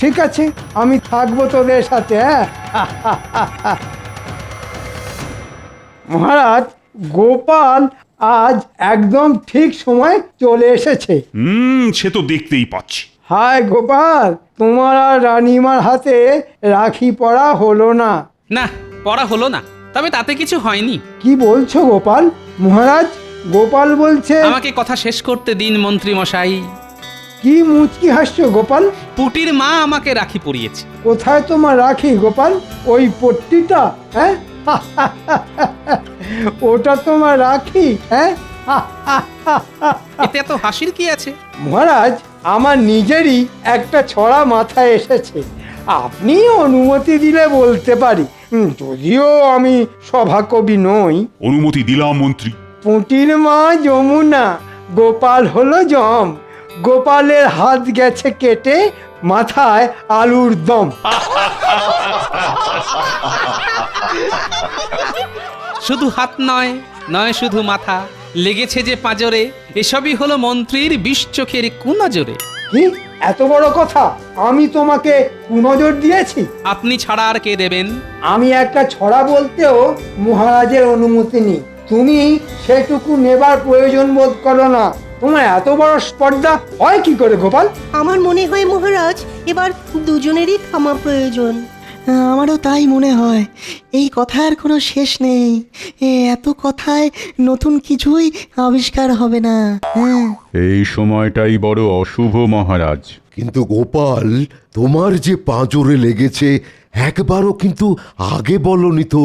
ঠিক আছে, আমি থাকবো তোদের সাথে। হ্যাঁ মহারাজ, গোপাল আজ একদম ঠিক সময় চলে এসেছে। সে তো দেখতেই পাচ্ছি। হায় গোপাল, তোমার আর রানীমার হাতে রাখি পরা হলো না। না, পড়া হলো না, তবে তাতে কিছু হয়নি। কি বলছো গোপাল? মহারাজ, গোপাল বলছে। আমাকে কথা শেষ করতে দিন মন্ত্রী মশাই। কি মুচকি হাসছো গোপাল? পুটির মা আমাকে রাখি পরিয়েছে। কোথায় তোমার রাখি গোপাল? ওই পট্টিটা? হ্যাঁ ওটা তোমার রাখি? হ্যাঁ এতে এত হাসির কি আছে? মহারাজ, আমার নিজেরই একটা ছড়া মাথায় এসেছে, আপনি অনুমতি দিলে বলতে পারি, যদিও আমি সভাকবি নই। অনুমতি দিলাম মন্ত্রী। পুঁটির মা যমুনা, গোপাল হলো জম, গোপালের হাত গেছে কেটে, মাথায় আলুর দম। শুধু হাত নয়, নয় শুধু মাথা, লেগেছে যে পাঁজরে, এসবই হলো মন্ত্রীর বিষ চোখের কুনজরে। কি এত বড় কথা? আমি তোমাকে কুনজর দিয়েছি? আপনি ছাড়া আর কে দেবেন? আমি একটা ছড়া বলতেও মহারাজের অনুমতি নেই, তুমি সেটুকু নেবার প্রয়োজন বোধ করো না। তোমার এত বড় স্পর্ধা হয় কি করে গোপাল? আমার মনে হয় মহারাজ, এবার দুজনেরই থামা প্রয়োজন। আমারও তাই মনে হয়। এই কথার কোনো শেষ নেই। এত কথায় নতুন কিছুই আবিষ্কার হবে না। এই সময়টাই বড় অশুভ মহারাজ। কিন্তু গোপাল, তোমার যে পাঁজরে লেগেছে একবারও কিন্তু আগে বলনি তো।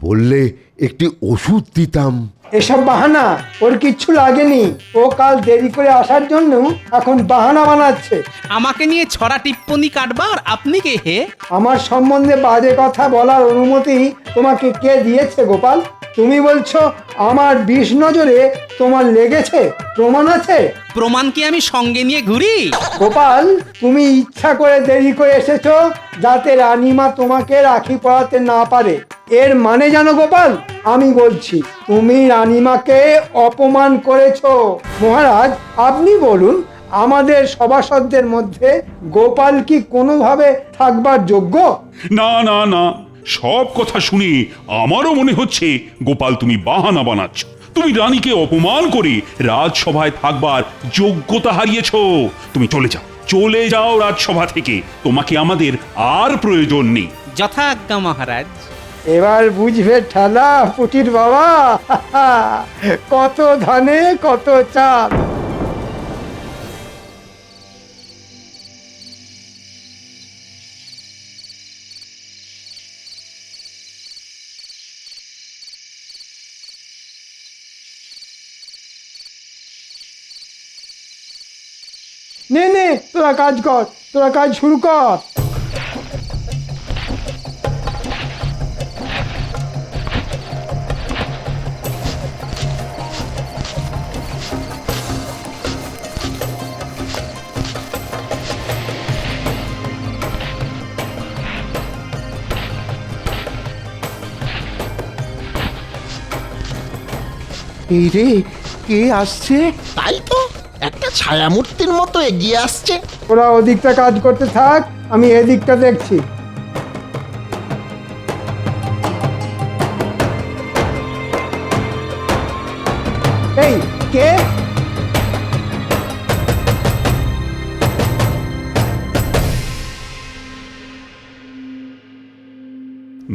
বললে একটি ওষুধ দিতাম। এসব বাহানা, ওর কিচ্ছু লাগেনি। ও কাল দেরি করে আসার জন্য এখন বাহানা বানাচ্ছে। আমাকে নিয়ে ছড়া টিপ্পনি কাটবার আপনি কে হে? আমার সম্বন্ধে বাজে কথা বলার অনুমতি তোমাকে কে দিয়েছে গোপাল? তুমি বলছো আমার বিষ নজরে তোমার লেগেছে, প্রমাণ আছে? প্রমাণ কি আমি সঙ্গে নিয়ে ঘুরি? গোপাল, তুমি ইচ্ছা করে দেরি করে এসেছো যাতে রানীমা তোমাকে রাখি পরাতে না পারে। এর মানে জানো গোপাল? আমি বলছি তুমি রানীমাকে অপমান করেছো। মহারাজ, আপনি বলুন, আমাদের সভাসদদের মধ্যে গোপাল কি কোনোভাবে থাকবার যোগ্য? না না না, সব কথা শুনে আমারও মনে হচ্ছে গোপাল তুমি বাহানা বানাচ্ছ। তুমি রানীকে অপমান করে রাজসভায় থাকবার যোগ্যতা হারিয়েছো। তুমি চলে যাও, চলে যাও রাজসভা থেকে। তোমাকে আমাদের আর প্রয়োজন নেই। যথাজ্ঞা মহারাজ। এবার বুঝবে ঠেলা পুটির বাবা, কত ধানে কত চাল। নে নে, তোরা কাজ কর, তোরা কাজ শুরু কর। এই রে, কে আসছে? তাই তো, একটা ছায়ামূর্তির মতো এগিয়ে আসছে। ওরা ওদিকটা কাজ করতে থাক, আমি এদিকটা দেখছি। এই কে?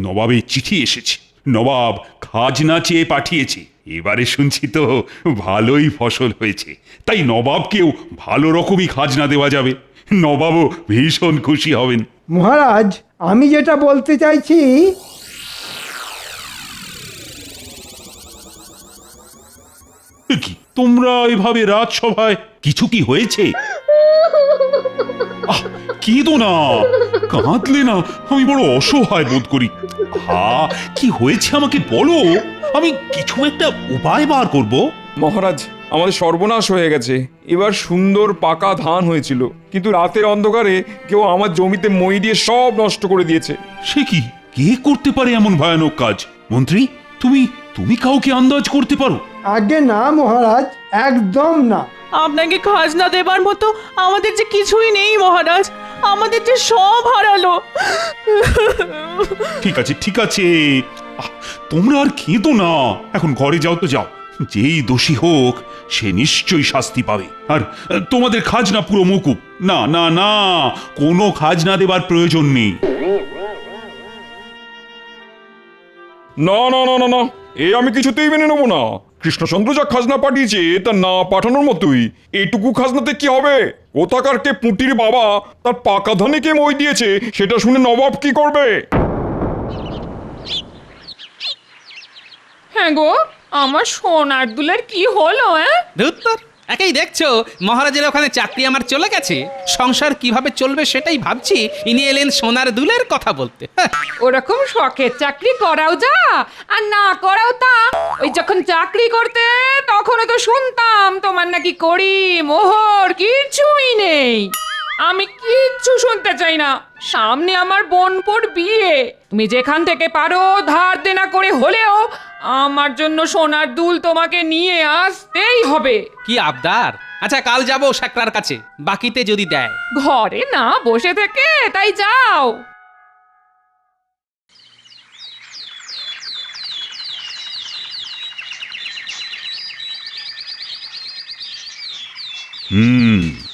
নবাবের চিঠি এসেছে। নবাব খাজনা চেয়ে পাঠিয়েছে। এবারে শুনছি তো ভালোই ফসল হয়েছে, তাই নবাবকেও ভালো রকমই খাজনা দেওয়া যাবে। নবাবও ভীষণ খুশি হবেন। মহারাজ, আমি যেটা বলতে চাইছি, কি তোমরা এভাবে রাজসভায়? কিছু কি হয়েছে? কি তো না, কাঁদলে না আমি বড় অসহায় বোধ করি। কি হয়েছে আমাকে বলো, আমি কিছু একটা উপায় বার করব। মহারাজ, আমাদের সর্বনাশ হয়ে গেছে। এবার সুন্দর পাকা ধান হয়েছিল, কিন্তু রাতের অন্ধকারে কেউ আমার জমিতে মই দিয়ে সব নষ্ট করে দিয়েছে। সে কি, কে করতে পারে এমন ভয়ানক কাজ? মন্ত্রী, তুমি কাউকে আন্দাজ করতে পারো? আগে না মহারাজ, একদম না। আপনাকে খাজনা দেবার মতো আমাদের যে কিছুই নেই মহারাজ, আমাদের যে সব হারালো। ঠিক আছে, তোমরা আর কেঁদো না, এখন ঘরে যাও তো যাও। যেই দোষী হোক সে নিশ্চয়ই শাস্তি পাবে। আর তোমাদের খাজনা পুরো মকুব। না না না, কোনো খাজনা দেবার প্রয়োজন নেই। না না না না না, এ আমি কিছুতেই মেনে নেবো না। কৃষ্ণচন্দ্র যা খাজনা পাঠিয়েছে তা না পাঠানোর মতোই। এইটুকু খাজনাতে কি হবে? কোথাকার কে পুঁটির বাবা তার পাকা ধানে কে মই দিয়েছে সেটা শুনে নবাব কি করবে? হ্যাঁ গো, আমার সোনার দুলের কি হলো? ধুত্তর, একাই দেখছো মহারাজের ওখানে চাকরি আমার চলে গেছে। সংসার কিভাবে চলবে সেটাই ভাবছি, ইনি এলেন সোনার দুলের কথা বলতে। ওরকম শখের চাকরি করাও যা আর না করাও তা। ওই যখন চাকরি করতে তখনও তো শুনতাম তোমার নাকি কড়ি মোহর কিছুই নেই। আমি কিচ্ছু শুনতে চাই না। সামনে আমার বোনপোর বিয়ে, তুমি যেখান থেকে পারো ধার দেনা করে হলেও আমার জন্য সোনার দুল তোমাকে নিয়ে আসতেই হবে। কি আবদার? আচ্ছা, কাল যাবো শাকরার কাছে, বাকিতে যদি দেয়। ঘরে না বসে থেকে তাই যাও।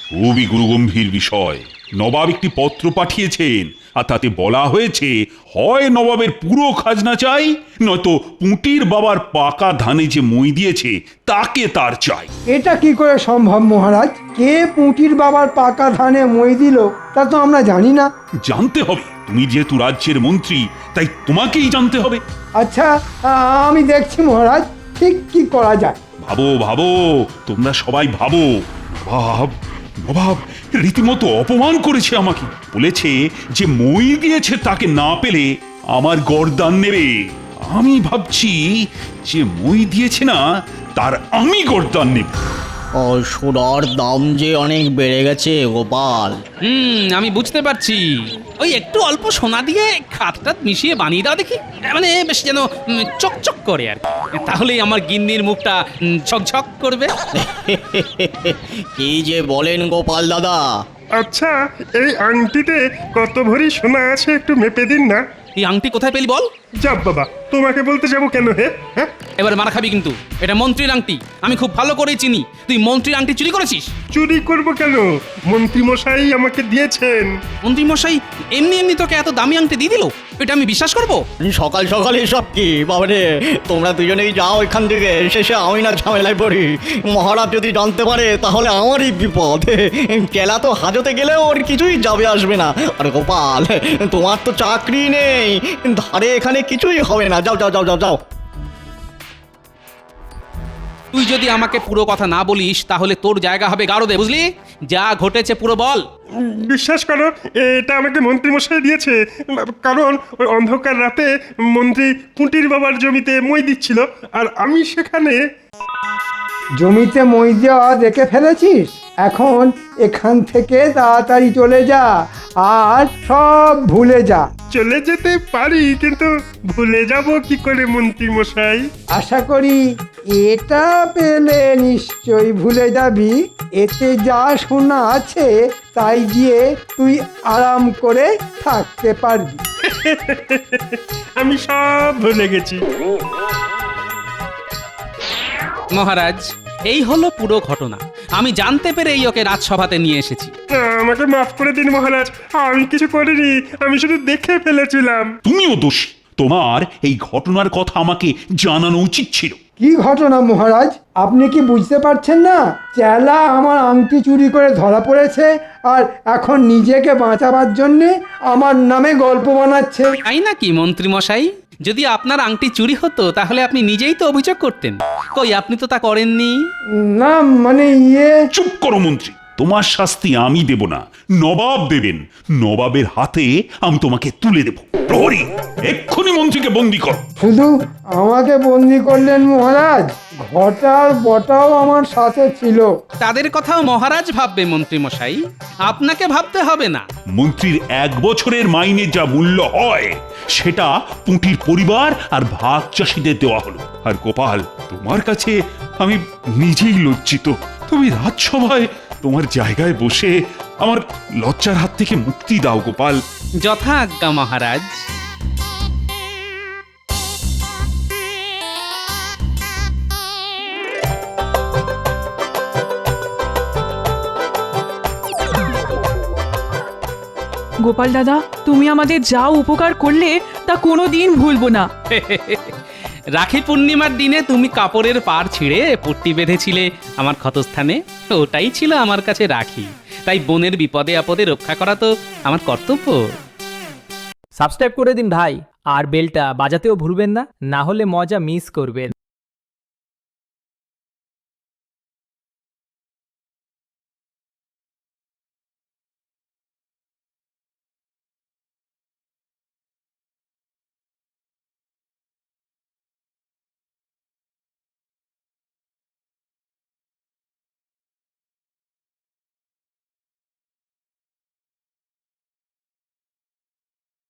খুবই গুরুগম্ভীর বিষয়। নবাব একটি পত্র পাঠিয়েছেন, আর তাতে বলা হয়েছে হয় নবাবের পুরো খাজনা চাই, নয়তো পুঁটির বাবার পাকা ধানে যে মই দিয়েছে তাকে তার চাই। এটা কি করে সম্ভব মহারাজ? কে পুঁটির বাবার পাকা ধানে মই দিল তা তো আমরা জানি না। জানতে হবে, তুমি যেহেতু রাজ্যের মন্ত্রী তাই তোমাকেই জানতে হবে। আচ্ছা, আমি দেখছি মহারাজ, ঠিক কি করা যায়। ভাবো, তোমরা সবাই ভাবো। নবাব রীতিমতো অপমান করেছে আমাকে, বলেছে যে মই দিয়েছে তাকে না পেলে আমার গর্দান নেবে। আমি ভাবছি যে মই দিয়েছে না তার আমি গর্দান নেব। সোনার দাম যে অনেক বেড়ে গেছে গোপাল। আমি বুঝতে পারছি। ওই একটু অল্প সোনা দিয়ে খাতটা মিশিয়ে বানিয়ে দাও দেখি, মানে বেশ যেন চকচক করে আর কি। তাহলেই আমার গিন্নির মুখটা ঝকঝক করবে। কি যে বলেন গোপাল দাদা। আচ্ছা, এই আংটিতে কত ভরি সোনা আছে একটু মেপে দিন না। এই আংটি কোথায় পেলি বল? যাব বাবা, তোমাকে বলতে যাবো কেন? হ্যাঁ, এবার মারা খাবি কিন্তু। এটা মন্ত্রীর আংটি, আমি খুব ভালো করেই চিনি। তুই মন্ত্রীর আংটি চুরি করেছিস? চুরি করব কেন? মন্ত্রী মশাই আমাকে দিয়েছেন। মন্ত্রী মশাই এমনি তোকে এত দামি আংটি দিয়ে দিল? এটা আমি বিশ্বাস করব? সকাল সকাল এসব কি বাবারে? তোমরা দুজনেই যাও এখান থেকে, শেষে আমি না ঝামেলায় পড়ি। মহারাজ যদি জানতে পারে তাহলে আমারই বিপদ। কেলা তো হাজতে গেলেও ওর কিছুই যাবে আসবে না। আরে গোপাল, তোমার তো চাকরি নেই, ধারে এখানে কিছুই হবে না। যাও যাও যাও যাও যাও। তুই যদি আমাকে পুরো কথা না বলিস তাহলে তোর জায়গা হবে গারদে, বুঝলি? যা ঘটেছে পুরো বল। বিশ্বাস করো, এটা আমাকে মন্ত্রী মশাই দিয়েছে। কারণ ওই অন্ধকার রাতে মন্ত্রী পুঁটির বাবার জমিতে মই দিচ্ছিল, আর আমি সেখানে। জমিতে মই দেওয়া দেখে ফেলেছিস? এখন এখান থেকে তাড়াতাড়ি চলে যা আর সব ভুলে যা। চলে যেতে পারি, কিন্তু ভুলে যাব কি করে মন্ত্রী মশাই? আশা করি এটা পেলে নিশ্চয়ই ভুলে যাবি। এতে যা শোনা আছে তাই দিয়ে তুই আরাম করে থাকতে পারবি। আমি সব ভুলে গেছি। মহারাজ, এই হলো পুরো ঘটনা। আমি জানতে পেরেই ওকে রাজসভাতে নিয়ে এসেছি। আমাকে মাফ করে দিন মহারাজ, আমি কিছু করিনি, আমি শুধু দেখে ফেলেছিলাম। তুমিও দোষী। তোমার এই ঘটনার কথা আমাকে জানানো উচিত ছিল। কি ঘটনা মহারাজ? আপনি কি বুঝতে পারছেন না? চেলা আমার আংটি চুরি করে ধরা পড়েছে, আর এখন নিজেকে বাঁচাবার জন্যে আমার নামে গল্প বানাচ্ছে। তাই নাকি মন্ত্রী মশাই? যদি আপনার আংটি চুরি হতো তাহলে আপনি নিজেই তো অভিযোগ করতেন। কই, আপনি তো তা করেননি। না মানে চুপ করো মন্ত্রী। তোমার শাস্তি আমি দেব না, নবাব দেবেন। নবাবের হাতে আমি তোমাকে তুলে দেব। প্রহরী, এক্ষুনি মন্ত্রীকে বন্দি কর। শুধু আমাকে বন্দি করলেন মহারাজ, ঘটার বটাও আমার সাথে ছিল। তাদের কথাও মহারাজ ভাববে মন্ত্রী মশাই, আপনাকে ভাবতে হবে না। মন্ত্রীর 1 বছরের মাইনে যা মূল্য হয় সেটা পুঁটির পরিবার আর ভাগ চাষীদের দেওয়া হলো। আর গোপাল, তোমার কাছে আমি নিজেই লজ্জিত। তুমি রাজসভায় তোমার জায়গায় বসে আমার লজ্জার হাত থেকে মুক্তি দাও গোপাল। যথা আজ্ঞা মহারাজ। গোপাল দাদা, তুমি আমাদের যা উপকার করলে তা কোনোদিন ভুলবো না। রাখি পূর্ণিমার দিনে তুমি কাপড়ের পার ছিঁড়ে পট্টি বেঁধেছিলে আমার ক্ষতস্থানে, ওটাই ছিল আমার কাছে রাখি। তাই বোনের বিপদে আপদে রক্ষা করা তো আমার কর্তব্য। সাবস্ক্রাইব করে দিন ভাই, আর বেলটা বাজাতেও ভুলবেন না, না হলে মজা মিস করবেন।